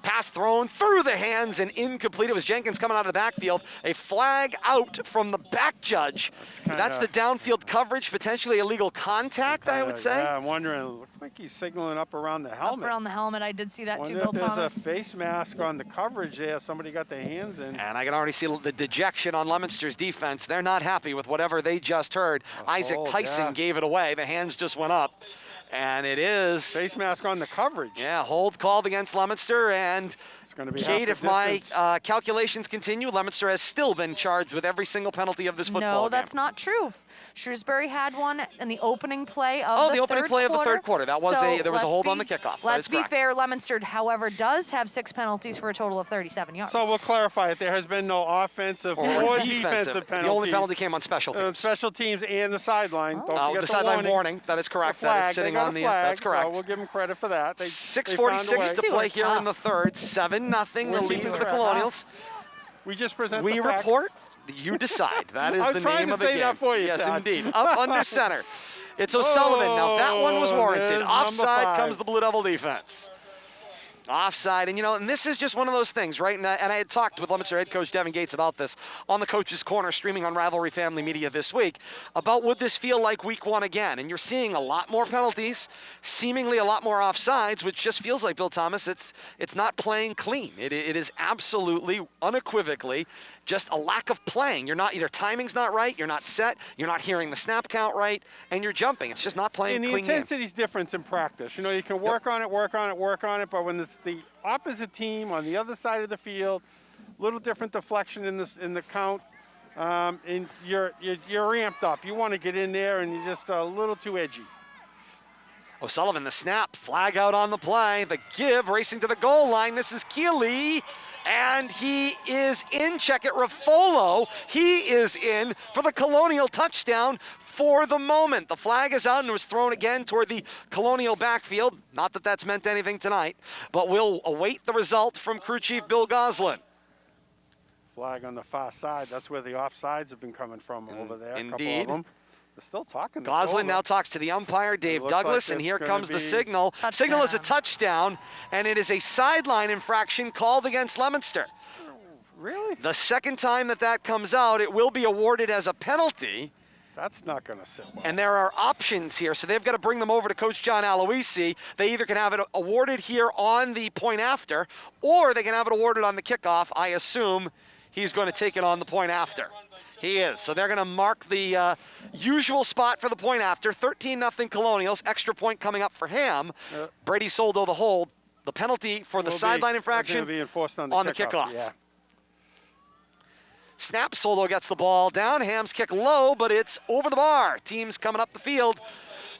Pass thrown through the hands and incomplete. It was Jenkins coming out of the backfield. A flag out from the back judge. That's the downfield coverage, potentially illegal contact, I would say. Yeah, I'm wondering. It looks like he's signaling up around the helmet. Up around the helmet, I did see that too, Bill Thomas. Thomas. There's a face mask on the coverage there. Somebody got their hands in. And I can already see the dejection on Leominster's defense. They're not happy with whatever they just heard. Isaac Tyson gave it away. The hands just went up. And it is face mask on the coverage. Yeah, hold called against Leominster, and going to be Kate, half if the my distance. calculations continue, Leominster has still been charged with every single penalty of this football game. No, that's not true. Shrewsbury had one in the opening play of Oh, the the opening third play of the quarter. third quarter. That was So there was a let's hold on be- the kickoff. That Let's is be correct. fair. Leominster, however, does have 6 penalties for a total of 37 yards. So we'll clarify it. There has been no offensive or defensive penalties. The only penalty came on special teams. Special teams and the sideline. Don't forget The sideline warning. That is correct. The flag. That is sitting they got on a the. flag, That's correct. So we'll give them credit for that. They 6:46 to Two play are here in the tough. third. 7-0 the lead two for the are Colonials. We just present We the facts. report. You decide. That is I'm the trying name to of the say game. that for you, Yes, Todd. indeed. Up under center. It's O'Sullivan. Now that one was warranted. there's number Offside 5. comes the Blue Devil defense. Offside, and and this is just one of those things, right? And I had talked with Leominster head coach Devin Gates about this on the Coach's Corner, streaming on Rivalry Family Media this week, about would this feel like week 1 again? And you're seeing a lot more penalties, seemingly a lot more offsides, which just feels like, Bill Thomas, it's not playing clean. It is absolutely, unequivocally, just a lack of playing. Your timing's not right, you're not set, you're not hearing the snap count right, and you're jumping. It's just not playing And the clean game. intensity's different in practice. You can work on it, but when it's the opposite team on the other side of the field, little different deflection in the count, and you're ramped up. You want to get in there, and you're just a little too edgy. O'Sullivan, the snap, flag out on the play, the give, racing to the goal line. This is Keeley, and he is in. Check it, Raffolo. He is in for the Colonial touchdown for the moment. The flag is out and was thrown again toward the Colonial backfield. Not that that's meant anything tonight, but we'll await the result from crew chief Bill Goslin. Flag on the far side. That's where the offsides have been coming from over there. A couple Indeed. of them. They're still talking. Goslin now talks to the umpire, Dave looks Douglas, like and it's here gonna comes the be signal. touchdown. Signal is a touchdown, and it is a sideline infraction called against Leominster. Really? The second time that comes out, it will be awarded as a penalty, That's not going to sit well. and there are options here. So they've got to bring them over to Coach John Aloisi. They either can have it awarded here on the point after, or they can have it awarded on the kickoff. I assume he's going to take it on the point after. He is. So they're going to mark the usual spot for the point after. 13-0 Colonials. Extra point coming up for Ham. Brady Soldo the hold. The penalty for the sideline infraction Be enforced on the kickoff. Yeah. Snap, Soldo gets the ball down. Ham's kick low, but it's over the bar. Teams coming up the field.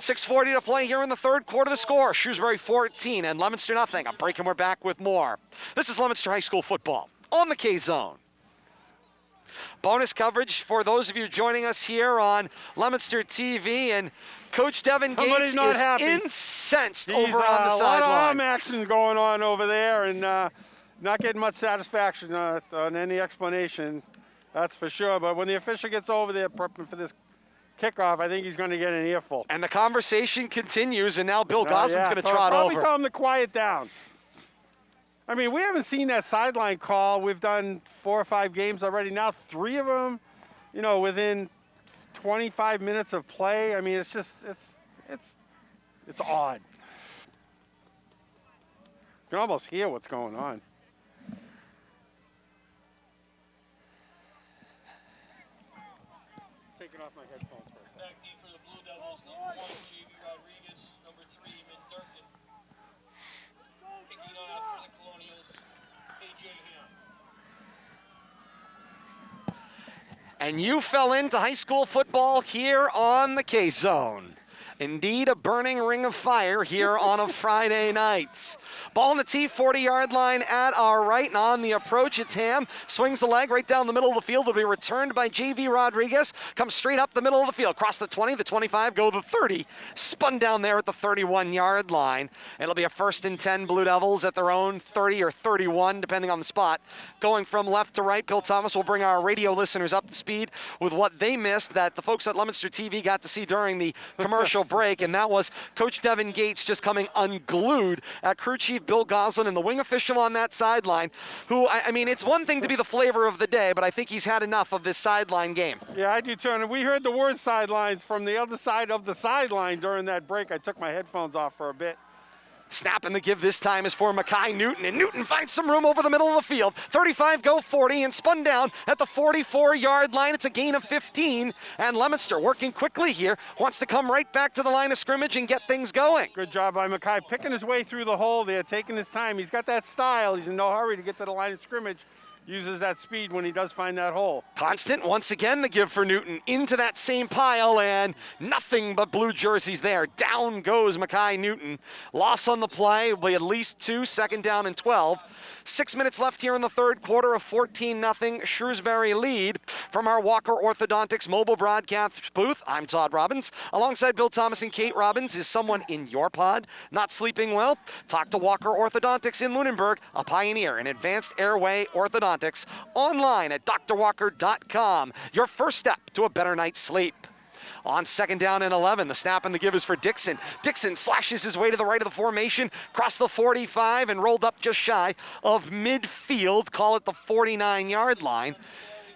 6:40 to play here in the third quarter. The score, Shrewsbury 14 and Leominster nothing. A break and we're back with more. This is Leominster High School football on the K-Zone. Bonus coverage for those of you joining us here on Leominster TV, and Coach Devin Somebody's Gates not is happy. incensed He's, over on the a lot of arm sideline. action going on over there, and not getting much satisfaction on any explanation. That's for sure. But when the official gets over there prepping for this kickoff, I think he's going to get an earful. And the conversation continues, and now Bill Goslin's Yeah, going to so trot probably over. tell him to quiet down. I mean, we haven't seen that sideline call. We've done 4 or 5 games already now. 3 of them, within 25 minutes of play. I mean, it's just, it's odd. You can almost hear what's going on. Taking off my headphones for a second. Back deep for the Blue Devils, number 1, J.V. Rodriguez, number 3, Min Durkin. Picking off for the Colonials, A.J. Ham. And you fell into high school football here on the K-Zone. Indeed, a burning ring of fire here on a Friday night. Ball on the tee, 40-yard line at our right, and on the approach, it's Ham. Swings the leg right down the middle of the field. It'll be returned by J.V. Rodriguez. Comes straight up the middle of the field. Cross the 20, the 25, go to the 30. Spun down there at the 31-yard line. It'll be a 1st and 10 Blue Devils at their own 30 or 31, depending on the spot. Going from left to right, Bill Thomas will bring our radio listeners up to speed with what they missed that the folks at Leominster TV got to see during the commercial break, and that was Coach Devin Gates just coming unglued at crew chief Bill Goslin and the wing official on that sideline, who, I mean, it's one thing to be the flavor of the day, but I think he's had enough of this sideline game. Yeah, I do too. And we heard the word sidelines from the other side of the sideline during that break. I took my headphones off for a bit. Snap and the give this time is for Mackay Newton, and Newton finds some room over the middle of the field. 35 go 40 and spun down at the 44-yard line. It's a gain of 15, and Leominster working quickly here, wants to come right back to the line of scrimmage and get things going. Good job by Mackay, picking his way through the hole there, taking his time. He's got that style. He's in no hurry to get to the line of scrimmage. Uses that speed when he does find that hole. Constant, once again, the give for Newton into that same pile, and nothing but blue jerseys there. Down goes Mackay Newton. Loss on the play will be at least 2, second down and 12. 6 minutes left here in the third quarter, a 14-0 Shrewsbury lead. From our Walker Orthodontics mobile broadcast booth, I'm Todd Robbins. Alongside Bill Thomas and Kate Robbins, is someone in your pod not sleeping well? Talk to Walker Orthodontics in Lunenburg, a pioneer in advanced airway orthodontics. Online at drwalker.com. Your first step to a better night's sleep. On second down and 11, the snap and the give is for Dixon. Dixon slashes his way to the right of the formation, crossed the 45 and rolled up just shy of midfield, call it the 49-yard line.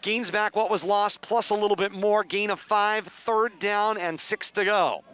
Gains back what was lost, plus a little bit more, gain of 5, third down and 6 to go.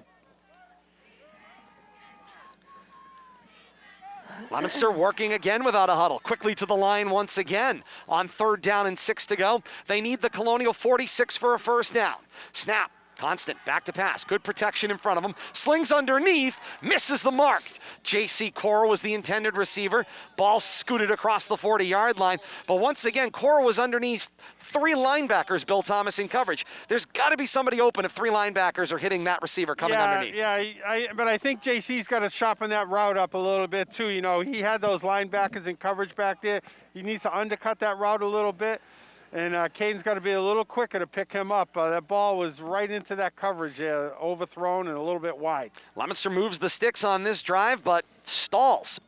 Leominster working again without a huddle. Quickly to the line once again. On third down and 6 to go. They need the Colonial 46 for a first down. Snap. Constant, back to pass, good protection in front of him, slings underneath, misses the mark. J.C. Cora was the intended receiver, ball scooted across the 40-yard line, but once again, Cora was underneath 3 linebackers, Bill Thomas in coverage. There's got to be somebody open if 3 linebackers are hitting that receiver coming underneath. Yeah, but I think JC's got to sharpen that route up a little bit too. You know, he had those linebackers in coverage back there. He needs to undercut that route a little bit. And Caden's got to be a little quicker to pick him up. That ball was right into that coverage, overthrown and a little bit wide. Leominster moves the sticks on this drive, but stalls.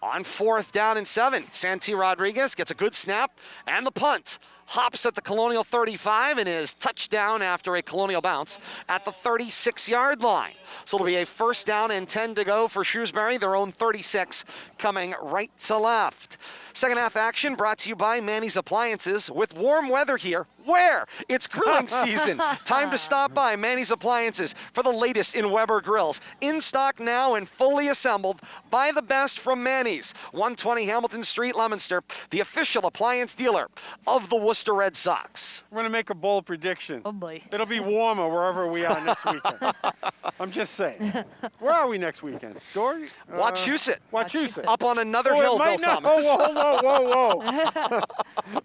On fourth down and 7, Santi Rodriguez gets a good snap and the punt. Hops at the Colonial 35 and is touchdown after a Colonial bounce at the 36-yard line. So it'll be a first down and 10 to go for Shrewsbury, their own 36 coming right to left. Second half action brought to you by Manny's Appliances. With warm weather here, where? It's grilling season. Time to stop by Manny's Appliances for the latest in Weber grills. In stock now and fully assembled. Buy the best from Manny's. 120 Hamilton Street, Leominster, the official appliance dealer of the Worcester Red Sox. We're going to make a bold prediction. Oh boy. It'll be warmer wherever we are next weekend. I'm just saying. Where are we next weekend? Dory? Wachusett. Wachusett. Up on another hill, Bill Thomas. Whoa.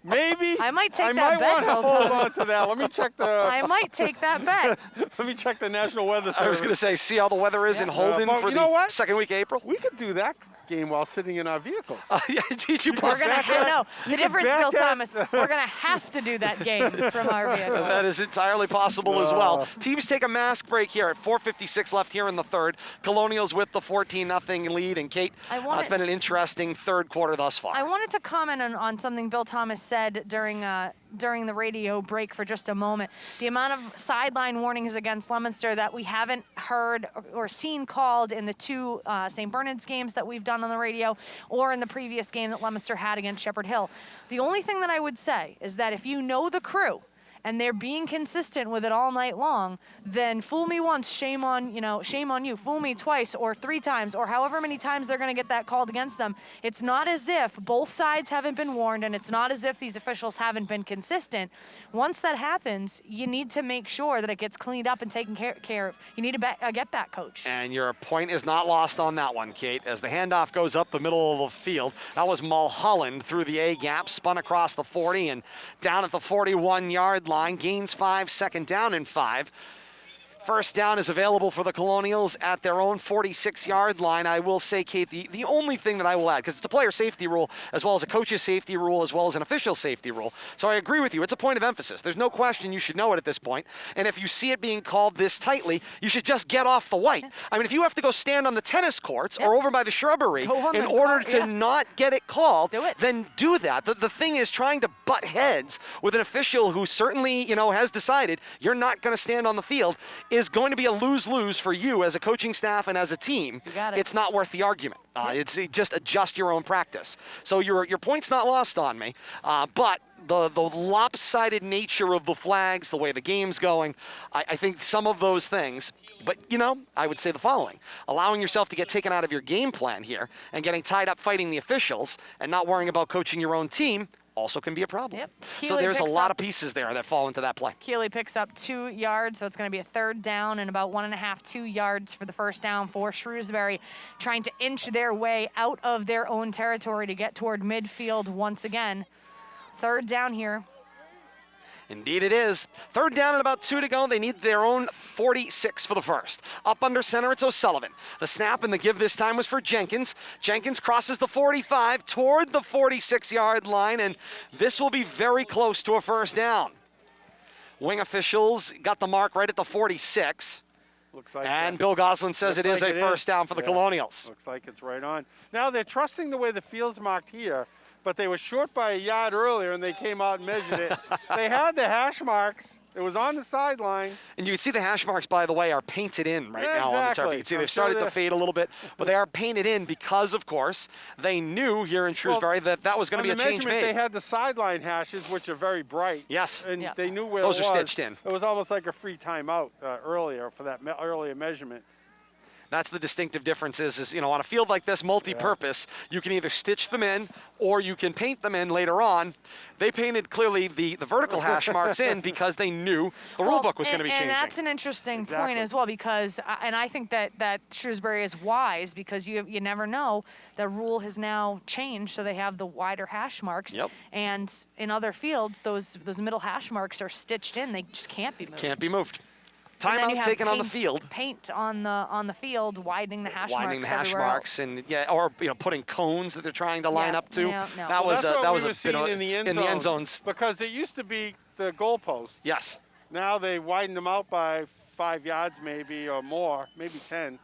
Maybe. I might take I that might bet, want to Bill hold Thomas. on to that. Let me check the. I might take that bet. Let me check the National Weather Service. I was going to say, see how the weather is in Holden but for you know the what? second week of April? We could do that game while sitting in our vehicles. Yeah, did you We're plus gonna that? no. The difference, back Bill that. Thomas. We're gonna have to do that game from our vehicle. That is entirely possible as well. Teams take a mask break here at 4:56 left here in the third. Colonials with the 14-0 lead. And Kate, it's been an interesting third quarter thus far. I wanted to comment on something Bill Thomas said during the radio break for just a moment. The amount of sideline warnings against Leominster that we haven't heard or seen called in the 2 St. Bernard's games that we've done on the radio or in the previous game that Leominster had against Shepherd Hill. The only thing that I would say is that if you know the crew and they're being consistent with it all night long, then fool me once, shame on you. Fool me twice or 3 times or however many times they're going to get that called against them. It's not as if both sides haven't been warned, and it's not as if these officials haven't been consistent. Once that happens, you need to make sure that it gets cleaned up and taken care of. You need a get-back coach. And your point is not lost on that one, Kate, as the handoff goes up the middle of the field. That was Mulholland through the A-gap, spun across the 40 and down at the 41-yard line, gains 5, second down and 5. First down is available for the Colonials at their own 46-yard line. I will say, Kate, the only thing that I will add, because it's a player safety rule as well as a coach's safety rule as well as an official safety rule. So I agree with you. It's a point of emphasis. There's no question you should know it at this point. And if you see it being called this tightly, you should just get off the white. I mean, if you have to go stand on the tennis courts or over by the shrubbery in order to not get it called, then do that. The thing is trying to butt heads with an official who certainly, has decided you're not going to stand on the field is going to be a lose-lose for you as a coaching staff and as a team. You got it. It's not worth the argument. It's just adjust your own practice. So your point's not lost on me, but the lopsided nature of the flags, the way the game's going, I think some of those things. But, you know, I would say the following. Allowing yourself to get taken out of your game plan here and getting tied up fighting the officials and not worrying about coaching your own team also can be a problem. Yep. So Keeley there's a picks lot up- of pieces there that fall into that play. Keeley picks up 2 yards, so it's going to be a third down and about 1.5, 2 yards for the first down for Shrewsbury, trying to inch their way out of their own territory to get toward midfield once again. Third down here. Indeed it is. Third down and about 2 to go. They need their own 46 for the first. Up under center, it's O'Sullivan. The snap and the give this time was for Jenkins. Jenkins crosses the 45 toward the 46-yard line, and this will be very close to a first down. Wing officials got the mark right at the 46. Looks like And Bill Goslin says it is a first down for the Colonials. Looks like it's right on. Now they're trusting the way the field's marked here, but they were short by a yard earlier and they came out and measured it. They had the hash marks. It was on the sideline. And you can see the hash marks, by the way, are painted in right now on the turf. Exactly. You can see I'm they've sure started to they're- fade a little bit, but they are painted in because, of course, they knew here in Shrewsbury that that was going to be a On the change measurement, made. they had the sideline hashes, which are very bright. Yes. And Yeah. they knew where Those it are was. stitched in. It was almost like a free timeout earlier for that earlier measurement. That's the distinctive difference is, you know, on a field like this, multi-purpose, you can either stitch them in or you can paint them in later on. They painted clearly the vertical hash marks in because they knew the rule book was going to be changing. And that's an interesting point Exactly. as well because, and I think that Shrewsbury is wise because you never know. The rule has now changed, so they have the wider hash marks. Yep. And in other fields, those middle hash marks are stitched in. They just can't be moved. Can't be moved. So then you Timeout have taken on the paint- field. Paint on the field, widening the hash Widening marks the hash everywhere marks else. and or putting cones that they're trying to line Yeah, up to. yeah, no. That was That's what that we was were a seeing bit in the end zones. Because it used to be the goalposts. Yes. Now they widened them out by 5 yards maybe or more, maybe 10.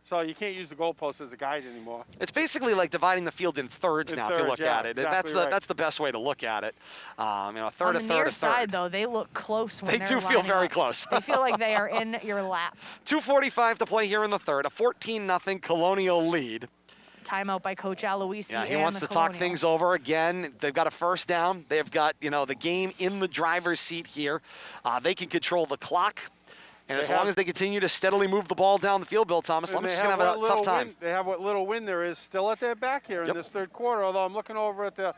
So you can't use the goalpost as a guide anymore. It's basically like dividing the field in thirds In now. If you thirds, look yeah, at it, exactly right. that's the best way to look at it. You know, a third, On a the third, near a third. side, though, they look close when They they're do feel lining very up. close. They feel like they are in your lap. 2:45 to play here in the third. A 14-0 Colonial lead. Timeout by Coach Aloisi. Yeah, he and wants the to talk Colonials. things over again. They've got a first down. They've got, you know, the game in the driver's seat here. They can control the clock. And as long as they continue to steadily move the ball down the field, Bill Thomas, And Lemonster's they going to have a tough time. They have what little wind there is still at their back here Yep. in this third quarter. Although I'm looking over at the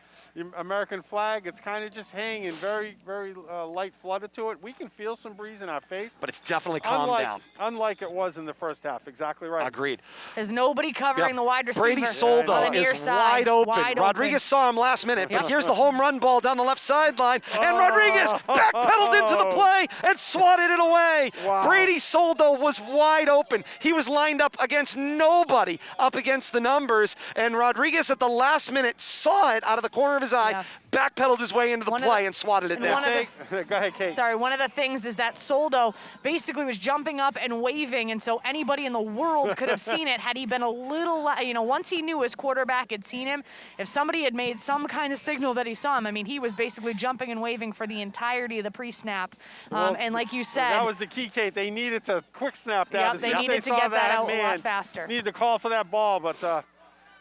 American flag, it's kind of just hanging, very, very light flutter to it. We can feel some breeze in our face. But it's definitely calmed down. Unlike it was in the first half. Exactly right. Agreed. There's nobody covering Yep. the wide receiver. Brady on Soldo the near is side. wide open. Rodriguez saw him last minute, but Yep. here's the home run ball down the left sideline, and Rodriguez backpedaled into the play and swatted it away. Wow. Brady Soldo was wide open. He was lined up against nobody, up against the numbers, and Rodriguez at the last minute saw it out of the corner of his eye, Yeah. backpedaled his way into the One of play the- and swatted it and down. one of the- Hey, go ahead, Kate. Sorry, one of the things is that Soldo basically was jumping up and waving, and so anybody in the world could have seen it had he been a little, once he knew his quarterback had seen him, if somebody had made some kind of signal that he saw him, I mean, he was basically jumping and waving for the entirety of the pre-snap. Well, And like you said, that was the key, Kate. They needed to quick snap that. Yep, to they see if needed to saw get that out a lot man. faster. Needed to call for that ball, but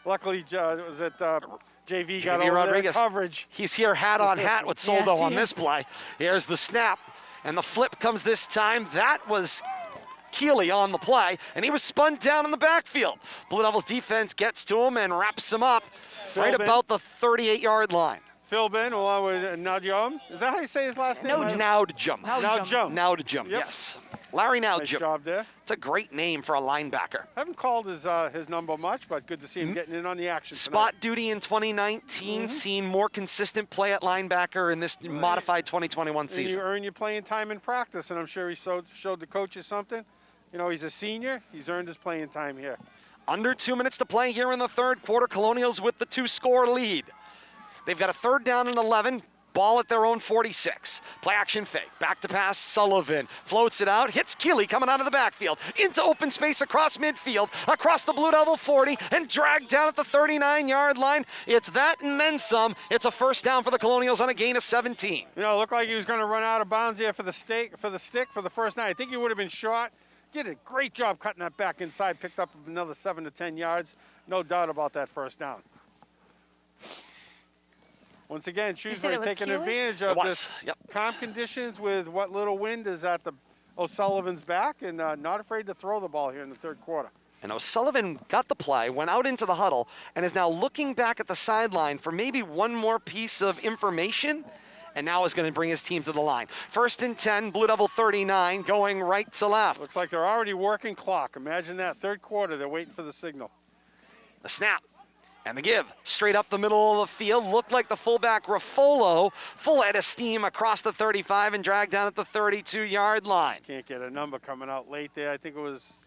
luckily, JV got JV over Rodriguez. there coverage. He's here hat on hat with Soldo Yes, he on this is. play. Here's the snap, and the flip comes this time. That was Keeley on the play, and he was spun down in the backfield. Blue Devils defense gets to him and wraps him up right Philbin. about the 38-yard line. Philbin, along with Nadyum. Is that how you say his last name? Naudjum. Naudjum. Naudjum, Yep. yes. Larry Nice Naudjum. job there. It's a great name for a linebacker. Haven't called his number much, but good to see him getting in on the action tonight. Spot duty in 2019, seen more consistent play at linebacker in this modified 2021 And you season. earn your playing time in practice, and I'm sure he showed the coaches something. You know, he's a senior. He's earned his playing time here. Under 2 minutes to play here in the third quarter. Colonials with the 2-score lead. They've got a third down and 11. Ball at their own 46. Play action fake. Back to pass. Sullivan floats it out. Hits Keeley coming out of the backfield. Into open space across midfield. Across the Blue Devil 40 and dragged down at the 39-yard line. It's that and then some. It's a first down for the Colonials on a gain of 17. You know, it looked like he was going to run out of bounds there for the stick for the first down. I think he would have been short. Did a great job cutting that back inside. Picked up another 7 to 10 yards. No doubt about that first down. Once again, you say Shrewsbury that was taking Keeler? advantage It of was. this Yep. calm conditions with what little wind is at the O'Sullivan's back, and not afraid to throw the ball here in the third quarter. And O'Sullivan got the play, went out into the huddle, and is now looking back at the sideline for maybe one more piece of information, and now is going to bring his team to the line. 1st and 10, Blue Devil 39, going right to left. Looks like they're already working clock. Imagine that, third quarter, they're waiting for the signal. The snap and the give. Straight up the middle of the field. Looked like the fullback Raffolo, full head of steam across the 35 and dragged down at the 32-yard line. Can't get a number coming out late there. I think it was,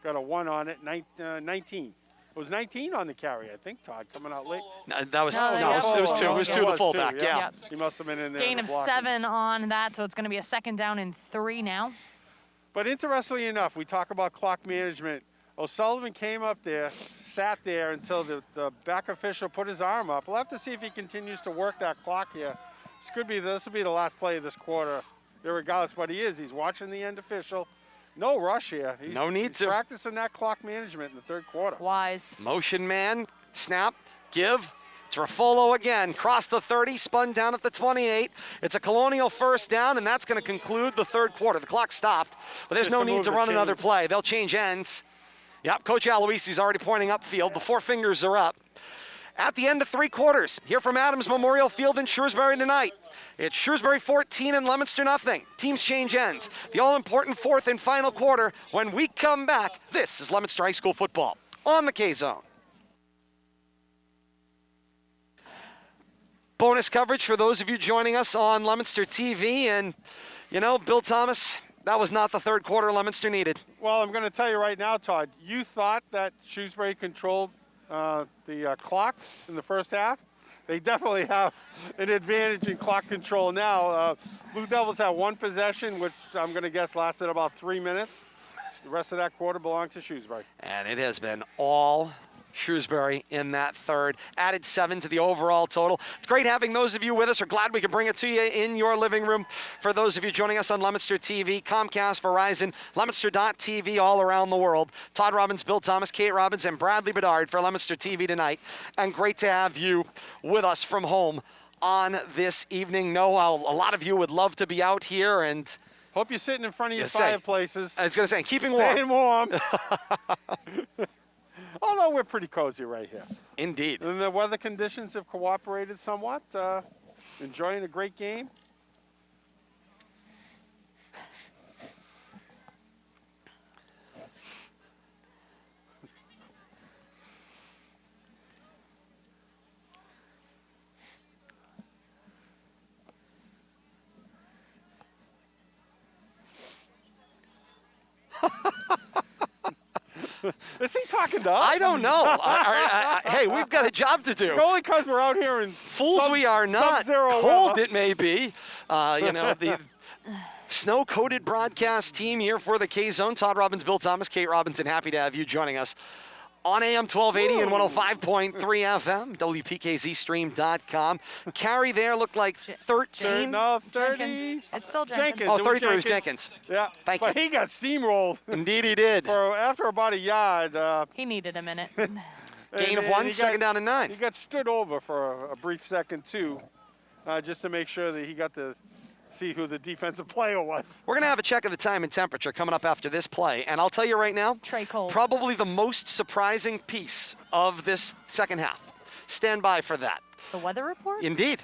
got a 1 on it, 19. It was 19 on the carry, I think, Todd, coming out late. That was, No, no, yeah. it was 2. It was 2, the was fullback, two, yeah. Yep. He must have been in there. Gain to of block it. 7 on that, so it's going to be a 2nd down and 3 now. But interestingly enough, we talk about clock management. O'Sullivan came up there, sat there until the back official put his arm up. We'll have to see if he continues to work that clock here. This will be the last play of this quarter, regardless. But he's watching the end official. No rush here. No need he's to. practicing that clock management in the third quarter. Wise. Motion man, snap, give. It's Raffolo again, crossed the 30, spun down at the 28. It's a Colonial 1st down, and that's going to conclude the third quarter. The clock stopped, but there's Just no to need move to the run another chains. play. They'll change ends. Yep, Coach Aloisi's already pointing upfield. The 4 fingers are up. At the end of 3 quarters, here from Adams Memorial Field in Shrewsbury tonight. It's Shrewsbury 14 and Leominster nothing. Teams change ends. The all-important 4th and final quarter. When we come back, this is Leominster High School football on the K-Zone. Bonus coverage for those of you joining us on Leominster TV. And, you know, Bill Thomas, that was not the third quarter Leominster needed. Well, I'm going to tell you right now, Todd, you thought that Shrewsbury controlled the clock in the first half. They definitely have an advantage in clock control now. Blue Devils have 1 possession, which I'm going to guess lasted about 3 minutes. The rest of that quarter belonged to Shrewsbury. And it has been all Shrewsbury in that third. Added 7 to the overall total. It's great having those of you with us. We're glad we can bring it to you in your living room. For those of you joining us on Leominster TV, Comcast, Verizon, Leominster.tv all around the world. Todd Robbins, Bill Thomas, Kate Robbins, and Bradley Bedard for Leominster TV tonight. And great to have you with us from home on this evening. Know a lot of you would love to be out here, and Hope you're sitting in front of your Yes, say. fireplaces. I was going to say, keeping warm. Staying warm. Although we're pretty cozy right here. Indeed. And the weather conditions have cooperated somewhat. Enjoying a great game. Is he talking to us? I don't know. Hey, we've got a job to do. Only because we're out here in Fools we are not. sub-zero Cold weather. it may be. You know, the snow-coated broadcast team here for the K-Zone. Todd Robbins, Bill Thomas, Kate Robinson. Happy to have you joining us on AM 1280 and 105.3 FM, WPKZstream.com. Carry there looked like 13. No, 30. Jenkins. It's still Jenkins. Jenkins. Oh, It was 33 was Jenkins. Yeah. Thank but you. he got steamrolled Indeed he did. after about a yard. He needed a minute. Gain of and 1, he second down and 9. He got stood over for a brief second, too, just to make sure that he got to see who the defensive player was. We're going to have a check of the time and temperature coming up after this play. And I'll tell you right now, Trey Cole. probably the most surprising piece of this second half. Stand by for that. The weather report? Indeed.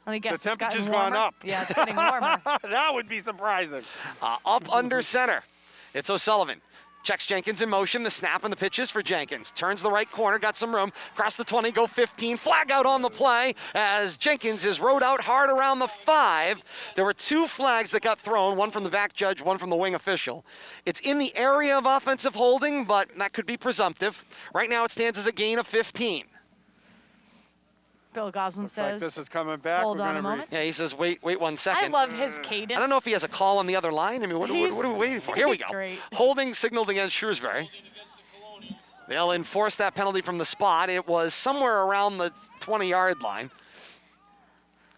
Let me guess. The it's gotten temperature's gone warmer? up. Yeah, it's getting warmer. That would be surprising. Up under center. It's O'Sullivan. Checks Jenkins in motion. The snap and the pitches for Jenkins. Turns the right corner. Got some room. Cross the 20. Go 15. Flag out on the play as Jenkins is rode out hard around the 5. There were 2 flags that got thrown. One from the back judge. One from the wing official. It's in the area of offensive holding, but that could be presumptive. Right now it stands as a gain of 15. Bill Goslin Looks like says. this is coming back. Hold We're on gonna a moment. Yeah, he says, wait 1 I second. love his cadence. I don't know if he has a call on the other line. I mean, what are we waiting for? Here we he's go. great. Holding signaled against Shrewsbury. They'll enforce that penalty from the spot. It was somewhere around the 20-yard line.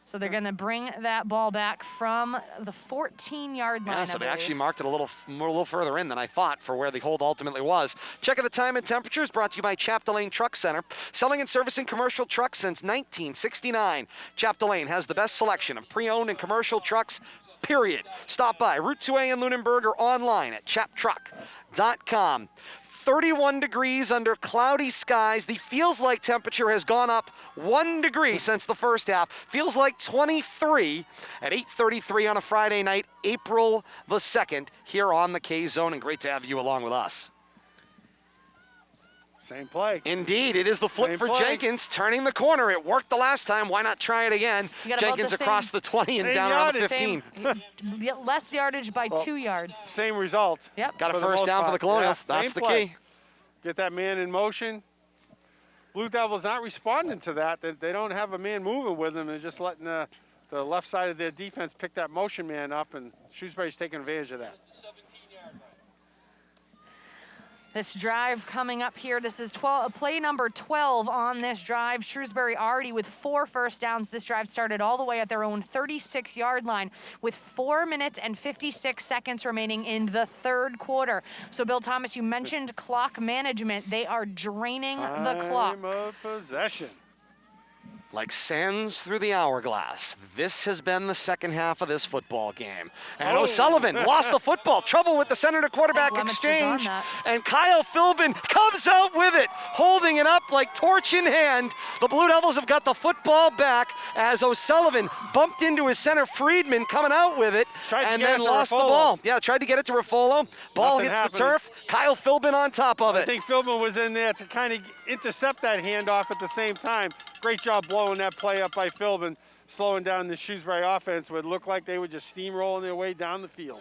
So they're going to bring that ball back from the 14-yard line. Yeah, so I they believe. actually marked it a little further in than I thought for where the hold ultimately was. Check of the time and temperature is brought to you by Chapdelaine Truck Center, selling and servicing commercial trucks since 1969. Chapdelaine has the best selection of pre-owned and commercial trucks, period. Stop by Route 2A in Lunenburg or online at chaptruck.com. 31 degrees under cloudy skies. The feels like temperature has gone up 1 degree since the first half. Feels like 23 at 8:33 on a Friday night, April the 2nd, here on the K-Zone, and great to have you along with us. Same play. Indeed, it is the flip Same for play. Jenkins, turning the corner. It worked the last time. Why not try it again? You got about Jenkins the same- across the 20 and Same down around the yardage. 15. Less yardage by 2 yards. Same result. Yep. Got a For the first most down for the part. Colonials. Yeah, That's same the play. key. Get that man in motion. Blue Devils not responding to that. They don't have a man moving with them. They're just letting the left side of their defense pick that motion man up, and Shrewsbury's taking advantage of that. 17-yard line. This drive coming up here, this is play number 12 on this drive. Shrewsbury already with 4 first downs. This drive started all the way at their own 36-yard line with 4 minutes and 56 seconds remaining in the third quarter. So, Bill Thomas, you mentioned clock management. They are draining the clock. Time of possession. Like sands through the hourglass, this has been the second half of this football game. And Oh. O'Sullivan lost the football. Trouble with the center to quarterback Lemonster's exchange. on that. And Kyle Philbin comes out with it, holding it up like torch in hand. The Blue Devils have got the football back as O'Sullivan bumped into his center Friedman coming out with it Tried to and get then it to lost the Ruffolo. ball. Yeah, tried to get it to Ruffolo. Ball Nothing hits happening. the turf. Kyle Philbin on top of I it. think Philbin was in there to kind of intercept that handoff at the same time. Great job blowing that play up by Philbin, slowing down the Shrewsbury offense. Would look like they were just steamrolling their way down the field.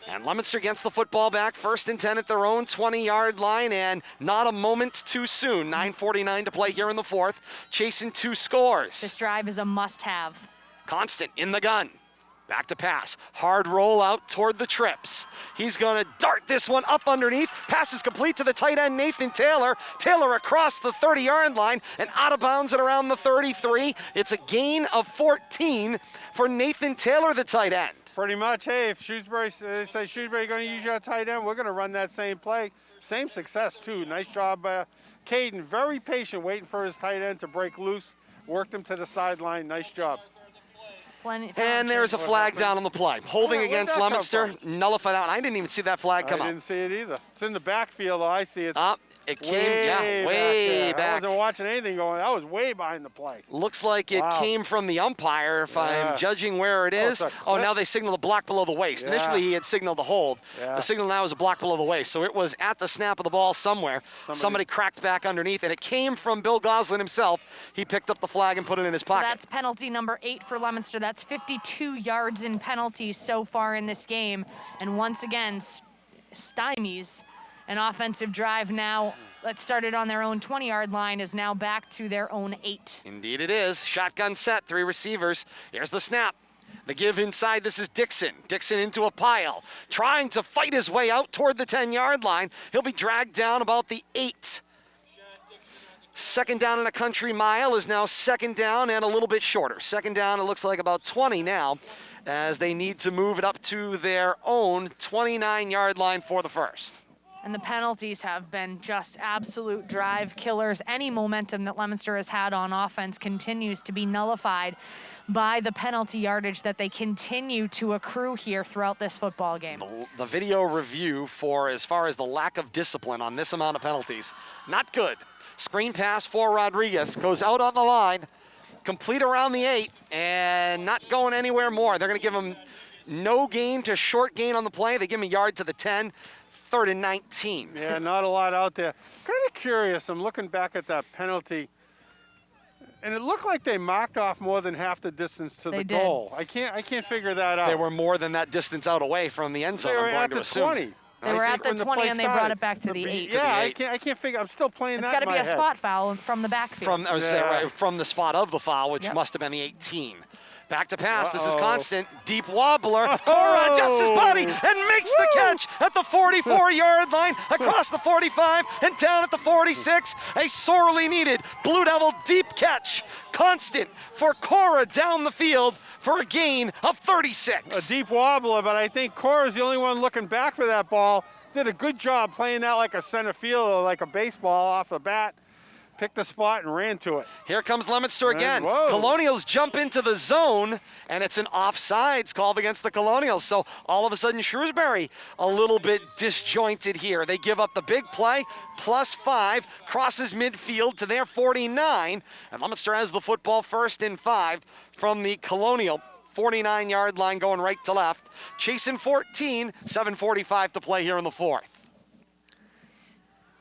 And Leominster gets the football back, 1st and 10 at their own 20-yard line, and not a moment too soon. 9:49 to play here in the fourth, chasing 2 scores. This drive is a must-have. Constant in the gun. Back to pass. Hard roll out toward the trips. He's going to dart this one up underneath. Pass is complete to the tight end, Nathan Taylor. Taylor across the 30-yard line and out of bounds at around the 33. It's a gain of 14 for Nathan Taylor, the tight end. Pretty much, hey, if Shrewsbury they say Shrewsbury going to use your tight end, we're going to run that same play. Same success, too. Nice job, Caden. Very patient, waiting for his tight end to break loose. Worked him to the sideline. Nice job. And there's a flag down on the play. Holding Where'd against that come Leominster. from? Nullify that one. I didn't even see that flag come I up. didn't see it either. It's in the backfield, though. I see it. It came, way I back. wasn't watching anything going. I was way behind the play. Looks like it Wow. came from the umpire, if I'm Yeah. judging where it Oh, is. it's a Oh, clip. now they signal the block below the waist. Yeah. Initially, he had signaled the hold. Yeah. The signal now is a block below the waist. So it was at the snap of the ball somewhere. Somebody cracked back underneath, and it came from Bill Goslin himself. He picked up the flag and put it in his So pocket. that's penalty number 8 for Leominster. That's 52 yards in penalties so far in this game. And once again, stymies an offensive drive now that started on their own 20-yard line is now back to their own 8. Indeed it is. Shotgun set, 3 receivers. Here's the snap. The give inside, this is Dixon. Dixon into a pile, trying to fight his way out toward the 10-yard line. He'll be dragged down about the 8. Second down in a country mile is now second down and a little bit shorter. Second down, it looks like about 20 now, as they need to move it up to their own 29-yard line for the first. And the penalties have been just absolute drive killers. Any momentum that Leominster has had on offense continues to be nullified by the penalty yardage that they continue to accrue here throughout this football game. The video review for as far as the lack of discipline on this amount of penalties, not good. Screen pass for Rodriguez, goes out on the line, complete around the 8, and not going anywhere more. They're going to give him no gain to short gain on the play. They give him a yard to the 10. 3rd and 19. Yeah, not a lot out there. Kind of curious. I'm looking back at that penalty, and it looked like they marked off more than half the distance to They the did. goal. I can't figure that out. They were more than that distance out away from the end zone, They were I'm going at to the assume. 20. They I were think at the when 20 play and they brought started. it back to the 8. Yeah, the I 8. can't figure. I'm still playing It's that got to in be my a head. spot foul from the backfield. From, I was saying, Yeah. right, from the spot of the foul, which Yep. must have been the 18. Back to pass. This is Constant. Deep wobbler. Cora adjusts his body and makes the catch at the 44-yard line, across the 45, and down at the 46. A sorely needed Blue Devil deep catch. Constant for Cora down the field for a gain of 36. A deep wobbler, but I think Cora's the only one looking back for that ball. Did a good job playing that like a center fielder, like a baseball off the bat. Picked the spot and ran to it. Here comes Leominster again. Whoa. Colonials jump into the zone, and it's an offsides called against the Colonials. So all of a sudden, Shrewsbury a little bit disjointed here. They give up the big play, +5, crosses midfield to their 49, and Leominster has the football 1st and 5 from the Colonial 49-yard line going right to left. Chasing 14, 7:45 to play here in the 4th.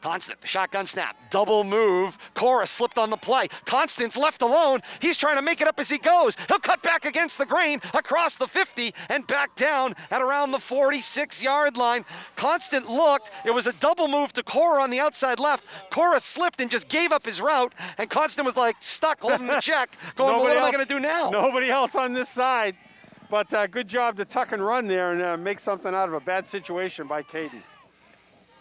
Constant, the shotgun snap, double move. Cora slipped on the play. Constant's left alone. He's trying to make it up as he goes. He'll cut back against the grain, across the 50, and back down at around the 46-yard line. Constant looked. It was a double move to Cora on the outside left. Cora slipped and just gave up his route, and Constant was like stuck holding the check, going, well, what am I going to do now? Nobody else on this side. But good job to tuck and run there and make something out of a bad situation by Caden.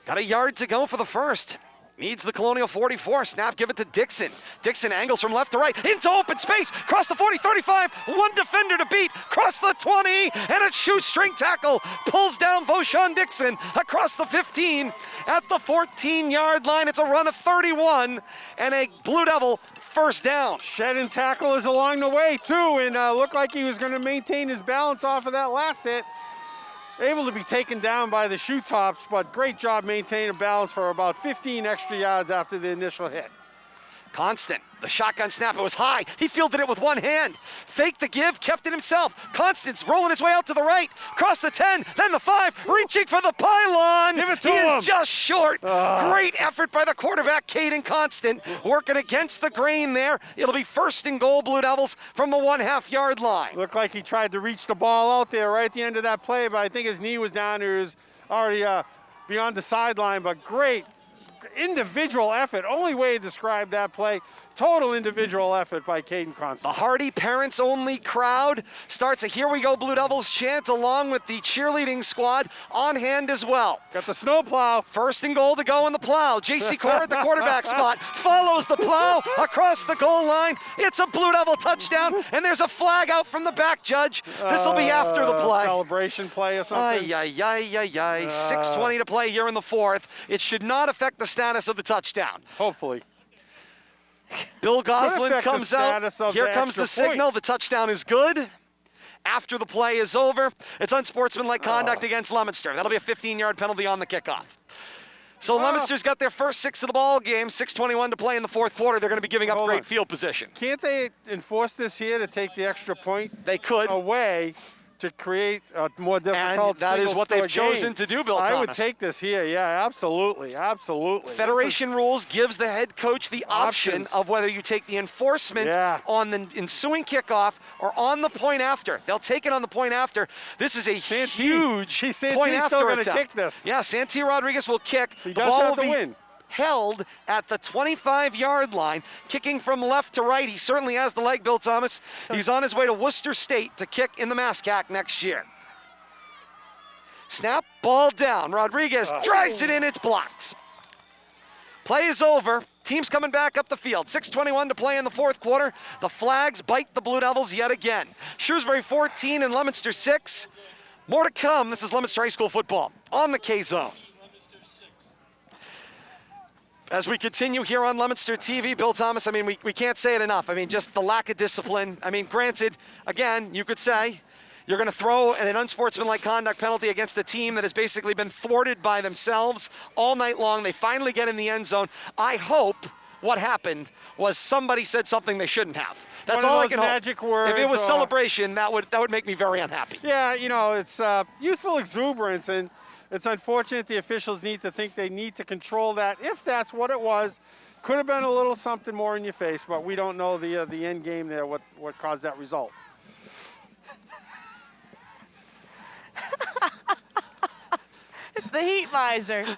Got a yard to go for the 1st. Needs the Colonial 44. Snap, give it to Dixon. Dixon angles from left to right into open space. Cross the 40, 35. One defender to beat. Cross the 20. And a shoestring tackle. Pulls down Voshan Dixon across the 15 at the 14-yard line. It's a run of 31 and a Blue Devil 1st down. Shed and tackle is along the way, too, and looked like he was going to maintain his balance off of that last hit. Able to be taken down by the shoe tops, but great job maintaining balance for about 15 extra yards after the initial hit. Constant, the shotgun snap, it was high. He fielded it with one hand. Faked the give, kept it himself. Constant's rolling his way out to the right. Cross the 10, then the 5, reaching for the pylon. Give it to he him. Is just short. Great effort by the quarterback, Caden Constant, working against the grain there. It'll be 1st and goal, Blue Devils, from the 1/2-yard line. Looked like he tried to reach the ball out there right at the end of that play, but I think his knee was down. He was already beyond the sideline, but great individual effort. Only way to describe that play. Total individual effort by Caden Constant. The Hardy parents-only crowd starts a Here We Go Blue Devils chant along with the cheerleading squad on hand as well. Got the snowplow. 1st and goal to go in the plow. J.C. Cora at the quarterback spot. Follows the plow across the goal line. It's a Blue Devil touchdown, and there's a flag out from the back judge. This will be after the play. Celebration play or something. 6:20 to play here in the 4th. It should not affect the status of the touchdown. Hopefully. Bill Goslin affect the comes out. status of Here the comes the extra point. signal. The touchdown is good. After the play is over, it's unsportsmanlike conduct against Leominster. That'll be a 15-yard penalty on the kickoff. So Leominster's got their first 6 of the ball game, 6:21 to play in the 4th quarter. They're going to be giving up Hold great on. field position. Can't they enforce this here to take the extra point They could. away to create a more difficult And that is what they've single-score chosen game? to do, Bill I would Thomas. take this here. Yeah, absolutely. Absolutely. Federation rules gives the head coach the option Options. of whether you take the enforcement Yeah. on the ensuing kickoff or on the point after. They'll take it on the point after. This is a huge Santee's point still after gonna attempt. kick this. Yeah, Santee Rodriguez will kick. He the does ball have will to be win. held at the 25-yard line, kicking from left to right. He certainly has the leg, Bill Thomas. He's on his way to Worcester State to kick in the MASCAC next year. Snap, ball down. Rodriguez drives it in, it's blocked. Play is over. Team's coming back up the field. 6:21 to play in the 4th quarter. The flags bite the Blue Devils yet again. Shrewsbury 14 and Leominster 6. More to come. This is Leominster High School football on the K-Zone. As we continue here on Leominster TV, Bill Thomas, I mean, we can't say it enough. I mean, just the lack of discipline. I mean, granted, again, you could say, you're going to throw an unsportsmanlike conduct penalty against a team that has basically been thwarted by themselves all night long. They finally get in the end zone. I hope what happened was somebody said something they shouldn't have. That's One of all I those can hope. magic words If it was or- celebration, that would make me very unhappy. Yeah, you know, it's youthful exuberance, and it's unfortunate the officials need to think they need to control that. If that's what it was, could have been a little something more in your face, but we don't know the end game there, what caused that result. It's the heat miser.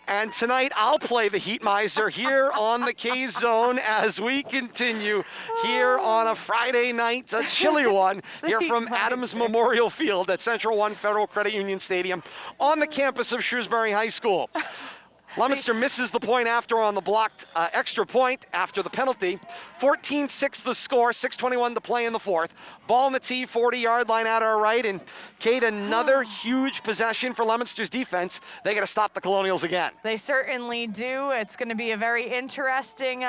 And tonight, I'll play the Heat Miser here on the K-Zone as we continue here on a Friday night, a chilly one, here from Adams Memorial Field at Central One Federal Credit Union Stadium on the campus of Shrewsbury High School. Leominster misses the point after on the blocked extra point after the penalty. 14-6 the score, 6:21 to play in the fourth. Ball in the tee, 40-yard line at our right, and Kate, another huge possession for Leominster's defense. They got to stop the Colonials again. They certainly do. It's going to be a very interesting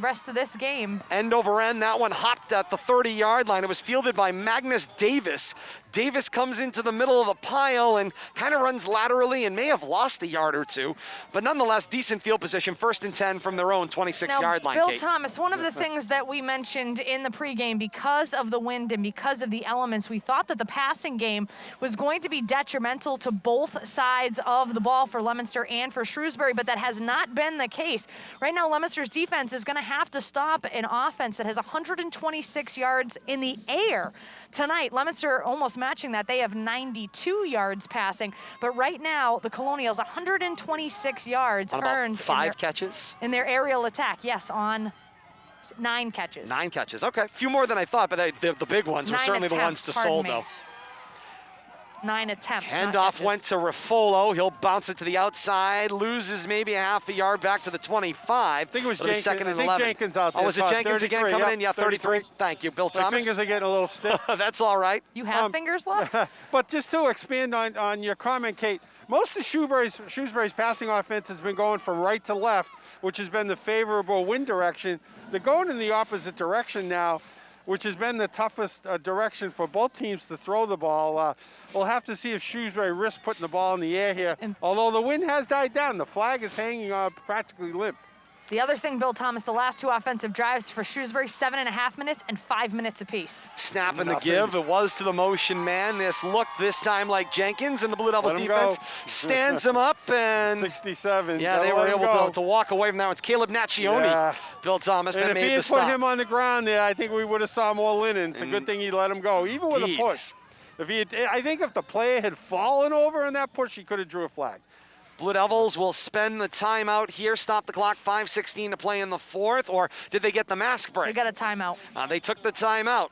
rest of this game. End over end, that one hopped at the 30-yard line. It was fielded by Magnus Davis. Davis comes into the middle of the pile and kind of runs laterally and may have lost a yard or two, but nonetheless, decent field position, 1st and 10 from their own 26-yard line. Bill Kate. Thomas, one of the things that we mentioned in the pregame, because of the wind and because of the elements, we thought that the passing game was going to be detrimental to both sides of the ball for Leominster and for Shrewsbury, but that has not been the case. Right now, Leominster's defense is going to have to stop an offense that has 126 yards in the air tonight. Leominster almost matching that. They have 92 yards passing, but right now, the Colonials, 126 yards on about earned 5 catches in their aerial attack. Yes, on 9 catches. 9 catches, okay. A few more than I thought, but the big ones were 9 certainly the ones attempts, to pardon sold, me. though. 9 attempts. not Handoff catches. went to Raffolo. He'll bounce it to the outside, loses maybe a half a yard back to the 25. I think it was It'll be Jenkins. second and I think 11. Jenkins out there. Oh, was it Todd. Jenkins again 33, coming yep, in? Yeah, 33. Thank you, Bill My Thomas. fingers are getting a little stiff. That's all right. You have fingers left? But just to expand on your comment, Kate, most of Shrewsbury's passing offense has been going from right to left, which has been the favorable wind direction. They're going in the opposite direction now, which has been the toughest direction for both teams to throw the ball. We'll have to see if Shrewsbury risks putting the ball in the air here. Although the wind has died down, the flag is hanging practically limp. The other thing, Bill Thomas, the last 2 offensive drives for Shrewsbury, 7.5 minutes and 5 minutes apiece. Snap and the give. It was to the motion man. This looked this time like Jenkins, and the Blue Devils defense stands him up. And 67. yeah, they were able to walk away from that. It's Caleb Naccioni, Bill Thomas, that And if made he the had stop. put him on the ground there, I think we would have saw more linen. It's a good thing he let him go, even with a Indeed. push. I think if the player had fallen over in that push, he could have drew a flag. Blue Devils will spend the timeout here, stop the clock, 5:16 to play in the fourth, or did they get the mask break? They got a timeout. They took the timeout.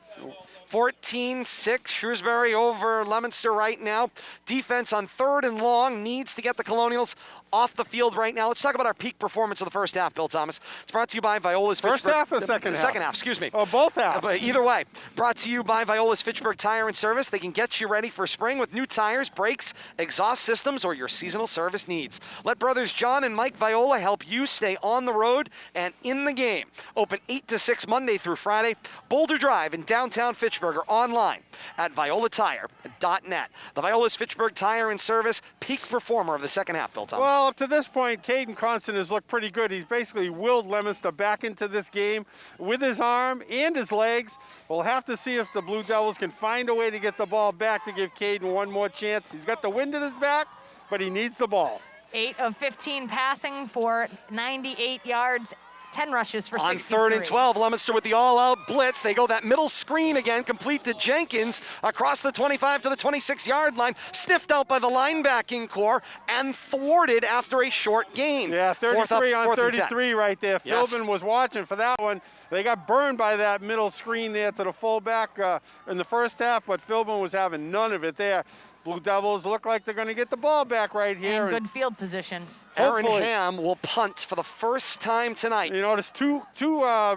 14-6, Shrewsbury over Leominster right now. Defense on 3rd and long needs to get the Colonials off the field right now. Let's talk about our peak performance of the first half, Bill Thomas. It's brought to you by Viola's First Fitchburg. half or second half? Second half, excuse me. Oh, both halves. But either way, brought to you by Viola's Fitchburg Tire and Service. They can get you ready for spring with new tires, brakes, exhaust systems, or your seasonal service needs. Let brothers John and Mike Viola help you stay on the road and in the game. Open 8 to 6 Monday through Friday. Boulder Drive in downtown Fitchburg or online at violatire.net. The Viola's Fitchburg Tire and Service peak performer of the second half, Bill Thomas. Well, up to this point, Caden Constant has looked pretty good. He's basically willed Leominster back into this game with his arm and his legs. We'll have to see if the Blue Devils can find a way to get the ball back to give Caden one more chance. He's got the wind at his back, but he needs the ball. 8 of 15 passing for 98 yards. 10 rushes for 63. On 3rd and 12, Leominster with the all-out blitz. They go that middle screen again, complete to Jenkins across the 25 to the 26-yard line, sniffed out by the linebacking core and thwarted after a short gain. Yeah, 33 on 33 right there. Yes. Philbin was watching for that one. They got burned by that middle screen there to the fullback in the first half, but Philbin was having none of it there. Blue Devils look like they're going to get the ball back right here. And good field position. Aaron Hopefully. Ham will punt for the first time tonight. You notice two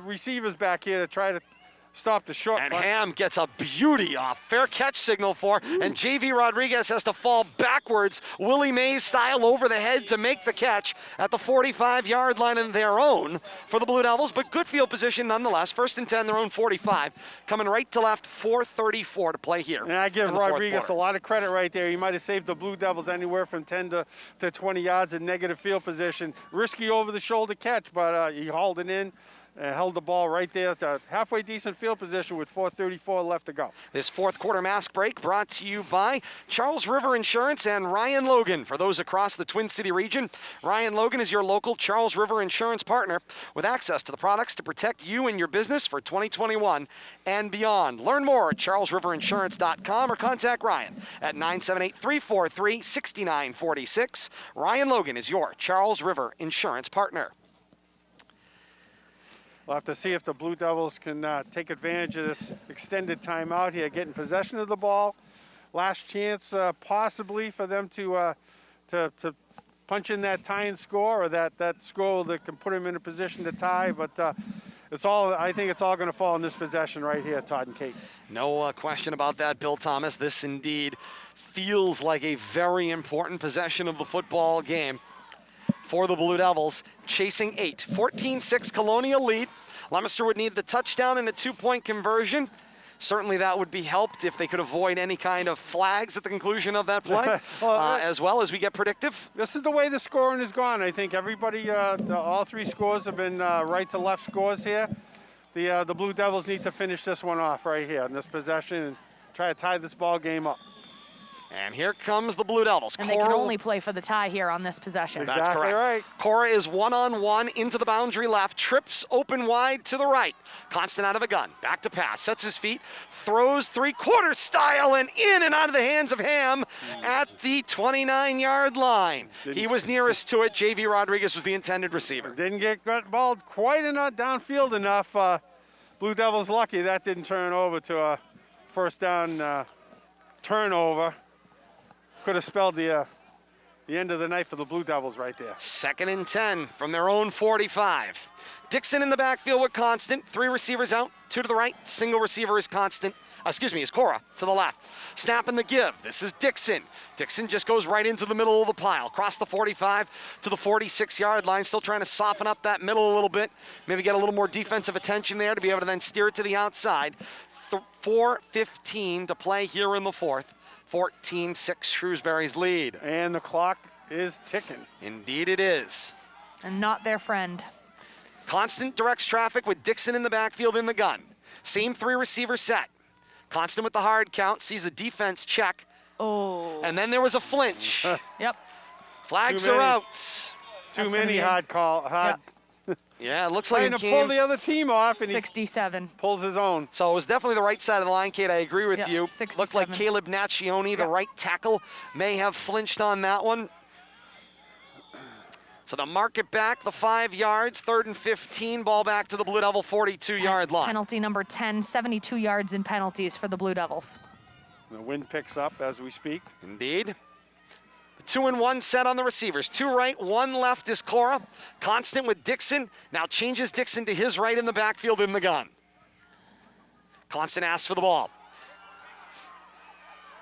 receivers back here to try to stop the short. And Ham gets a beauty off. Fair catch signal for, and J.V. Rodriguez has to fall backwards, Willie Mays style over the head to make the catch at the 45-yard line of their own for the Blue Devils, but good field position nonetheless. 1st and 10, their own 45. Coming right to left, 4:34 to play here. And I give in the fourth Rodriguez quarter. a lot of credit right there. He might have saved the Blue Devils anywhere from 10 to 20 yards in negative field position. Risky over-the-shoulder catch, but he hauled it in. held the ball right there to halfway decent field position with 4:34 left to go. This fourth quarter mask break brought to you by Charles River Insurance and Ryan Logan. For those across the Twin City region, Ryan Logan is your local Charles River Insurance partner with access to the products to protect you and your business for 2021 and beyond. Learn more at charlesriverinsurance.com or contact Ryan at 978-343-6946. Ryan Logan is your Charles River Insurance partner. We'll have to see if the Blue Devils can take advantage of this extended timeout here, getting possession of the ball. Last chance possibly for them to punch in that tying score, or that score that can put them in a position to tie. But I think it's all going to fall in this possession right here, Todd and Kate. No question about that, Bill Thomas. This indeed feels like a very important possession of the football game for the Blue Devils, chasing 8. 14-6 Colonial lead. Leominster would need the touchdown and a 2-point conversion. Certainly that would be helped if they could avoid any kind of flags at the conclusion of that play, as well as we get predictive. This is the way the scoring has gone. I think everybody, all three scores have been right to left scores here. The Blue Devils need to finish this one off right here in this possession and try to tie this ball game up. And here comes the Blue Devils. And they can only play for the tie here on this possession. Exactly. That's correct. Right. Cora is one-on-one into the boundary left, trips open wide to the right. Constant out of a gun, back to pass, sets his feet, throws three-quarter style and in and out of the hands of Ham at the 29-yard line. He was nearest to it. J.V. Rodriguez was the intended receiver. Didn't get ball quite enough downfield enough. Blue Devils lucky that didn't turn over to a first down turnover. Could have spelled the end of the night for the Blue Devils right there. 2nd and 10 from their own 45. Dixon in the backfield with Constant. 3 receivers out, 2 to the right. Single receiver is Constant. Is Cora to the left. Snap in the give. This is Dixon. Dixon just goes right into the middle of the pile. Across the 45 to the 46-yard line. Still trying to soften up that middle a little bit. Maybe get a little more defensive attention there to be able to then steer it to the outside. 4:15 to play here in the fourth. 14-6 Shrewsbury's lead. And the clock is ticking. Indeed it is. And not their friend. Constant directs traffic with Dixon in the backfield in the gun. Same 3 receiver set. Constant with the hard count, sees the defense check. Oh. And then there was a flinch. Yep. Flags Too are many. out. Too many hard. Yeah, it looks like Trying it to pull came. the other team off, and he 67. pulls his own. So it was definitely the right side of the line, Kate. I agree with Yep, you. 67. Looked like Caleb Naccioni, the Yep. right tackle, may have flinched on that one. So they'll mark it back the 5 yards, 3rd and 15, ball back to the Blue Devil 42-yard line. Penalty number 10, 72 yards in penalties for the Blue Devils. The wind picks up as we speak. Indeed. The 2-and-1 set on the receivers. 2 right, 1 left is Cora. Constant with Dixon. Now changes Dixon to his right in the backfield in the gun. Constant asks for the ball.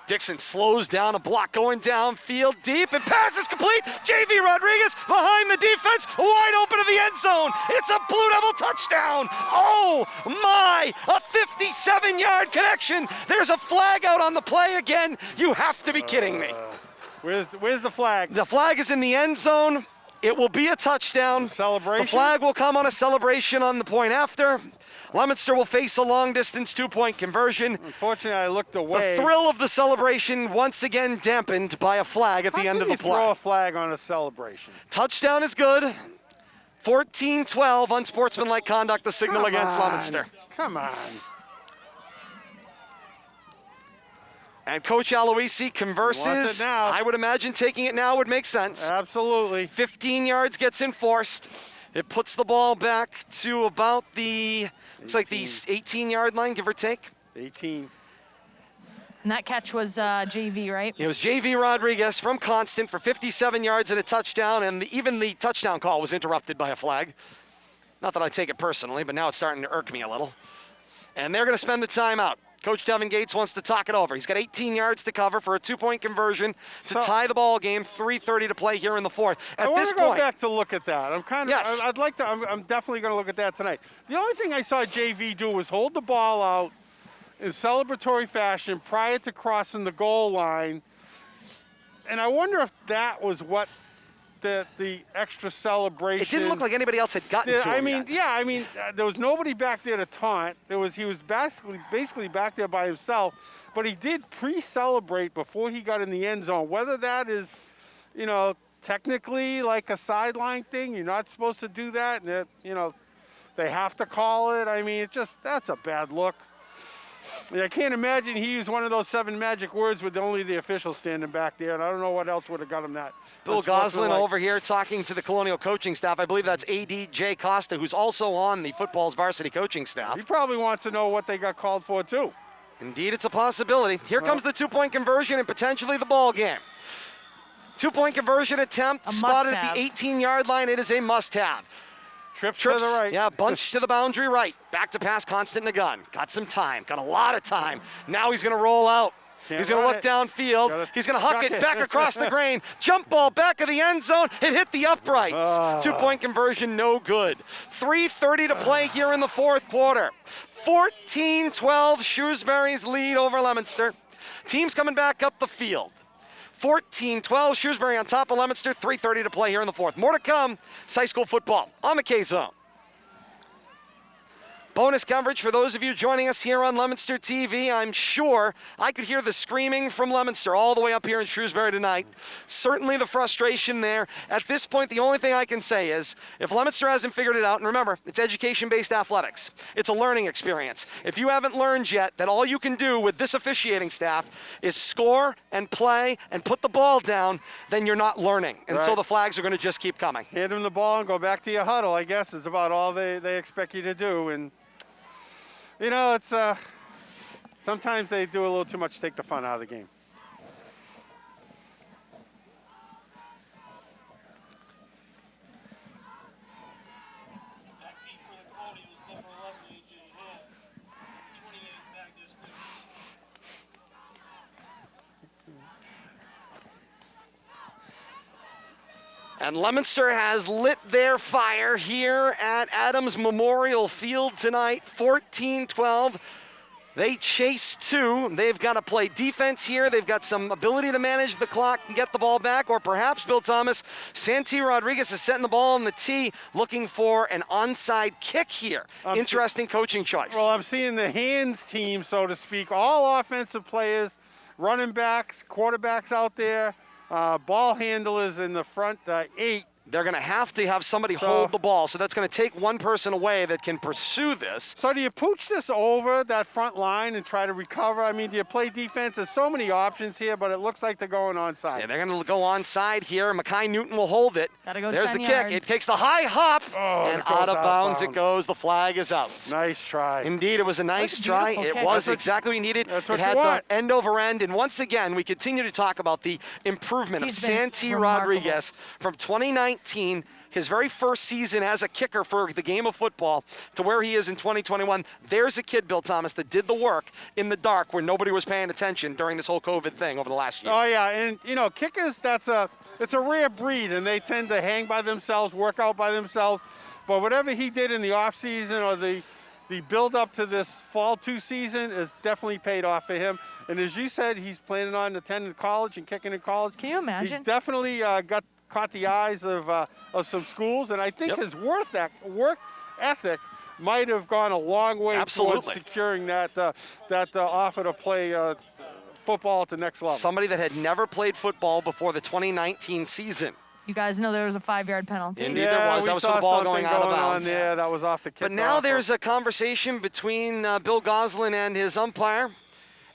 Dixon slows down, a block going downfield deep, and pass is complete. J.V. Rodriguez behind the defense, wide open to the end zone. It's a Blue Devil touchdown. Oh my, a 57-yard connection. There's a flag out on the play again. You have to be kidding me. Where's the flag? The flag is in the end zone. It will be a touchdown. Celebration? The flag will come on a celebration on the point after. Leominster will face a long-distance 2-point conversion. Unfortunately, I looked away. The thrill of the celebration once again dampened by a flag at the end of the play. Throw a flag on a celebration? Touchdown is good. 14-12, unsportsmanlike conduct, the signal against Leominster. Come on. And Coach Aloisi converses. Wants it now. I would imagine taking it now would make sense. Absolutely. 15 yards gets enforced. It puts the ball back to about the, looks like the 18-yard line, give or take. 18. And that catch was JV, right? It was J.V. Rodriguez from Constant for 57 yards and a touchdown, and even the touchdown call was interrupted by a flag. Not that I take it personally, but now it's starting to irk me a little. And they're going to spend the timeout. Coach Devin Gates wants to talk it over. He's got 18 yards to cover for a 2-point conversion to tie the ball game. 3:30 to play here in the fourth. I want to go back to look at that. I'm kind of. Yes. I'd like to. I'm definitely going to look at that tonight. The only thing I saw JV do was hold the ball out in celebratory fashion prior to crossing the goal line, and I wonder if that was what the extra celebration. It didn't look like anybody else had gotten to him yet. There was nobody back there to taunt. He was basically back there by himself, but he did pre-celebrate before he got in the end zone. Whether that is, technically like a sideline thing, you're not supposed to do that, and they have to call it. I mean, that's a bad look. I can't imagine he used one of those 7 magic words with only the official standing back there, and I don't know what else would have got him that. Bill Goslin over here talking to the Colonial coaching staff. I believe that's A.D. Jay Costa, who's also on the football's varsity coaching staff. He probably wants to know what they got called for, too. Indeed, it's a possibility. Here comes the 2-point conversion and potentially the ball game. 2-point conversion attempt spotted at the 18-yard line. It is a must-have. Trips to the right. Yeah, bunch to the boundary right. Back to pass, constant in the gun. Got some time, got a lot of time. Now he's going to roll out. He's going to look downfield. He's going to huck it back across the grain. Jump ball back of the end zone. It hit the uprights. 2-point conversion, no good. 3:30 to play here in the fourth quarter. 14-12, Shrewsbury's lead over Leominster. Teams coming back up the field. 14-12, Shrewsbury on top of Leominster. 3:30 to play here in the fourth. More to come. It's high school football on the K-Zone. Bonus coverage for those of you joining us here on Leominster TV. I'm sure I could hear the screaming from Leominster all the way up here in Shrewsbury tonight. Certainly the frustration there. At this point, the only thing I can say is if Leominster hasn't figured it out, and remember, it's education-based athletics. It's a learning experience. If you haven't learned yet that all you can do with this officiating staff is score and play and put the ball down, then you're not learning. And so the flags are going to just keep coming. Hand them the ball and go back to your huddle, I guess, is about all they expect you to do. And it's sometimes they do a little too much to take the fun out of the game. That feed for the Colonials, number 11, A.J. Hill. 28 Magnus Williams. And Leominster has lit their fire here at Adams Memorial Field tonight, 14-12. They chase 2. They've got to play defense here. They've got some ability to manage the clock and get the ball back, or perhaps, Bill Thomas, Santi Rodriguez is setting the ball on the tee, looking for an onside kick here. Interesting coaching choice. Well, I'm seeing the hands team, so to speak, all offensive players, running backs, quarterbacks out there, ball handlers in the front 8. They're going to have somebody hold the ball, so that's going to take one person away that can pursue this. So do you pooch this over that front line and try to recover? I mean, do you play defense? There's so many options here, but it looks like they're going onside. Yeah, they're going to go onside here. Mackay Newton will hold it. Gotta go There's 10 the yards. kick. It takes the high hop, and out of bounds it goes. The flag is out. Nice try. Indeed, it was a nice That's a try. beautiful It kick. was That's exactly what you needed. That's what it you had want. the end over end. And once again, we continue to talk about the improvement of He's been Santi remarkable. Rodriguez from 2019, his very first season as a kicker for the game of football, to where he is in 2021. There's a kid, Bill Thomas, that did the work in the dark where nobody was paying attention during this whole COVID thing over the last year. Oh, yeah, and, kickers, it's a rare breed, and they tend to hang by themselves, work out by themselves. But whatever he did in the offseason or the build-up to this fall 2 season has definitely paid off for him. And as you said, he's planning on attending college and kicking in college. Can you imagine? He definitely caught the eyes of some schools, and I think his work ethic might have gone a long way towards securing that offer to play football at the next level. Somebody that had never played football before the 2019 season. You guys know there was a 5-yard penalty. Indeed there was. That was for the ball going out of bounds. Yeah, that was off the kick. But now there's a conversation between Bill Goslin and his umpire,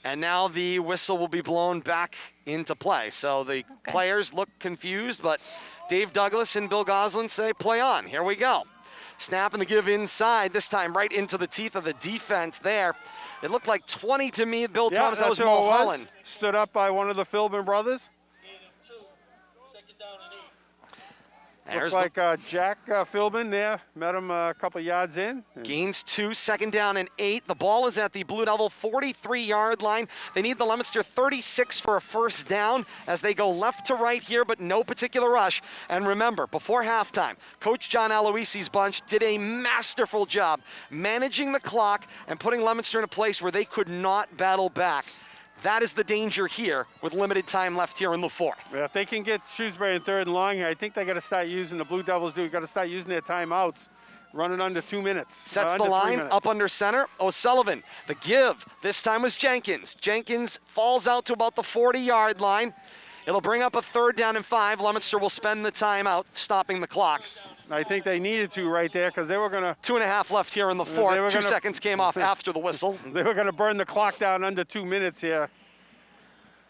and now the whistle will be blown back into play. So the players look confused, but Dave Douglas and Bill Goslin say play on. Here we go. Snap and the give inside, this time right into the teeth of the defense there. It looked like 20 to me, Bill Thomas. That was Mulholland. Stood up by one of the Philbin brothers. Gain of 2. Second down and 8. There's Looks like Jack Philbin there. Met him a couple yards in. Gains 2, second down and 8. The ball is at the Blue Devil 43-yard line. They need the Leominster 36 for a first down as they go left to right here, but no particular rush. And remember, before halftime, Coach John Aloisi's bunch did a masterful job managing the clock and putting Leominster in a place where they could not battle back. That is the danger here with limited time left here in the fourth. Yeah, if they can get Shrewsbury in third and long here, I think they got to start using, the Blue Devils got to start using their timeouts, running under 2 minutes. Sets the under 3 line minutes. up under center. O'Sullivan, the give. This time was Jenkins. Jenkins falls out to about the 40-yard line. It'll bring up a 3rd down and 5. Leominster will spend the timeout, stopping the clock. I think they needed to right there because they were going to 2.5 left here in the fourth. 2 seconds came off after the whistle. They were going to burn the clock down under 2 minutes here.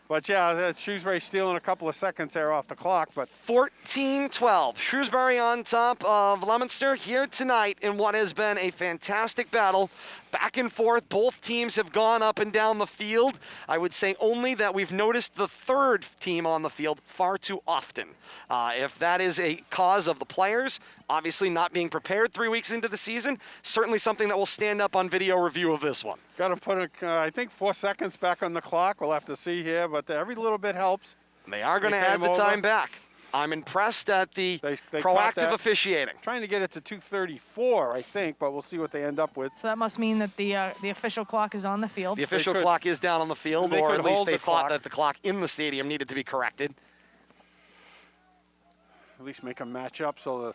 But yeah, Shrewsbury stealing a couple of seconds there off the clock. But 14-12. Shrewsbury on top of Leominster here tonight in what has been a fantastic battle. Back and forth, both teams have gone up and down the field. I would say only that we've noticed the third team on the field far too often. If that is a cause of the players, obviously not being prepared 3 weeks into the season, certainly something that will stand up on video review of this one. got to put, I think, 4 seconds back on the clock. We'll have to see here, but every little bit helps. They are going to They add came the over. time back. I'm impressed at the They caught proactive that. officiating. Trying to get it to 2:34, I think, but we'll see what they end up with. So that must mean that the official clock is on the field. The official could- clock is down on the field, they or could at least hold they the thought clock. that the clock in the stadium needed to be corrected. At least make them match up so the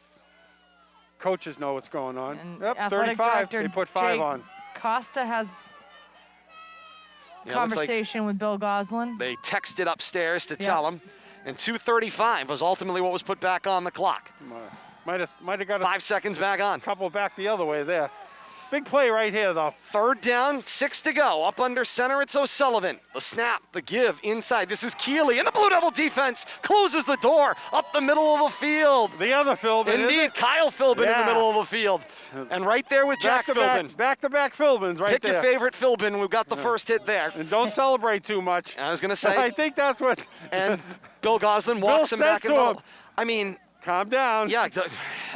coaches know what's going on. And Yep, athletic 35. director They put 5 Jake on. Costa has Yeah, it looks like conversation with Bill Goslin. they texted upstairs to Yeah. tell him, and 2:35 was ultimately what was put back on the clock. Might have got a 5 seconds back on. couple back the other way there. Big play right here, though. 3rd down, 6 to go. Up under center, it's O'Sullivan. The snap, the give inside. This is Keeley, and the Blue Devil defense closes the door up the middle of the field. The other Philbin, isn't Indeed, it? Kyle Philbin in the Yeah. middle of the field. And right there with Jack Philbin. Back-to-back Philbins right Pick there. your favorite Philbin. We've got the first hit there. And don't celebrate too much. I was going to I say, think that's what. and Bill Goslin walks him said back in to the him, middle. I mean, Calm down. yeah,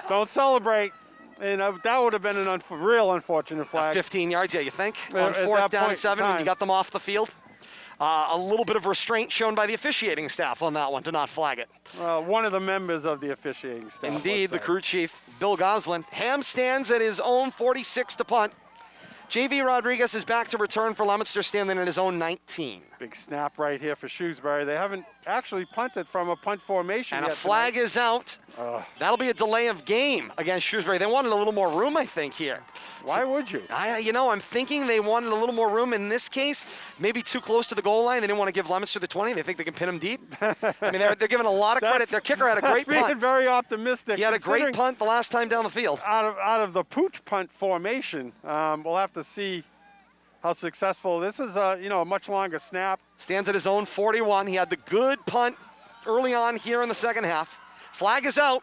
Don't celebrate. And that would have been an real unfortunate flag. 15 yards, yeah, you think? At On 4th that down point and 7 in when you time. got them off the field. A little bit of restraint shown by the officiating staff on that one to not flag it. One of the members of the officiating staff. Indeed, let's the say. crew chief, Bill Goslin. Ham stands at his own 46 to punt. J.V. Rodriguez is back to return for Leominster, standing at his own 19. Big snap right here for Shrewsbury. They haven't actually punted from a punt formation And a yet flag tonight. is out. That'll be a delay of game against Shrewsbury. They wanted a little more room, I think, here. Why would you? I'm thinking they wanted a little more room in this case. Maybe too close to the goal line. They didn't want to give Leominster the 20. They think they can pin them deep. I mean, they're giving a lot of credit. Their kicker had a great That's being punt. very optimistic. He had a great considering punt the last time down the field. Out of the pooch punt formation, we'll have to see how successful. This is a much longer snap. Stands at his own 41. He had the good punt early on here in the second half. Flag is out.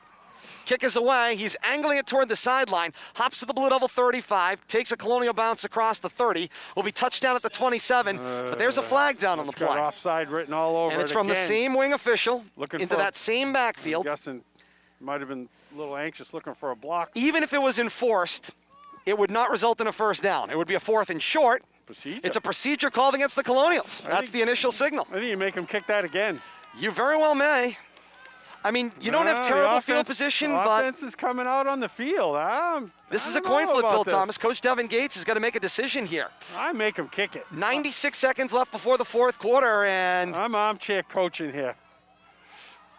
Kick is away. He's angling it toward the sideline. Hops to the Blue Devil 35. Takes a Colonial bounce across the 30. Will be touchdown at the 27. But there's a flag down on the It's got play. offside written all over it. And it's from the again. same wing official Looking into for- that same backfield. I'm guessing might have been a little anxious looking for a block. Even if it was enforced, it would not result in a first down. It would be a 4th and short. Procedure. It's a procedure called against the Colonials. That's think- the initial signal. I think you make him kick that again. You very well may. I mean, you don't have The terrible field offense- position, the but offense is coming out on the field. this is I a don't coin know flip, about Bill this. Thomas. Coach Devin Gates has got to make a decision here. I make him kick it. 96 seconds left before the 4th quarter, and I'm armchair coaching here.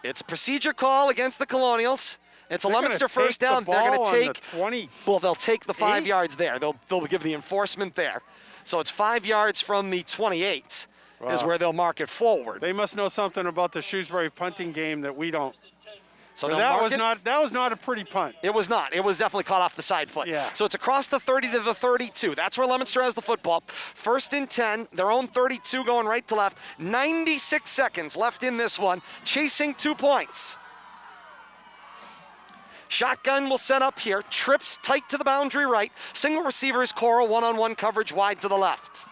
it's procedure call against the Colonials. It's a They're gonna Leominster take first down. the They're going ball to on the take. 20. Well, they'll take the 5 Eight? yards there. They'll give the enforcement there. So it's 5 yards from the 28 is Wow. where they'll mark it forward. They must know something about the Shrewsbury punting game that we don't. So But they'll mark it. that was not a pretty punt. It was not. It was definitely caught off the side foot. Yeah. So it's across the 30 to the 32. That's where Leominster has the football. 1st and 10, their own 32 going right to left. 96 seconds left in this one, chasing 2 points. Shotgun will set up here. Trips tight to the boundary right. Single receivers, Coral, one-on-one coverage wide to the left.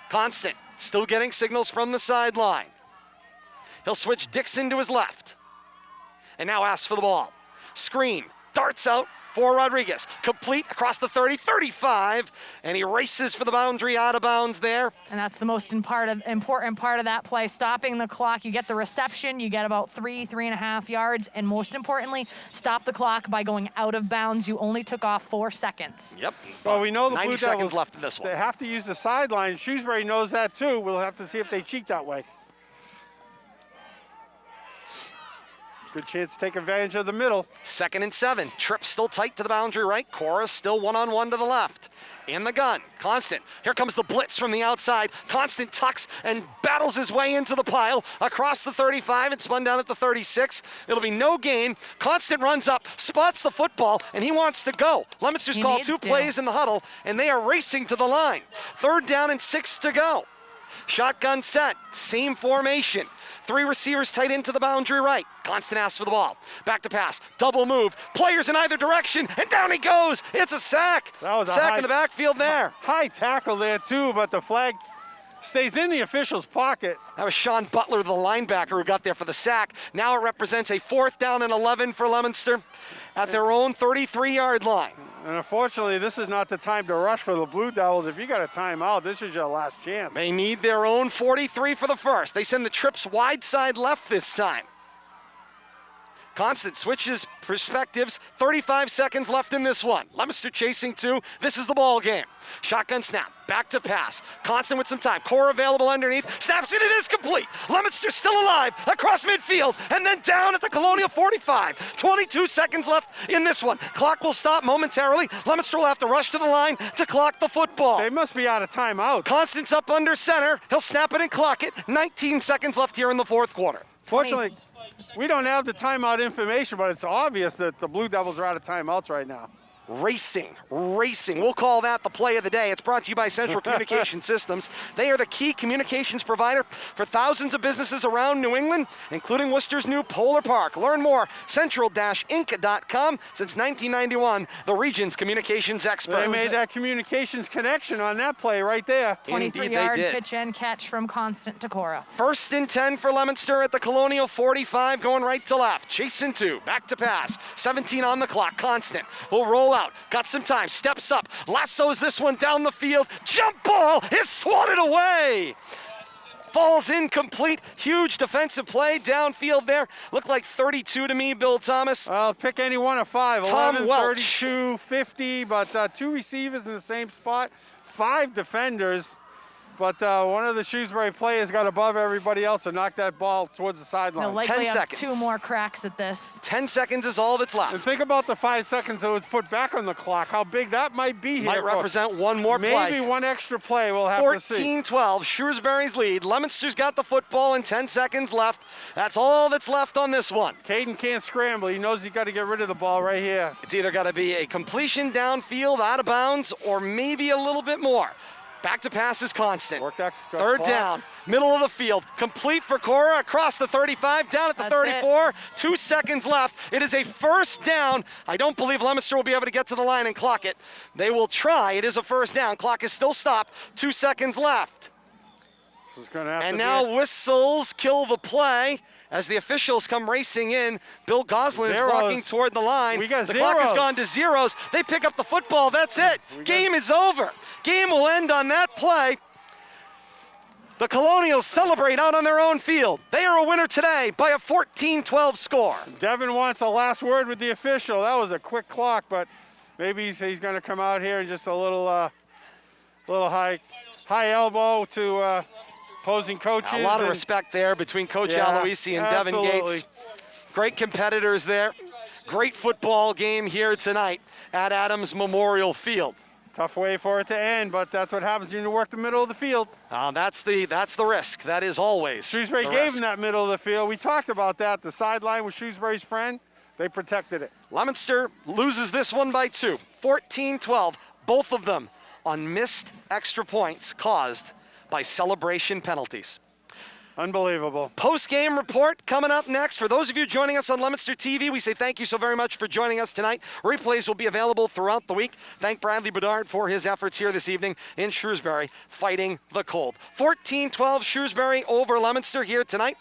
Constant, still getting signals from the sideline. He'll switch Dixon to his left. And now asks for the ball. Screen, darts out, for Rodriguez. Complete across the 30, 35, and he races for the boundary, out of bounds there. And that's the most important part of that play, stopping the clock. You get the reception, you get about 3.5 yards, and most importantly, stop the clock by going out of bounds. You only took off 4 seconds. Yep. Well, we know the 90 Blue seconds Devils, left in this one. they have to use the sideline. Shrewsbury knows that too. We'll have to see if they cheat that way. Good chance to take advantage of the middle. 2nd and 7. Tripp still tight to the boundary right. Cora still one-on-one to the left. In the gun. Constant. Here comes the blitz from the outside. Constant tucks and battles his way into the pile. Across the 35 and spun down at the 36. It'll be no gain. Constant runs up, spots the football, and he wants to go. Leominster's called 2 plays in the huddle, and they are racing to the line. 3rd down and 6 to go. Shotgun set. Same formation. 3 receivers tight into the boundary right. Constant asks for the ball. Back to pass. Double move. Players in either direction. And down he goes. It's a sack. That was a sack high, in the backfield there. High tackle there too, but the flag stays in the official's pocket. That was Sean Butler, the linebacker, who got there for the sack. Now it represents a 4th down and 11 for Leominster at their own 33-yard line. And unfortunately, this is not the time to rush for the Blue Devils. If you got a timeout, this is your last chance. They need their own 43 for the first. They send the trips wide side left this time. Constant switches perspectives. 35 seconds left in this one. Leominster chasing 2. This is the ball game. Shotgun snap. Back to pass. Constant with some time. Core available underneath. Snaps it. It is complete. Leominster still alive across midfield and then down at the Colonial 45. 22 seconds left in this one. Clock will stop momentarily. Leominster will have to rush to the line to clock the football. They must be out of timeout. Constant's up under center. He'll snap it and clock it. 19 seconds left here in the 4th quarter. Fortunately, we don't have the timeout information, but it's obvious that the Blue Devils are out of timeouts right now. Racing. We'll call that the play of the day. It's brought to you by Central Communication Systems. They are the key communications provider for thousands of businesses around New England, including Worcester's new Polar Park. Learn more, central-inc.com. Since 1991, the region's communications experts. They made that communications connection on that play right there. 23-yard pitch and catch from Constant to Cora. 1st and 10 for Leominster at the Colonial 45, going right to left. Chasing 2, back to pass. 17 on the clock. Constant will roll out. Got some time. Steps up. Lassos this one down the field. Jump ball is swatted away. Falls incomplete. Huge defensive play downfield there. Looked like 32 to me, Bill Thomas. I'll pick any one of 5. Tom 11, Welch. 32, 50, but 2 receivers in the same spot. 5 defenders. But one of the Shrewsbury players got above everybody else and knocked that ball towards the sideline. They'll likely 10 have seconds. 2 more cracks at this. 10 seconds is all that's And left. think about the 5 seconds that was put back on the clock. How big that might be here. Might represent one more play. Maybe one extra play we'll have to see. 14-12, Shrewsbury's lead. Leominster's got the football and 10 seconds left. That's all that's left on this one. Caden can't scramble. He knows he's got to get rid of the ball right here. It's either got to be a completion downfield, out of bounds, or maybe a little bit more. Back to pass is Constant. Work that 3rd clock. down, middle of the field. Complete for Cora across the 35, down at the That's 34. it. 2 seconds left. It is a 1st down. I don't believe Leominster will be able to get to the line and clock it. They will try. It is a 1st down. Clock is still stopped. 2 seconds left. This is gonna have And to now be whistles kill the play as the officials come racing in. Bill Goslin is Zeros. walking toward the line. We got the clock has zeros. gone to zeros. They pick up the football. That's it. Game is over. Game will end on that play. The Colonials celebrate out on their own field. They are a winner today by a 14-12 score. Devin wants a last word with the official. That was a quick clock, but maybe he's going to come out here and just a little high elbow to opposing coaches. A lot of and- respect there between Coach Yeah, Aloisi and Devin absolutely. Gates. Great competitors there. Great football game here tonight at Adams Memorial Field. Tough way for it to end, but that's what happens when you work the middle of the field. That's the risk. That is always Shrewsbury the gave risk. him that middle of the field. We talked about that. The sideline was Shrewsbury's friend. They protected it. Leominster loses this one by 2. 14-12, both of them on missed extra points caused by celebration penalties. Unbelievable. Post-game report coming up next. For those of you joining us on Leominster TV, we say thank you so very much for joining us tonight. Replays will be available throughout the week. Thank Bradley Bedard for his efforts here this evening in Shrewsbury, fighting the cold. 14-12 Shrewsbury over Leominster here tonight.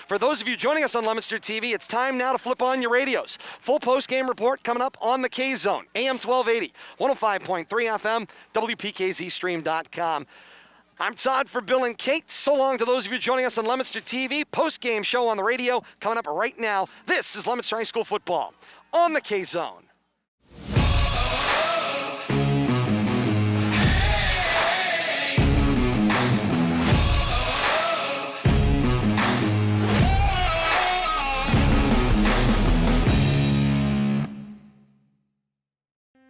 For those of you joining us on Leominster TV, it's time now to flip on your radios. Full post-game report coming up on the K-Zone, AM 1280, 105.3 FM, WPKZstream.com. I'm Todd for Bill and Kate. So long to those of you joining us on Leominster TV. Post-game show on the radio coming up right now. This is Leominster High School football on the K-Zone.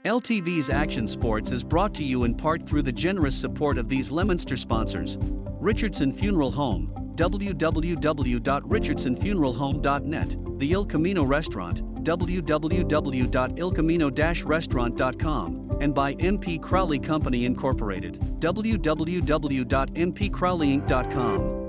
LTV's Action Sports is brought to you in part through the generous support of these Leominster sponsors. Richardson Funeral Home, www.richardsonfuneralhome.net. The Il Camino Restaurant, www.ilcamino-restaurant.com. And by MP Crowley Company Incorporated, www.mpcrowleyinc.com.